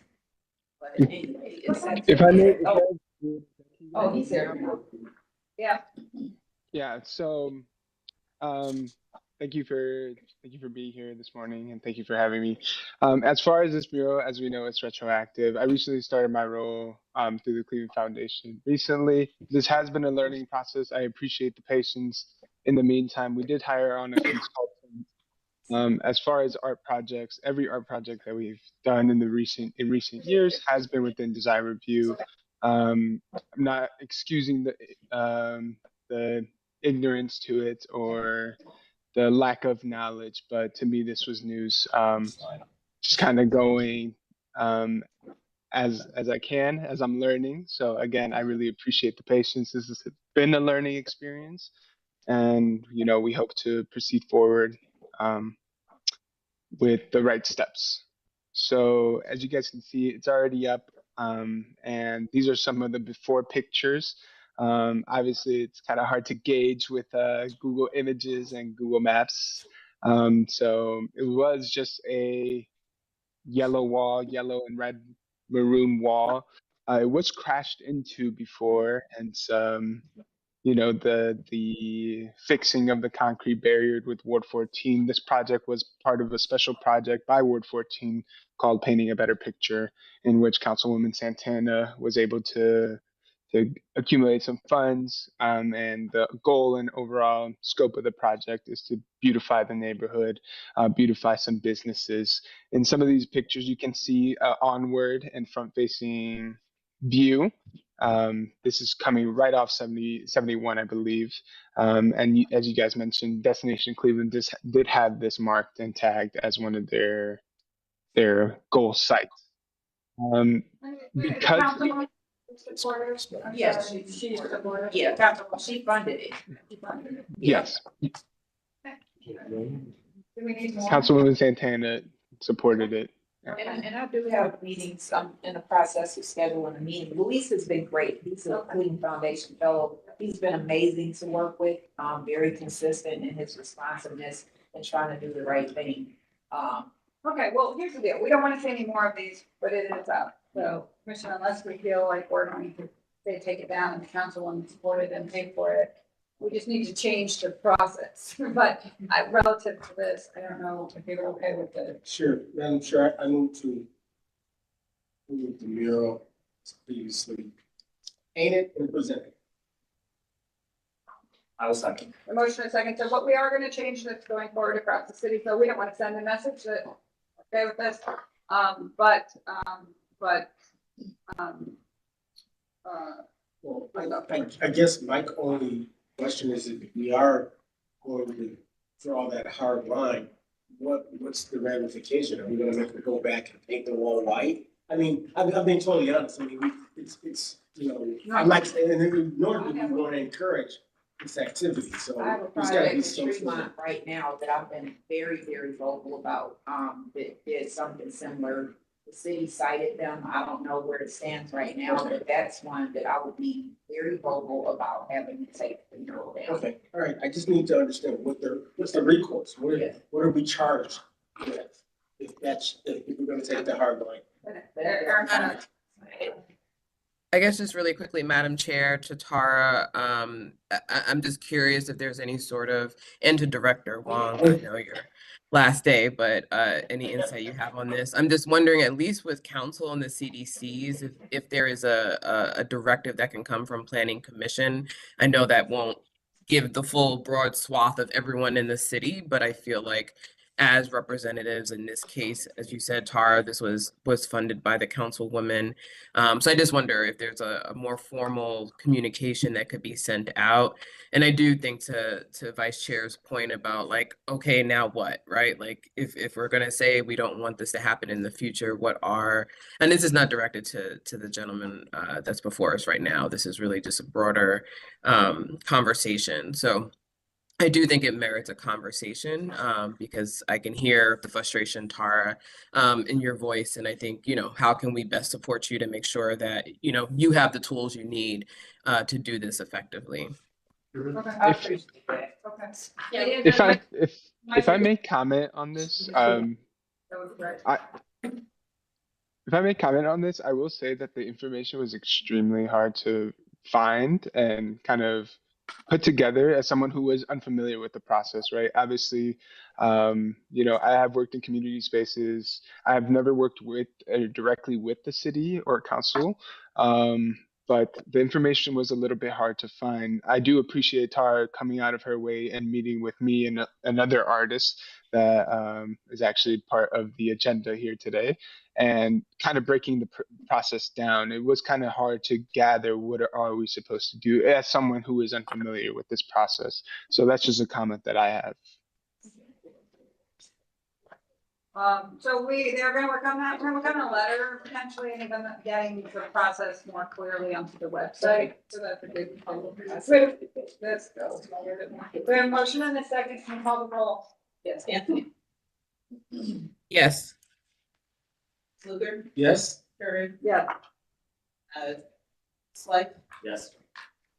Speaker 21: But anyway, it's.
Speaker 8: If I may.
Speaker 21: Oh, he's there. Yeah.
Speaker 8: Yeah, so, thank you for being here this morning and thank you for having me. As far as this mural, as we know, it's retroactive. I recently started my role through the Cleveland Foundation recently. This has been a learning process. I appreciate the patience. In the meantime, we did hire on a consultant. As far as art projects, every art project that we've done in recent years has been within design review. I'm not excusing the ignorance to it or the lack of knowledge, but to me this was news. Just kind of going as I can, as I'm learning. So again, I really appreciate the patience. This has been a learning experience, and we hope to proceed forward with the right steps. So as you guys can see, it's already up, and these are some of the before pictures. Obviously, it's kind of hard to gauge with Google Images and Google Maps. So it was just a yellow and red maroon wall. It was crashed into before, and the fixing of the concrete barrier with Ward 14. This project was part of a special project by Ward 14 called Painting a Better Picture, in which Councilwoman Santana was able to accumulate some funds, and the goal and overall scope of the project is to beautify the neighborhood, beautify some businesses. In some of these pictures, you can see onward and front-facing view. This is coming right off 71, I believe. And as you guys mentioned, Destination Cleveland did have this marked and tagged as one of their goal sites. Because
Speaker 21: Yes, she funded it.
Speaker 8: yes,
Speaker 1: Do we need more?
Speaker 8: Councilwoman Santana supported it.
Speaker 21: And I do have meetings, I'm in the process of scheduling a meeting. Luis has been great. He's a Cleveland Foundation Fellow. He's been amazing to work with, very consistent in his responsiveness and trying to do the right thing.
Speaker 1: Okay, well, here's the deal. We don't want to see any more of these, but it is up. So, Commissioner, unless we feel like we're going to say take it down and the council and support it and pay for it, we just need to change the process. But relative to this, I don't know if you're okay with it.
Speaker 2: Sure, Madam Chair, I move to move the mural as previously painted and presented.
Speaker 4: I will second.
Speaker 1: The motion is second. So what we are going to change this going forward across the city. So we don't want to send a message that okay with this.
Speaker 2: Well, I guess my only question is if we are going to draw that hard line, what's the ramification? Are we gonna make them go back and paint the wall white? I mean, I'm being totally honest. I mean, it's, you know, I'm like, and normally we want to encourage this activity, so
Speaker 21: I have a
Speaker 2: it's gotta
Speaker 21: project
Speaker 2: be
Speaker 21: in
Speaker 2: so.
Speaker 21: Tremont right now that I've been very, very vocal about, that did something similar. The city cited them, I don't know where it stands right now, but that's one that I would be very vocal about having to take the mural down.
Speaker 2: Okay, all right, I just need to understand what's the recourse? What are we charged with? If we're gonna take the hard line.
Speaker 6: I guess just really quickly, Madam Chair, to Tara, I'm just curious if there's any sort of, and to Director Wong, I know your last day, but any insight you have on this? I'm just wondering, at least with council and the CDCs, if there is a directive that can come from Planning Commission. I know that won't give the full broad swath of everyone in the city, but I feel like as representatives in this case, as you said, Tara, this was funded by the councilwoman. So I just wonder if there's a more formal communication that could be sent out. And I do think to Vice Chair's point about like, okay, now what, right? Like if we're gonna say we don't want this to happen in the future, and this is not directed to the gentleman that's before us right now. This is really just a broader conversation. So I do think it merits a conversation because I can hear the frustration, Tara, in your voice. And I think, you know, how can we best support you to make sure that, you know, you have the tools you need to do this effectively?
Speaker 8: If I may comment on this, if I may comment on this, I will say that the information was extremely hard to find and kind of put together as someone who was unfamiliar with the process, right? Obviously, you know, I have worked in community spaces. I have never worked with directly with the city or council, but the information was a little bit hard to find. I do appreciate Tara coming out of her way and meeting with me and another artist that is actually part of the agenda here today, and kind of breaking the process down. It was kind of hard to gather what are we supposed to do as someone who is unfamiliar with this process. So that's just a comment that I have.
Speaker 1: So they're gonna work on that. We're gonna work on a letter potentially and even getting the process more clearly onto the website. So that's a good. Let's go. We have a motion and a second. Can you call the roll?
Speaker 15: Yes, Anthony.
Speaker 6: Yes.
Speaker 15: Luger.
Speaker 2: Yes.
Speaker 15: Curry.
Speaker 1: Yeah.
Speaker 15: Slide.
Speaker 4: Yes.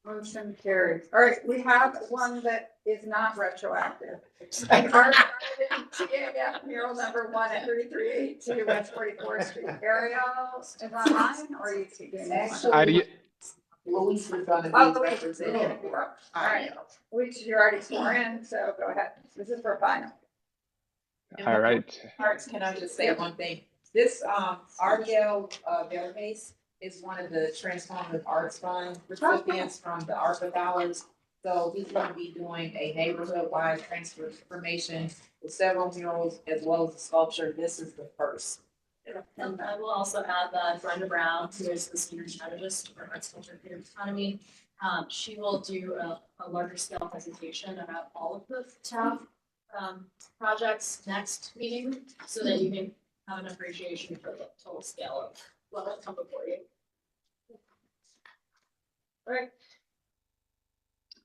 Speaker 1: Motion carries. All right, we have one that is not retroactive. TAF mural number 1 at 3382 West 44th Street. Ariel is online or are you keeping
Speaker 21: Actually, Luis is gonna be representing.
Speaker 1: All right, Luis, you're already sworn in, so go ahead. This is for final.
Speaker 8: All right.
Speaker 21: Arts, can I just say one thing? This, Ariel, Vermes is one of the Transformative Arts Fund recipients from the ARPA dollars. So he's gonna be doing a neighborhood-wide transformation with several murals as well as a sculpture. This is the first.
Speaker 3: And I will also add that Brenda Brown, who is the senior strategist for Arts Culture Creative Economy, she will do a larger scale presentation about all of the TAF projects next meeting, so that you can have an appreciation for the total scale of what will come before you.
Speaker 1: Right.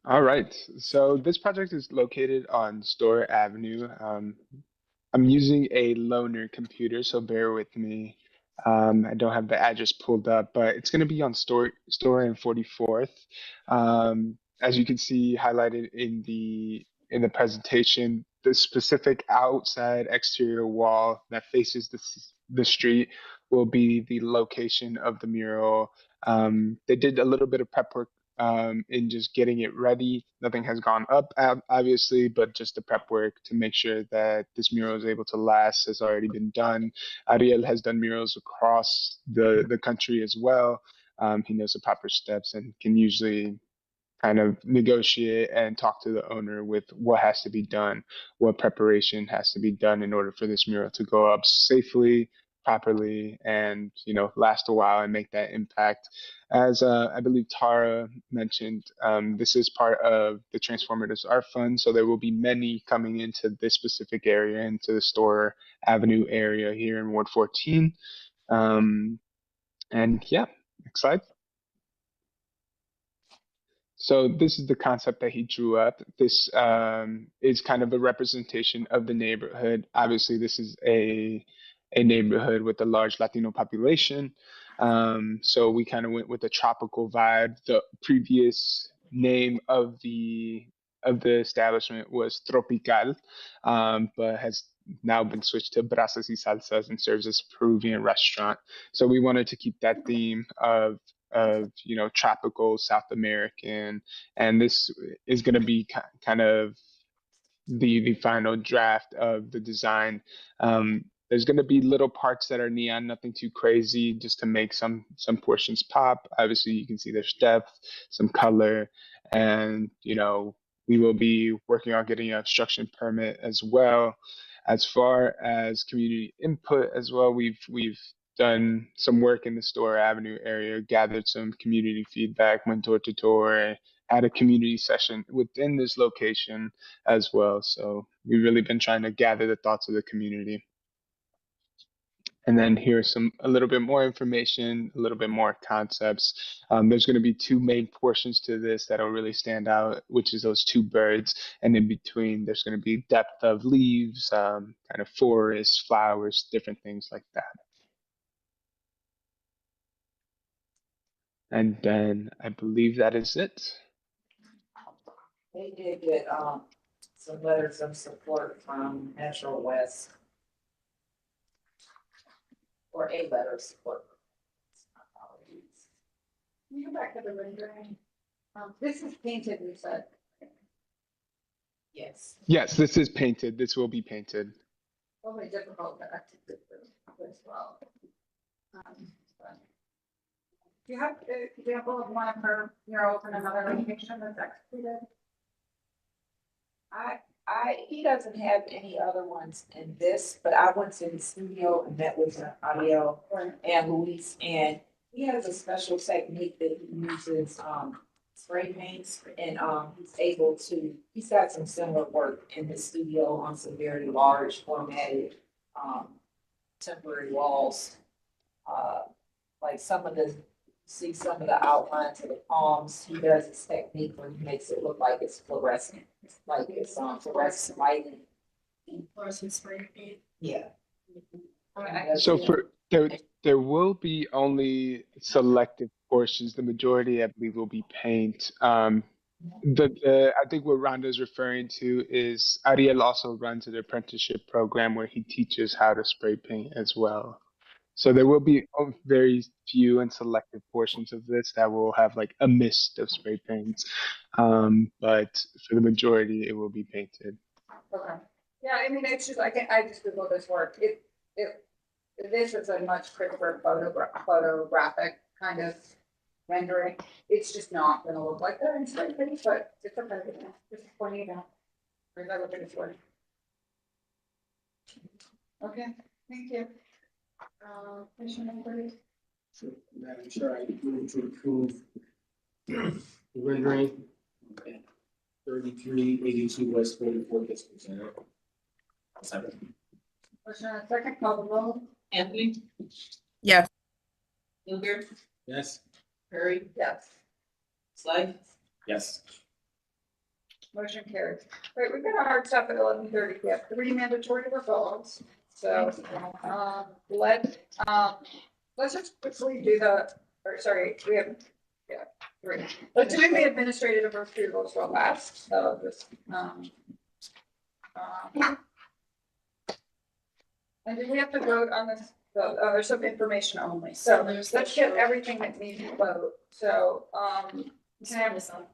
Speaker 8: All right. So this project is located on Store Avenue. I'm using a loaner computer, so bear with me. I don't have the address pulled up, but it's going to be on Story and 44th. As you can see highlighted in the presentation, the specific outside exterior wall that faces the street will be the location of the mural. They did a little bit of prep work in just getting it ready. Nothing has gone up, obviously, but just the prep work to make sure that this mural is able to last has already been done. Ariel has done murals across the country as well. He knows the proper steps and can usually kind of negotiate and talk to the owner with what has to be done, what preparation has to be done in order for this mural to go up safely, properly, and last a while and make that impact. As I believe Tara mentioned, this is part of the Transformatives Art Fund, so there will be many coming into this specific area, into the Store Avenue area here in Ward 14. And yeah, excited. So this is the concept that he drew up. This is kind of a representation of the neighborhood. Obviously, this is a neighborhood with a large Latino population. So we kind of went with a tropical vibe. The previous name of the establishment was Tropical, but has now been switched to Brasas y Salsas and serves as a Peruvian restaurant. So we wanted to keep that theme of tropical South American, and this is going to be kind of the final draft of the design. There's going to be little parts that are neon, nothing too crazy, just to make some portions pop. Obviously, you can see there's depth, some color, and we will be working on getting an obstruction permit as well. As far as community input as well, we've done some work in the Store Avenue area, gathered some community feedback, went door to door, had a community session within this location as well. So we've really been trying to gather the thoughts of the community. And then here's a little bit more information, a little bit more concepts. There's going to be two main portions to this that'll really stand out, which is those two birds. And in between, there's going to be depth of leaves, kind of forests, flowers, different things like that. And then I believe that is it.
Speaker 21: They did get, some letters of support from Metro West. Or a letter of support. Apologies. Can you go back to the rendering? This is painted, we said. Yes.
Speaker 8: Yes, this is painted. This will be painted.
Speaker 21: Probably difficult to activate as well. Do you have an example of one of her murals in another location that's executed? He doesn't have any other ones in this, but I went to the studio and met with Ariel and Luis, and he has a special technique that he uses, spray paints, and he's got some similar work in his studio on some very large formatted temporary walls. Like some of the outlines of the palms, he does this technique where he makes it look like it's fluorescent, like it's fluorescent lighting.
Speaker 3: Fluorescent spray paint.
Speaker 21: Yeah.
Speaker 8: So there will be only selective portions. The majority, I believe, will be paint. I think what Rhonda's referring to is Ariel also runs an apprenticeship program where he teaches how to spray paint as well. So there will be very few and selective portions of this that will have like a mist of spray paints. But for the majority, it will be painted.
Speaker 21: Okay. Yeah, I mean, it's just, I just Googled this work. This is a much crisper photographic kind of rendering. It's just not gonna look like that in spray paint, but it's okay. Just pointing it out. Where's that looking for? Okay, thank you. Commissioner Brady?
Speaker 2: So, Madam Chair, I move to approve the rendering. 3382 West 44th is presented.
Speaker 21: Second, call the roll.
Speaker 15: Anthony,
Speaker 6: Yes.
Speaker 15: Luger,
Speaker 2: Yes.
Speaker 15: Curry,
Speaker 21: Yes.
Speaker 15: Slide,
Speaker 4: Yes.
Speaker 1: motion carries. Right, we've got a hard stop at 11:30. We have 3 mandatory referrals. So, let's just quickly do we have, yeah, 3. Let's do the administrative approvals real fast. So just, and then we have to vote on this, there's some information only. So let's get everything that needs to vote. So, can I have this on?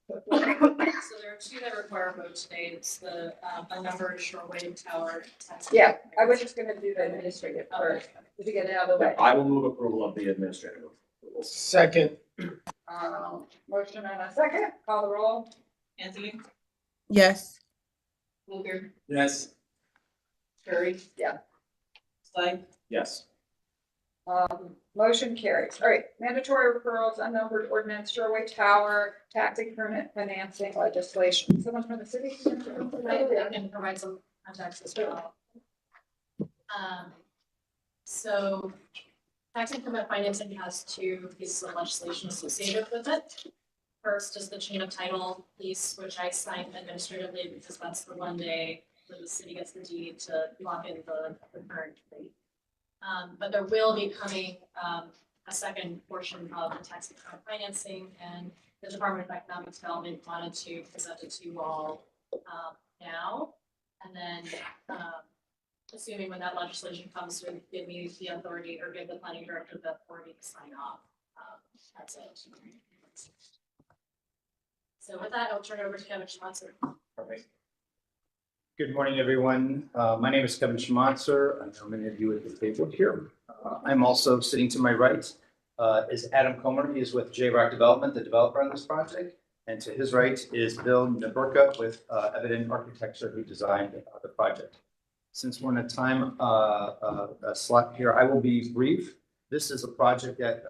Speaker 3: So there are 2 that require a vote today. It's the unnumbered shoreline tower.
Speaker 1: Yeah, I was just gonna do the administrative first, to get it out of the way.
Speaker 4: I will move approval of the administrative approvals.
Speaker 2: Second.
Speaker 1: Motion and a second, call the roll.
Speaker 3: Anthony,
Speaker 6: Yes.
Speaker 3: Luger,
Speaker 2: Yes.
Speaker 3: Curry,
Speaker 1: Yeah.
Speaker 3: Slide,
Speaker 4: Yes.
Speaker 1: Motion carries. All right, mandatory referrals, unnumbered ordinance, Shoreway Tower, tax increment financing legislation. Someone from the city?
Speaker 3: I can provide some context as well. So tax increment financing has 2 pieces of legislation associated with it. First is the chain of title piece, which I signed administratively because that's the one day where the city gets the deed to lock in the current rate. But there will be coming a second portion of the tax increment financing, and the Department of Economic Development wanted to present it to you all now. And then assuming when that legislation comes through, give me the authority or give the planning director the authority to sign off. That's it. So with that, I'll turn it over to Kevin Schmatzer.
Speaker 9: Perfect. Good morning, everyone. My name is Kevin Schmatzer. I know many of you at the table here. I'm also sitting to my right is Adam Comer. He is with J-Rock Development, the developer on this project. And to his right is Bill Naburka with Evident Architecture, who designed the project. Since we're in a time slot here, I will be brief. This is a project that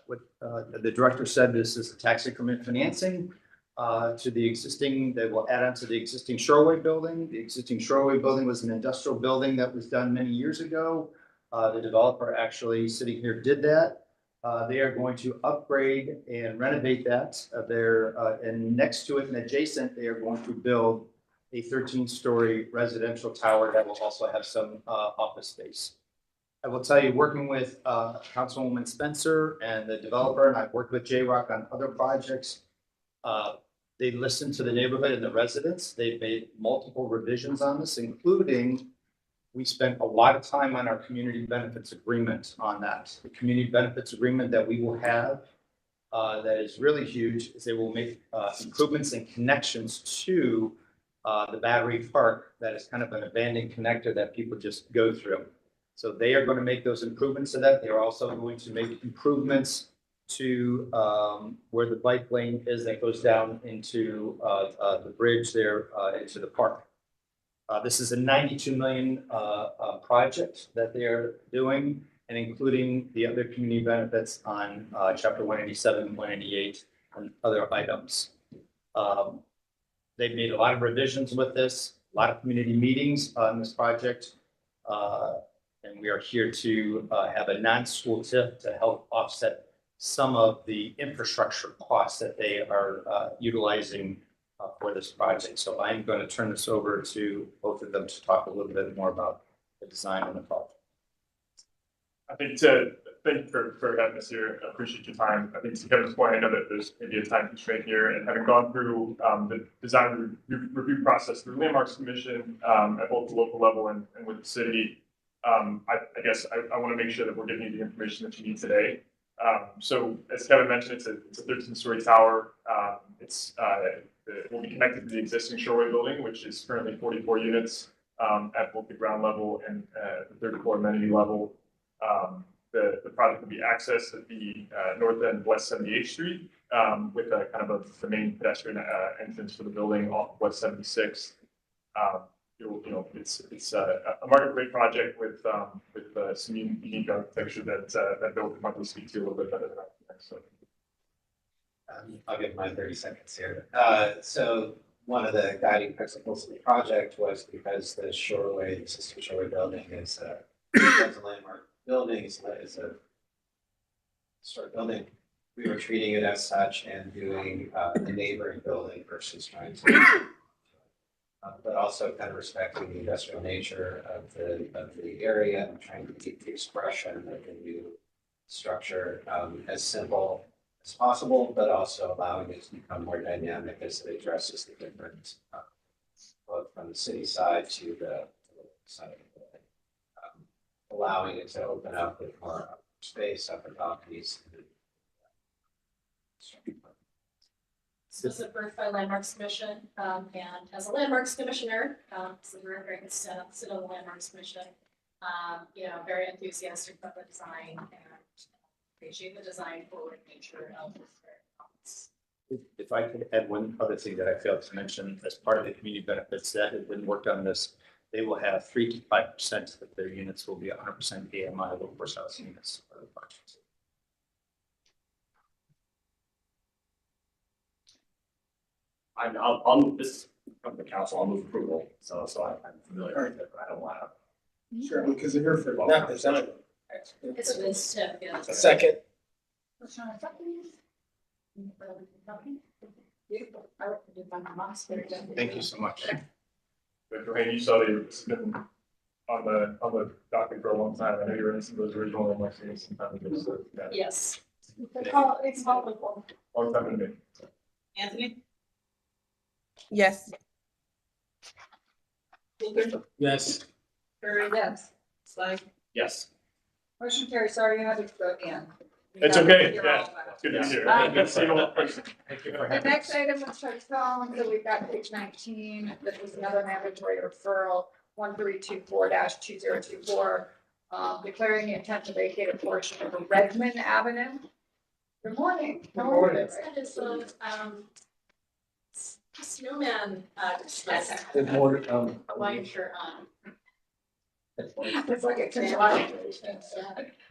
Speaker 9: what the director said, this is a tax increment financing to the existing, that will add on to the existing Shoreway building. The existing Shoreway building was an industrial building that was done many years ago. The developer actually sitting here did that. They are going to upgrade and renovate that. And next to it and adjacent, they are going to build a 13-story residential tower that will also have some office space. I will tell you, working with Councilwoman Spencer and the developer, and I've worked with J-Rock on other projects, they listened to the neighborhood and the residents. They've made multiple revisions on this, including we spent a lot of time on our community benefits agreement on that. The community benefits agreement that we will have that is really huge is they will make improvements and connections to the Battery Park that is kind of an abandoned connector that people just go through. So they are going to make those improvements to that. They are also going to make improvements to where the bike lane is that goes down into the bridge there into the park. This is a $92 million project that they are doing, and including the other community benefits on Chapter 187, 188, and other items. They've made a lot of revisions with this, a lot of community meetings on this project. And we are here to have a non-school tip to help offset some of the infrastructure costs that they are utilizing for this project. So I'm going to turn this over to both of them to talk a little bit more about the design and the project.
Speaker 22: I think thank you for having us here. I appreciate your time. I think to Kevin's point, I know that there's maybe a time constraint here, and having gone through the design review process through Landmarks Commission at both the local level and with the city, I guess I want to make sure that we're giving you the information that you need today. So as Kevin mentioned, it's a 13-story tower. It will be connected to the existing Shoreway building, which is currently 44 units at both the ground level and the third floor amenity level. The project will be accessed at the north end of West 78th Street with a kind of the main pedestrian entrance to the building off West 76th. It's a market rate project with some unique architecture that Bill can probably speak to a little bit better than I can. So.
Speaker 23: I'll give my 30 seconds here. So one of the guiding principles of the project was because the Shoreway, the existing Shoreway building is a landmark building, is a historic building. we were treating it as such and doing the neighboring building versus trying to, but also kind of respecting the industrial nature of the area and trying to keep the expression of the new structure as simple as possible, but also allowing it to become more dynamic as it addresses the different, both from the city side to the side of the building. Allowing it to open up with more space, upper balconies.
Speaker 3: This was approved by Landmarks Commission, and as a Landmarks Commissioner, so we're very good to sit on the Landmarks Commission. Very enthusiastic about the design and appreciate the design forward nature of this.
Speaker 9: If I could add one other thing that I failed to mention, as part of the community benefits that have been worked on this, they will have 3 to 5% of their units will be 100% AMI workforce housing units.
Speaker 4: I'll move this from the council, I'll move approval, so I'm familiar with it, but I don't want to.
Speaker 2: Sure, because they're here for that design.
Speaker 3: It's a good step, yeah.
Speaker 2: A second.
Speaker 9: Thank you so much.
Speaker 22: But Joanne, you saw that it's been on the docket for a long time. I know you were in some of those original MLCs sometime ago, so yeah.
Speaker 3: Yes.
Speaker 18: It's helpful.
Speaker 22: Long time in me.
Speaker 15: Anthony?
Speaker 6: Yes.
Speaker 15: Luker?
Speaker 2: Yes.
Speaker 15: Curry?
Speaker 1: Yes.
Speaker 15: Sly?
Speaker 4: Yes.
Speaker 1: Motion carries. Sorry, you had to go again.
Speaker 22: It's okay, yeah, it's good to be here. Good to see you all.
Speaker 9: Thank you for
Speaker 1: The
Speaker 9: having
Speaker 1: next
Speaker 9: us.
Speaker 1: item is postponed, so we've got page 19. This is another mandatory referral, 1324-2024, declaring the intent to vacate a portion of Redmond Avenue. Good morning. How are you?
Speaker 3: That is the, snowman,
Speaker 9: Good morning,
Speaker 3: Hawaiian shirt on.
Speaker 1: It's like a Hawaii.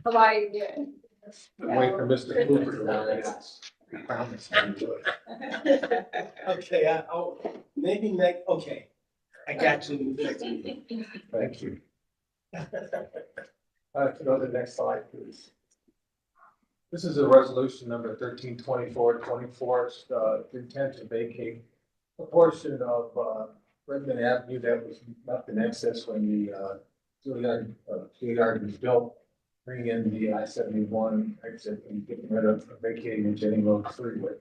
Speaker 1: Hawaii, yeah.
Speaker 9: Wait for Mr. Cooper to promise.
Speaker 2: Okay, maybe next, okay. I got you.
Speaker 9: Thank you. Go to the next slide, please. This is a resolution number 132424, the intent to vacate a portion of Redmond Avenue that was left in excess when the Juilliard was built, bringing in the I-71 exit and getting rid of vacating the Jenny Road freeway.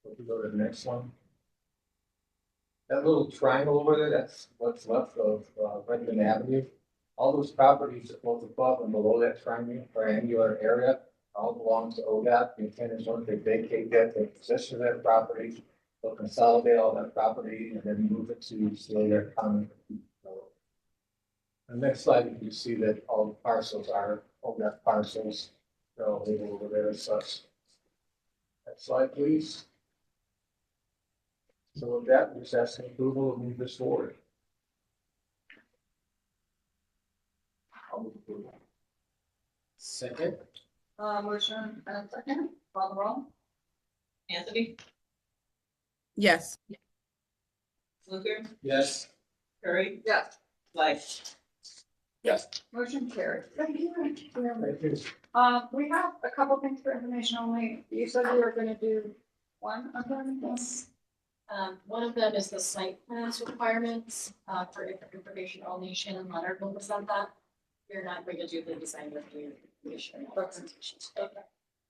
Speaker 9: If we go to the next one. That little triangle over there, that's what's left of Redmond Avenue. All those properties both above and below that triangular area all belong to ODOT. The intent is once they vacate that, take possession of that property, they'll consolidate all that property and then move it to Cecilia Common. The next slide, you can see that all the parcels are ODOT parcels. They're all labeled over there as such. Next slide, please. So with that, we're just asking approval to move this forward. I'll move approval.
Speaker 2: Second.
Speaker 1: Motion and second, call the roll.
Speaker 15: Anthony?
Speaker 6: Yes.
Speaker 15: Luker?
Speaker 2: Yes.
Speaker 15: Curry?
Speaker 1: Yes.
Speaker 15: Sly?
Speaker 2: Yes.
Speaker 1: Motion carries. Thank you.
Speaker 2: Thank you.
Speaker 1: We have a couple things for information only. You said you were gonna do one of them, yes?
Speaker 3: One of them is the site plans requirements, for information only. Shannon Leonard will present that. You're not going to do the design review information presentations. Okay.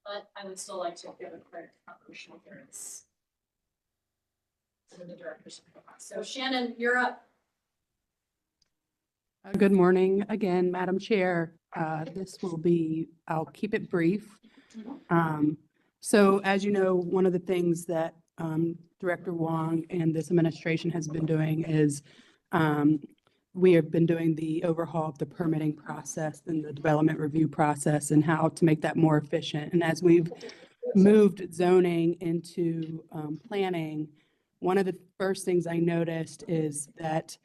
Speaker 3: But I would still like to give a quick confirmation appearance. The directors. So Shannon, you're up.
Speaker 10: Good morning again, Madam Chair. This will be, I'll keep it brief. So as you know, one of the things that Director Wong and this administration has been doing is we have been doing the overhaul of the permitting process and the development review process and how to make that more efficient. And as we've moved zoning into planning, one of the first things I noticed is that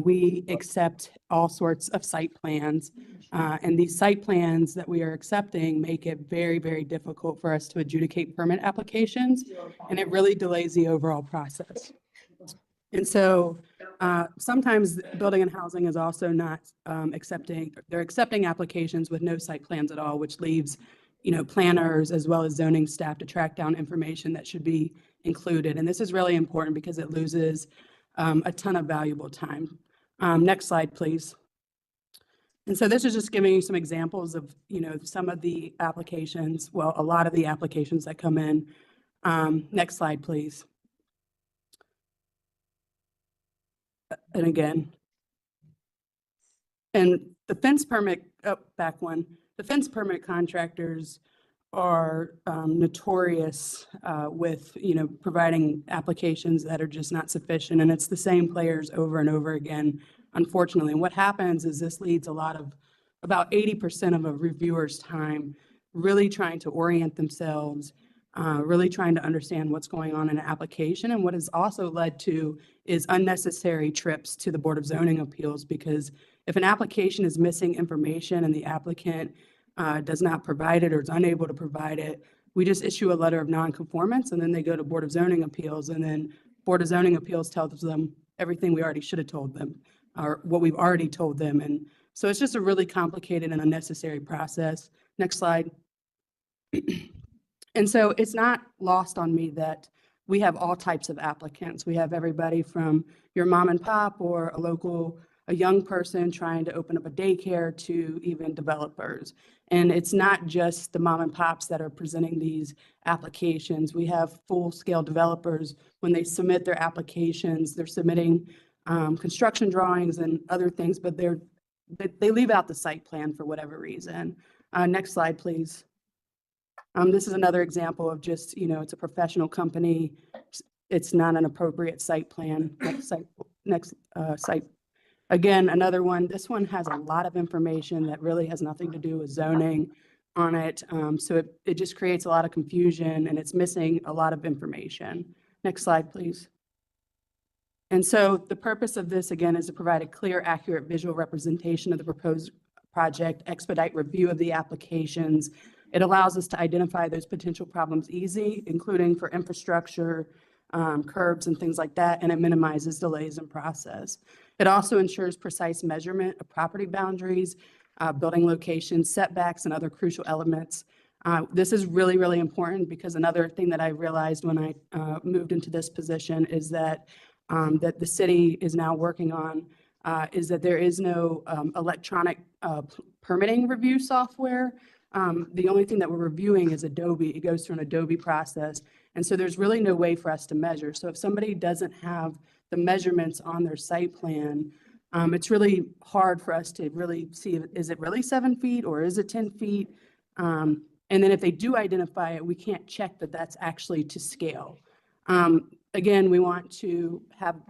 Speaker 10: we accept all sorts of site plans. And these site plans that we are accepting make it very, very difficult for us to adjudicate permit applications. And it really delays the overall process. And so sometimes building and housing is also not they're accepting applications with no site plans at all, which leaves planners as well as zoning staff to track down information that should be included. And this is really important because it loses a ton of valuable time. Next slide, please. And so this is just giving you some examples of, some of the applications, well, a lot of the applications that come in. Next slide, please. And again. And the fence permit, back one, the fence permit contractors are notorious with, providing applications that are just not sufficient. And it's the same players over and over again, unfortunately. And what happens is this leads about 80% of a reviewer's time really trying to orient themselves, really trying to understand what's going on in an application. And what has also led to is unnecessary trips to the Board of Zoning Appeals, because if an application is missing information and the applicant does not provide it or is unable to provide it, we just issue a letter of nonconformance, and then they go to Board of Zoning Appeals, and then Board of Zoning Appeals tells them everything we already should have told them, or what we've already told them. And so it's just a really complicated and unnecessary process. Next slide. And so it's not lost on me that we have all types of applicants. We have everybody from your mom and pop or a young person trying to open up a daycare to even developers. And it's not just the mom and pops that are presenting these applications. We have full-scale developers. When they submit their applications, they're submitting construction drawings and other things, but they leave out the site plan for whatever reason. Next slide, please. This is another example of just, it's a professional company. It's not an appropriate site plan. Next site. Again, another one. This one has a lot of information that really has nothing to do with zoning on it. So it just creates a lot of confusion, and it's missing a lot of information. Next slide, please. And so the purpose of this, again, is to provide a clear, accurate visual representation of the proposed project, expedite review of the applications. It allows us to identify those potential problems easy, including for infrastructure, curbs and things like that, and it minimizes delays in process. It also ensures precise measurement of property boundaries, building locations, setbacks, and other crucial elements. This is really, really important because another thing that I realized when I moved into this position is that that the city is now working on is that there is no electronic permitting review software. The only thing that we're reviewing is Adobe. It goes through an Adobe process. And so there's really no way for us to measure. So if somebody doesn't have the measurements on their site plan, it's really hard for us to really see, is it really 7 feet or is it 10 feet? And then if they do identify it, we can't check that that's actually to scale. Again, we want to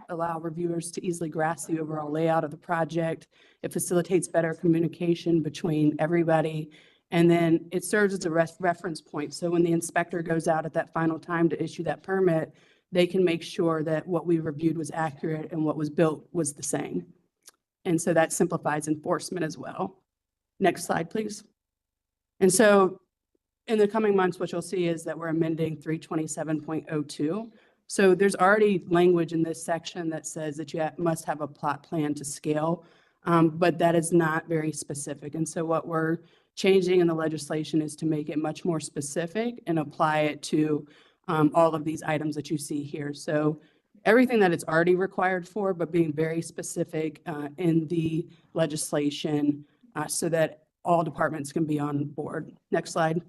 Speaker 10: allow reviewers to easily grasp the overall layout of the project. It facilitates better communication between everybody. And then it serves as a reference point. So when the inspector goes out at that final time to issue that permit, they can make sure that what we reviewed was accurate and what was built was the same. And so that simplifies enforcement as well. Next slide, please. And so in the coming months, what you'll see is that we're amending 327.02. So there's already language in this section that says that you must have a plot plan to scale, but that is not very specific. And so what we're changing in the legislation is to make it much more specific and apply it to all of these items that you see here. So everything that it's already required for, but being very specific in the legislation so that all departments can be on board. Next slide.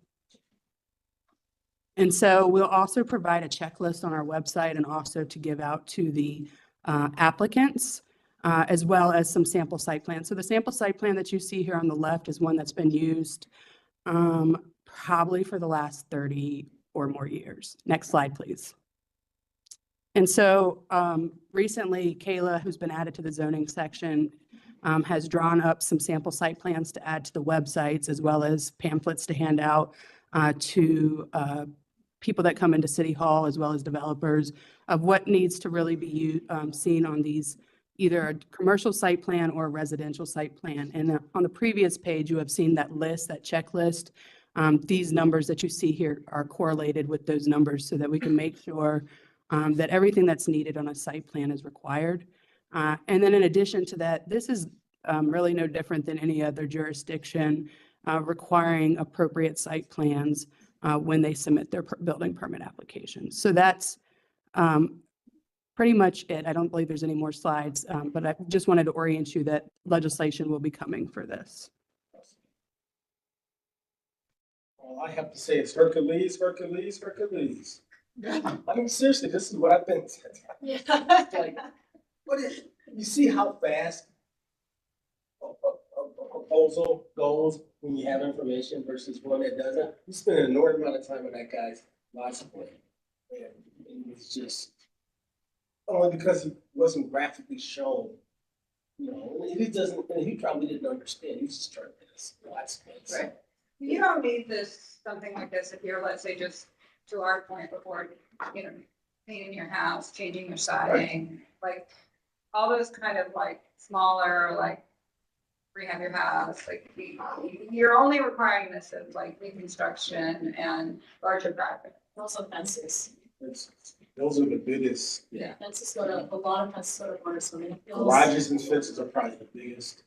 Speaker 10: And so we'll also provide a checklist on our website and also to give out to the applicants, as well as some sample site plans. So the sample site plan that you see here on the left is one that's been used probably for the last 30 or more years. Next slide, please. And so recently, Kayla, who's been added to the zoning section, has drawn up some sample site plans to add to the websites, as well as pamphlets to hand out to people that come into City Hall, as well as developers, of what needs to really be seen on these, either a commercial site plan or a residential site plan. And on the previous page, you have seen that list, that checklist. These numbers that you see here are correlated with those numbers so that we can make sure that everything that's needed on a site plan is required. And then in addition to that, this is really no different than any other jurisdiction. requiring appropriate site plans when they submit their building permit applications. So that's pretty much it. I don't believe there's any more slides, but I just wanted to orient you that legislation will be coming for this.
Speaker 2: All I have to say is Hercules, Hercules, Hercules. I mean, seriously, this is what I've been.
Speaker 3: Yeah.
Speaker 2: Like, what is, you see how fast a proposal goes when you have information versus one that doesn't? You spend an enormous amount of time on that guy's license plate. And it's just, only because he wasn't graphically shown. You know, and he doesn't, and he probably didn't understand. He's just trying to get his license plate.
Speaker 1: Right. You don't need this, something like this, if you're, let's say, just to our point before, you know, painting your house, changing your siding, like all those kind of like smaller, like rehab your house, like you're only requiring this of like reconstruction and larger projects.
Speaker 3: Also fences.
Speaker 2: Those are the biggest,
Speaker 3: Yeah. Fences go to, a lot of fences go to water swimming pools.
Speaker 2: garages and fences are probably the biggest.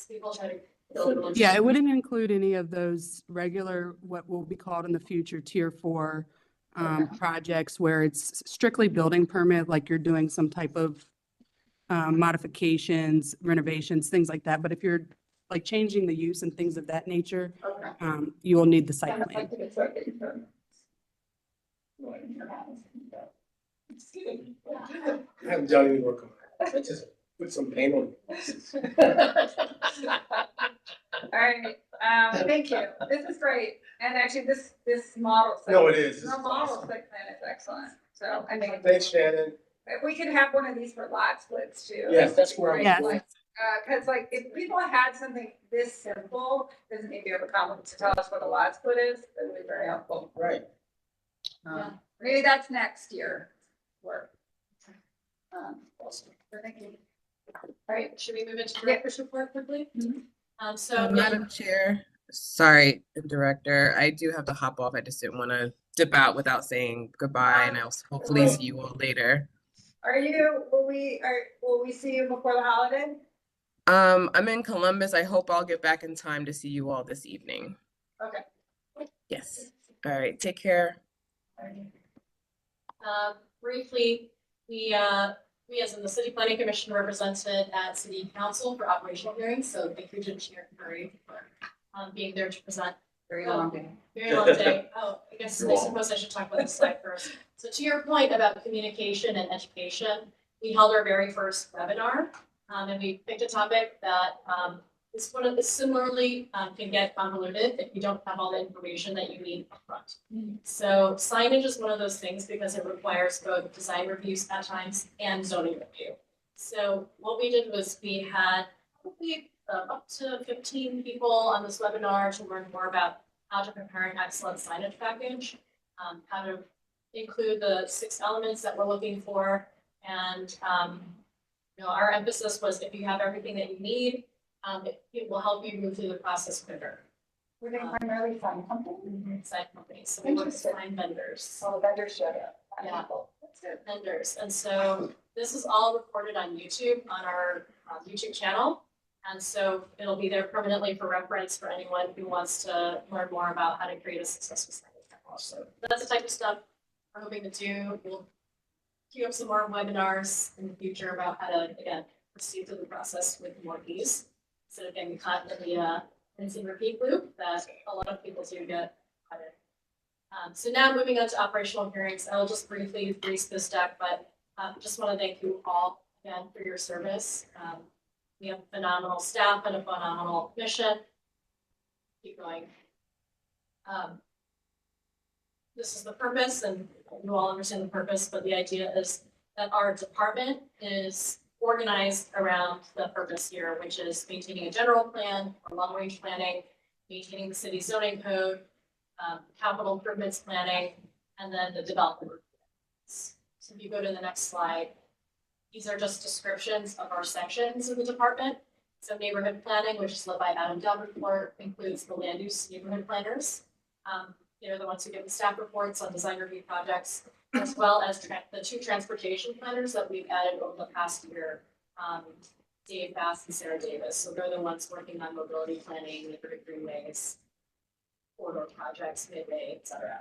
Speaker 3: People try to build.
Speaker 10: Yeah, it wouldn't include any of those regular, what will be called in the future, tier 4 projects where it's strictly building permit, like you're doing some type of modifications, renovations, things like that. But if you're like changing the use and things of that nature, you will need the site plan.
Speaker 2: I haven't done any work on that. I just put some paint on it.
Speaker 1: All right, thank you. This is great. And actually, this model.
Speaker 2: No, it is. This
Speaker 1: The
Speaker 2: is
Speaker 1: model
Speaker 2: awesome.
Speaker 1: site plan is excellent. So, I mean.
Speaker 2: Thanks, Shannon.
Speaker 1: If we could have one of these for lot splits too.
Speaker 2: Yes, that's where I'm
Speaker 10: Yes.
Speaker 2: going.
Speaker 1: Cause like, if people had something this simple, doesn't need to be overcomplicated to tell us what a lot split is, that would be very helpful.
Speaker 2: Right.
Speaker 1: Maybe that's next year work. So thank you.
Speaker 3: All right, should we move into director's report quickly? So
Speaker 6: Madam Chair, sorry, Director, I do have to hop off. I just didn't want to dip out without saying goodbye, and I'll hopefully see you all later.
Speaker 1: Will we see you before the holiday?
Speaker 6: I'm in Columbus. I hope I'll get back in time to see you all this evening.
Speaker 1: Okay.
Speaker 6: Yes. All right. Take care.
Speaker 3: Briefly, we as in the City Planning Commission represented at City Council for operational hearings, so thank you to Chair Curry for being there to present.
Speaker 1: Very long day.
Speaker 3: Very long day. Oh, I guess I suppose I should talk about this slide first. So to your point about communication and education, we held our very first webinar, and we picked a topic that is one of the similarly can get convoluted if you don't have all the information that you need upfront. So signage is one of those things because it requires both design reviews at times and zoning review. So what we did was we had hopefully up to 15 people on this webinar to learn more about how to prepare an excellent signage package, how to include the 6 elements that we're looking for, and our emphasis was if you have everything that you need, it will help you move through the process quicker.
Speaker 1: Were they primarily sign companies?
Speaker 3: Sign companies, so we work with sign vendors.
Speaker 1: Oh, the vendors showed up.
Speaker 3: Yeah, that's good. Vendors, and so this is all recorded on YouTube on our YouTube channel. And so it'll be there permanently for reference for anyone who wants to learn more about how to create a successful signage package. So that's the type of stuff we're hoping to do. We'll queue up some more webinars in the future about how to, again, proceed through the process with more ease. Instead of getting caught in the rinse and repeat loop that a lot of people do get caught in. So now moving on to operational hearings, I'll just briefly grease this deck, but just want to thank you all again for your service. We have phenomenal staff and a phenomenal mission. Keep going. This is the purpose, and you all understand the purpose, but the idea is that our department is organized around the purpose here, which is maintaining a general plan or long-range planning, maintaining the city zoning code, capital improvements planning, and then the development. So if you go to the next slide, these are just descriptions of our sections in the department. So neighborhood planning, which is led by Adam Davenport, includes the land use neighborhood planners. They're the ones who give the staff reports on design review projects, as well as the 2 transportation planners that we've added over the past year. Dave Bass and Sarah Davis. So they're the ones working on mobility planning, neighborhood greenways, corridor projects, midway, et cetera.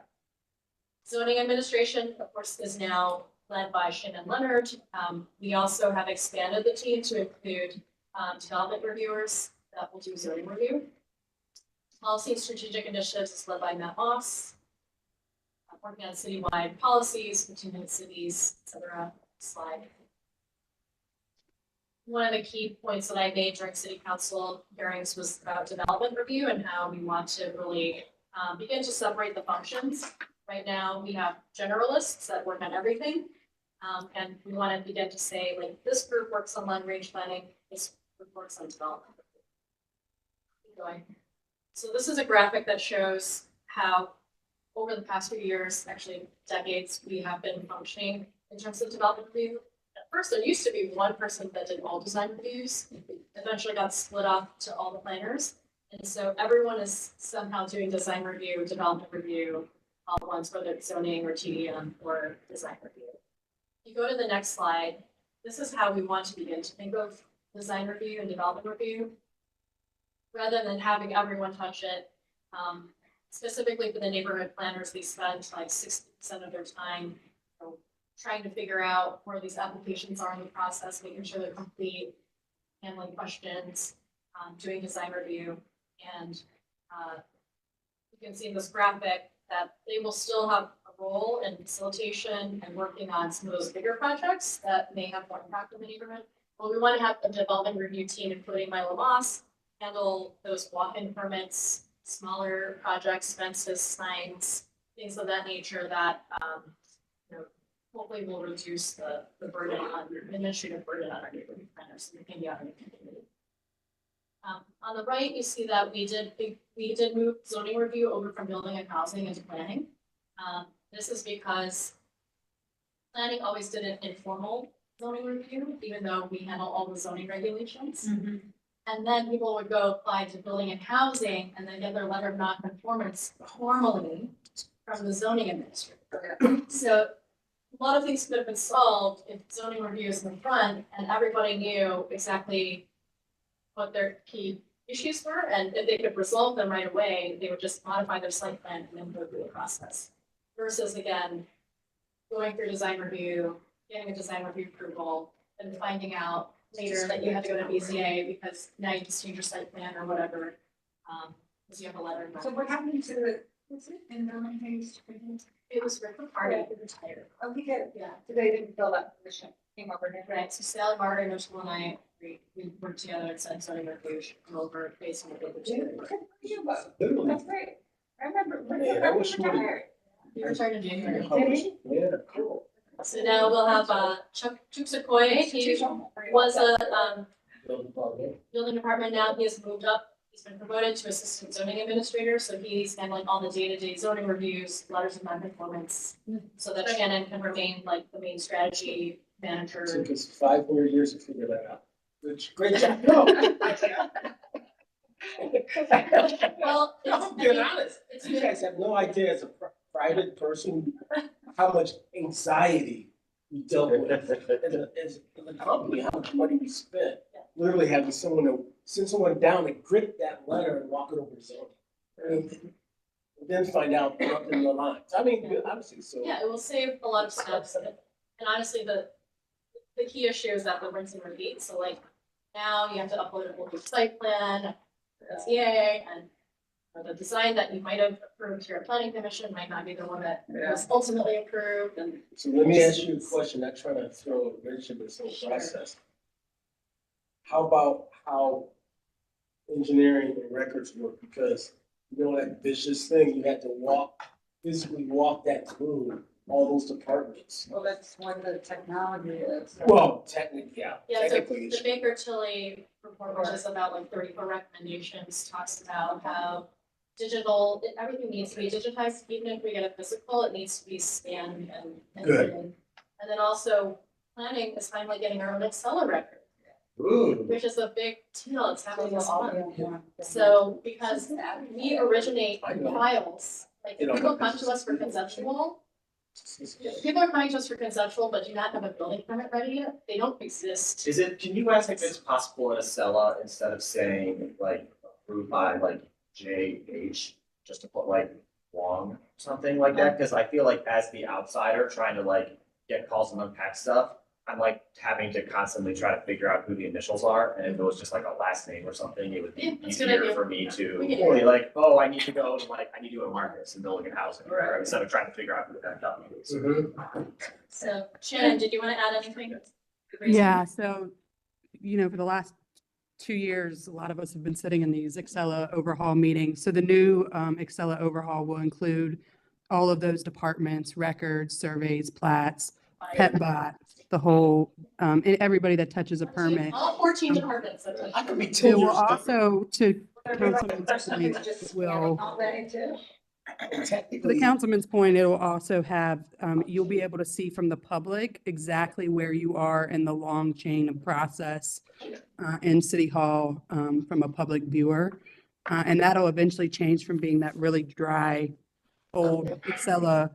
Speaker 3: Zoning administration, of course, is now led by Shannon Leonard. We also have expanded the team to include development reviewers that will do zoning review. Policy and strategic initiatives is led by Matt Moss. Working on citywide policies, 15-minute cities, et cetera. Slide. One of the key points that I made during city council hearings was about development review and how we want to really begin to separate the functions. Right now, we have generalists that work on everything. And we want to begin to say, like, this group works on long range planning, this group works on development. Keep going. So this is a graphic that shows how over the past few years, actually decades, we have been functioning in terms of development review. At first, there used to be one person that did all design reviews, eventually got split off to all the planners. And so everyone is somehow doing design review, development review, all at once, whether it's zoning or TDM or design review. You go to the next slide. This is how we want to begin to think of design review and development review. Rather than having everyone touch it, specifically for the neighborhood planners, they spend like 60% of their time trying to figure out where these applications are in the process, making sure they're complete, handling questions, doing design review. And you can see in this graphic that they will still have a role in facilitation and working on some of those bigger projects that may have more impact on the neighborhood. But we want to have a development review team, including Milo Moss, handle those walk-in permits, smaller projects, fences, signs, things of that nature that hopefully will reduce the burden on administrative burden on our neighborhood planners and the community. On the right, you see that we did move zoning review over from building and housing into planning. This is because planning always did an informal zoning review, even though we handle all the zoning regulations. And then people would go apply to building and housing and then get their letter of non-conformance formally from the zoning administrator. So a lot of things could have been solved if zoning review is in the front and everybody knew exactly what their key issues were, and if they could resolve them right away, they would just modify their site plan and then go through the process. Versus, again, going through design review, getting a design review approval, and finding out later that you have to go to BZA because now you just change your site plan or whatever, because you have a letter.
Speaker 21: So what happened to the, was it in Norman Hayes?
Speaker 3: It was Rick McCarty, who retired.
Speaker 21: Oh, he did,
Speaker 3: Yeah.
Speaker 21: so they didn't fill that position, came over here.
Speaker 3: Right, so Sally Martin, Mitchell and I, we worked together and sent zoning review, come over based on what they were doing.
Speaker 21: That's great. I remember,
Speaker 2: Yeah, I wish we would've-
Speaker 3: He retired in January.
Speaker 21: Did he?
Speaker 2: Yeah, cool.
Speaker 3: So now we'll have Chuck Sequoia. He was a building department now. He has moved up. He's been promoted to assistant zoning administrator. So he's handling all the day-to-day zoning reviews, letters of non-conformance, so that Shannon can remain like the main strategy manager.
Speaker 2: Took us 5 more years to figure that out. Great job. No.
Speaker 3: Well,
Speaker 2: I'm being honest. You guys have no idea as a private person how much anxiety we dealt with as a company, how much money we spent. Literally having someone to send someone down and grit that letter and walk it over the zone. I mean, and then find out what in the lines. I mean, obviously, so.
Speaker 3: Yeah, it will save a lot of steps. And honestly, the key issue is that the rinse and repeat. So like now you have to upload a whole new site plan, SEA, and the design that you might have approved to your planning commission might not be the one that was ultimately approved. And
Speaker 2: So let me ask you a question, not trying to throw a wrench in this whole process. How about how engineering and records work? Because you know that vicious thing, you had to physically walk that through all those departments.
Speaker 1: Well, that's what the technology is.
Speaker 2: Well, technically, yeah.
Speaker 3: yeah, so
Speaker 2: Technically,
Speaker 3: the Baker Tilly report, which is about like 34 recommendations, talks about how everything needs to be digitized. Even if we get a physical, it needs to be scanned and
Speaker 2: Good.
Speaker 3: written. And then also planning is finally getting our own Excel record.
Speaker 2: Ooh.
Speaker 3: Which is a big deal. It's happening this month. So because we originate files, like if people come to us for conceptual, People are coming to us for conceptual, but do not have a building permit ready yet. They don't exist.
Speaker 4: Is it, can you ask if it's possible in Acela, instead of saying like approved by like JH, just to put like Wong, something like that? Cause I feel like as the outsider trying to like get calls and unpack stuff, I'm like having to constantly try to figure out who the initials are, and if it was just like a last name or something, it would
Speaker 3: Yeah,
Speaker 4: be
Speaker 3: that's a good
Speaker 4: easier
Speaker 3: idea.
Speaker 4: for me to
Speaker 3: We can do
Speaker 4: be like, oh, I need to go to like, I need to go to Marcus and build a housing, or instead of trying to figure out who that company is.
Speaker 3: So Shannon, did you want to add anything?
Speaker 10: Yeah, so, for the last 2 years, a lot of us have been sitting in these Excella overhaul meetings. So the new Excella overhaul will include all of those departments, records, surveys, plats, PetBot, the whole, and everybody that touches a permit.
Speaker 3: All 14 departments.
Speaker 4: I could be
Speaker 10: It
Speaker 4: 10
Speaker 10: will
Speaker 4: years.
Speaker 10: also, to Councilman's point, it will, to the councilman's point, it will also have, you'll be able to see from the public exactly where you are in the long chain of process in City Hall from a public viewer. And that'll eventually change from being that really dry, old Excella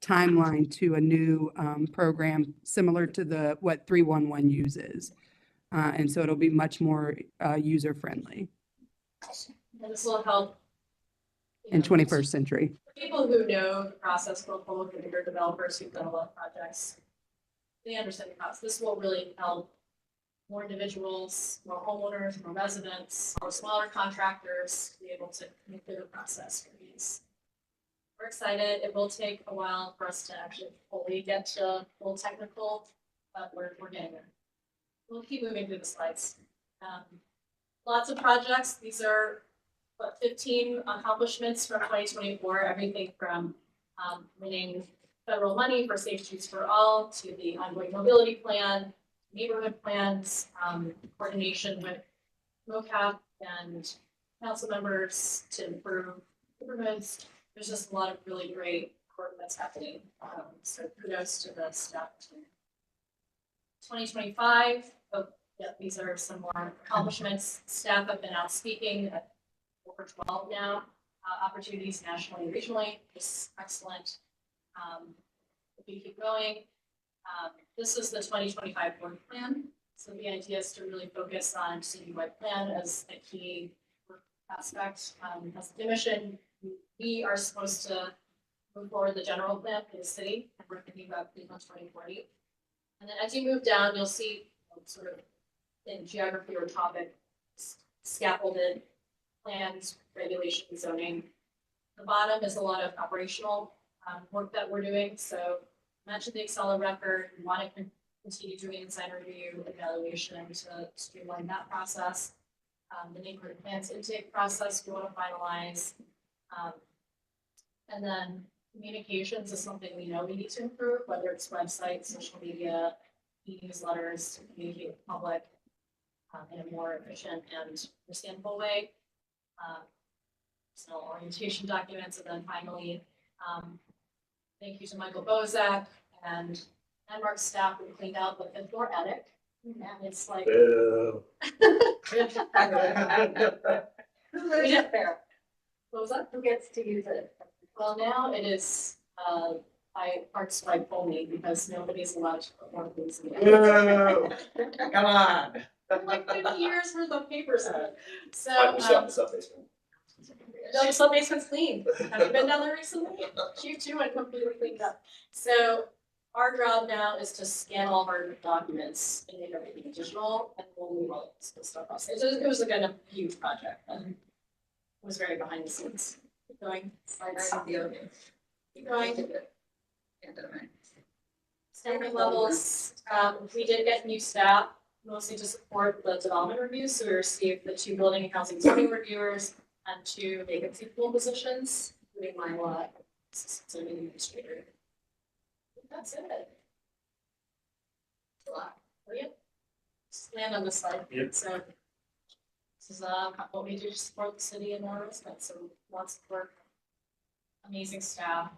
Speaker 10: timeline to a new program similar to what 311 uses. And so it'll be much more user-friendly
Speaker 3: And this will help
Speaker 10: in 21st century.
Speaker 3: people who know the process, both public and bigger developers who've done a lot of projects. They understand the process. This will really help more individuals, more homeowners, more residents, more smaller contractors be able to make through the process for these. We're excited. It will take a while for us to actually fully get to full technical, but we're getting there. We'll keep moving through the slides. Lots of projects. These are 15 accomplishments from 2024, everything from winning federal money for Safe Streets for All to the ongoing mobility plan, neighborhood plans, coordination with MOCAP and council members to improve neighborhoods. There's just a lot of really great work that's happening. So kudos to the staff team. 2025, these are some more accomplishments. Staff have been out speaking at over 12 now, opportunities nationally and regionally, just excellent. If we keep going, this is the 2025 work plan. So the idea is to really focus on citywide plan as a key work aspect. As the commission, we are supposed to move forward the general plan for the city, and we're thinking about 2040. And then as you move down, you'll see sort of in geography or topic scaffolded plans, regulations, zoning. The bottom is a lot of operational work that we're doing. So I mentioned the Excella record. We want to continue doing design review, evaluation to streamline that process. The neighborhood plans intake process we want to finalize. And then communications is something we know we need to improve, whether it's websites, social media, e-newsletters, to communicate with the public in a more efficient and understandable way. So orientation documents, and then finally, thank you to Michael Bozak and Landmark staff who cleaned out the fifth floor attic. And it's like.
Speaker 4: Boo.
Speaker 3: We didn't fair. What was that? Who gets to use it? Well, now it is by Parks by Foley because nobody's allowed to put more things in
Speaker 4: Boo. Come on.
Speaker 3: Like 50 years worth of papers. So
Speaker 4: The sub basement.
Speaker 3: no, the sub basement's clean. Have you been down there recently? Q2 and completely cleaned up. So our job now is to scan all of our documents and make everything digital, and we'll move all this stuff off. It was like a huge project, and it was very behind the scenes. Keep going. Slides. Keep going. Staffing levels. We did get new staff, mostly to support the development reviews. So we received the 2 building and housing zoning reviewers and 2 vacancy pool positions, including my lot, assistant administrator. That's it. That's a lot. Brilliant. Just land on this slide.
Speaker 22: Yep.
Speaker 3: So this is what we do to support the city in more respects. So lots of work, amazing staff.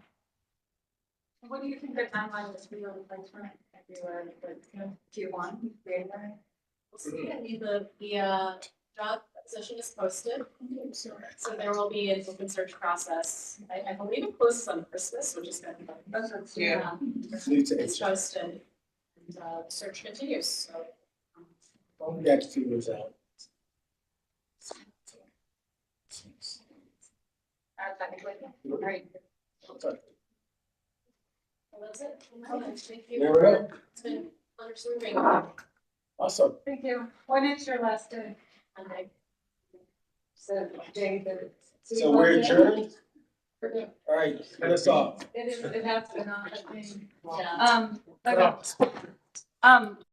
Speaker 1: What do you think the timeline is for your replacement? Everywhere, Q1, January?
Speaker 3: We'll see. I mean, the job position is posted. So there will be an open search process. I believe it closes on Christmas, which is kind of fun.
Speaker 2: Yeah.
Speaker 3: It's posted and the search continues, so.
Speaker 2: Well, we got to figure this out.
Speaker 3: Right. Well, that's it. Thank you.
Speaker 2: There we go.
Speaker 3: It's been a pleasure serving.
Speaker 2: Awesome.
Speaker 1: Thank you. When is your last day?
Speaker 3: Monday.
Speaker 1: So, David.
Speaker 2: So we're adjourned? All right, cut us off.
Speaker 1: It is, it has been on, I think.
Speaker 3: Yeah.
Speaker 1: Okay.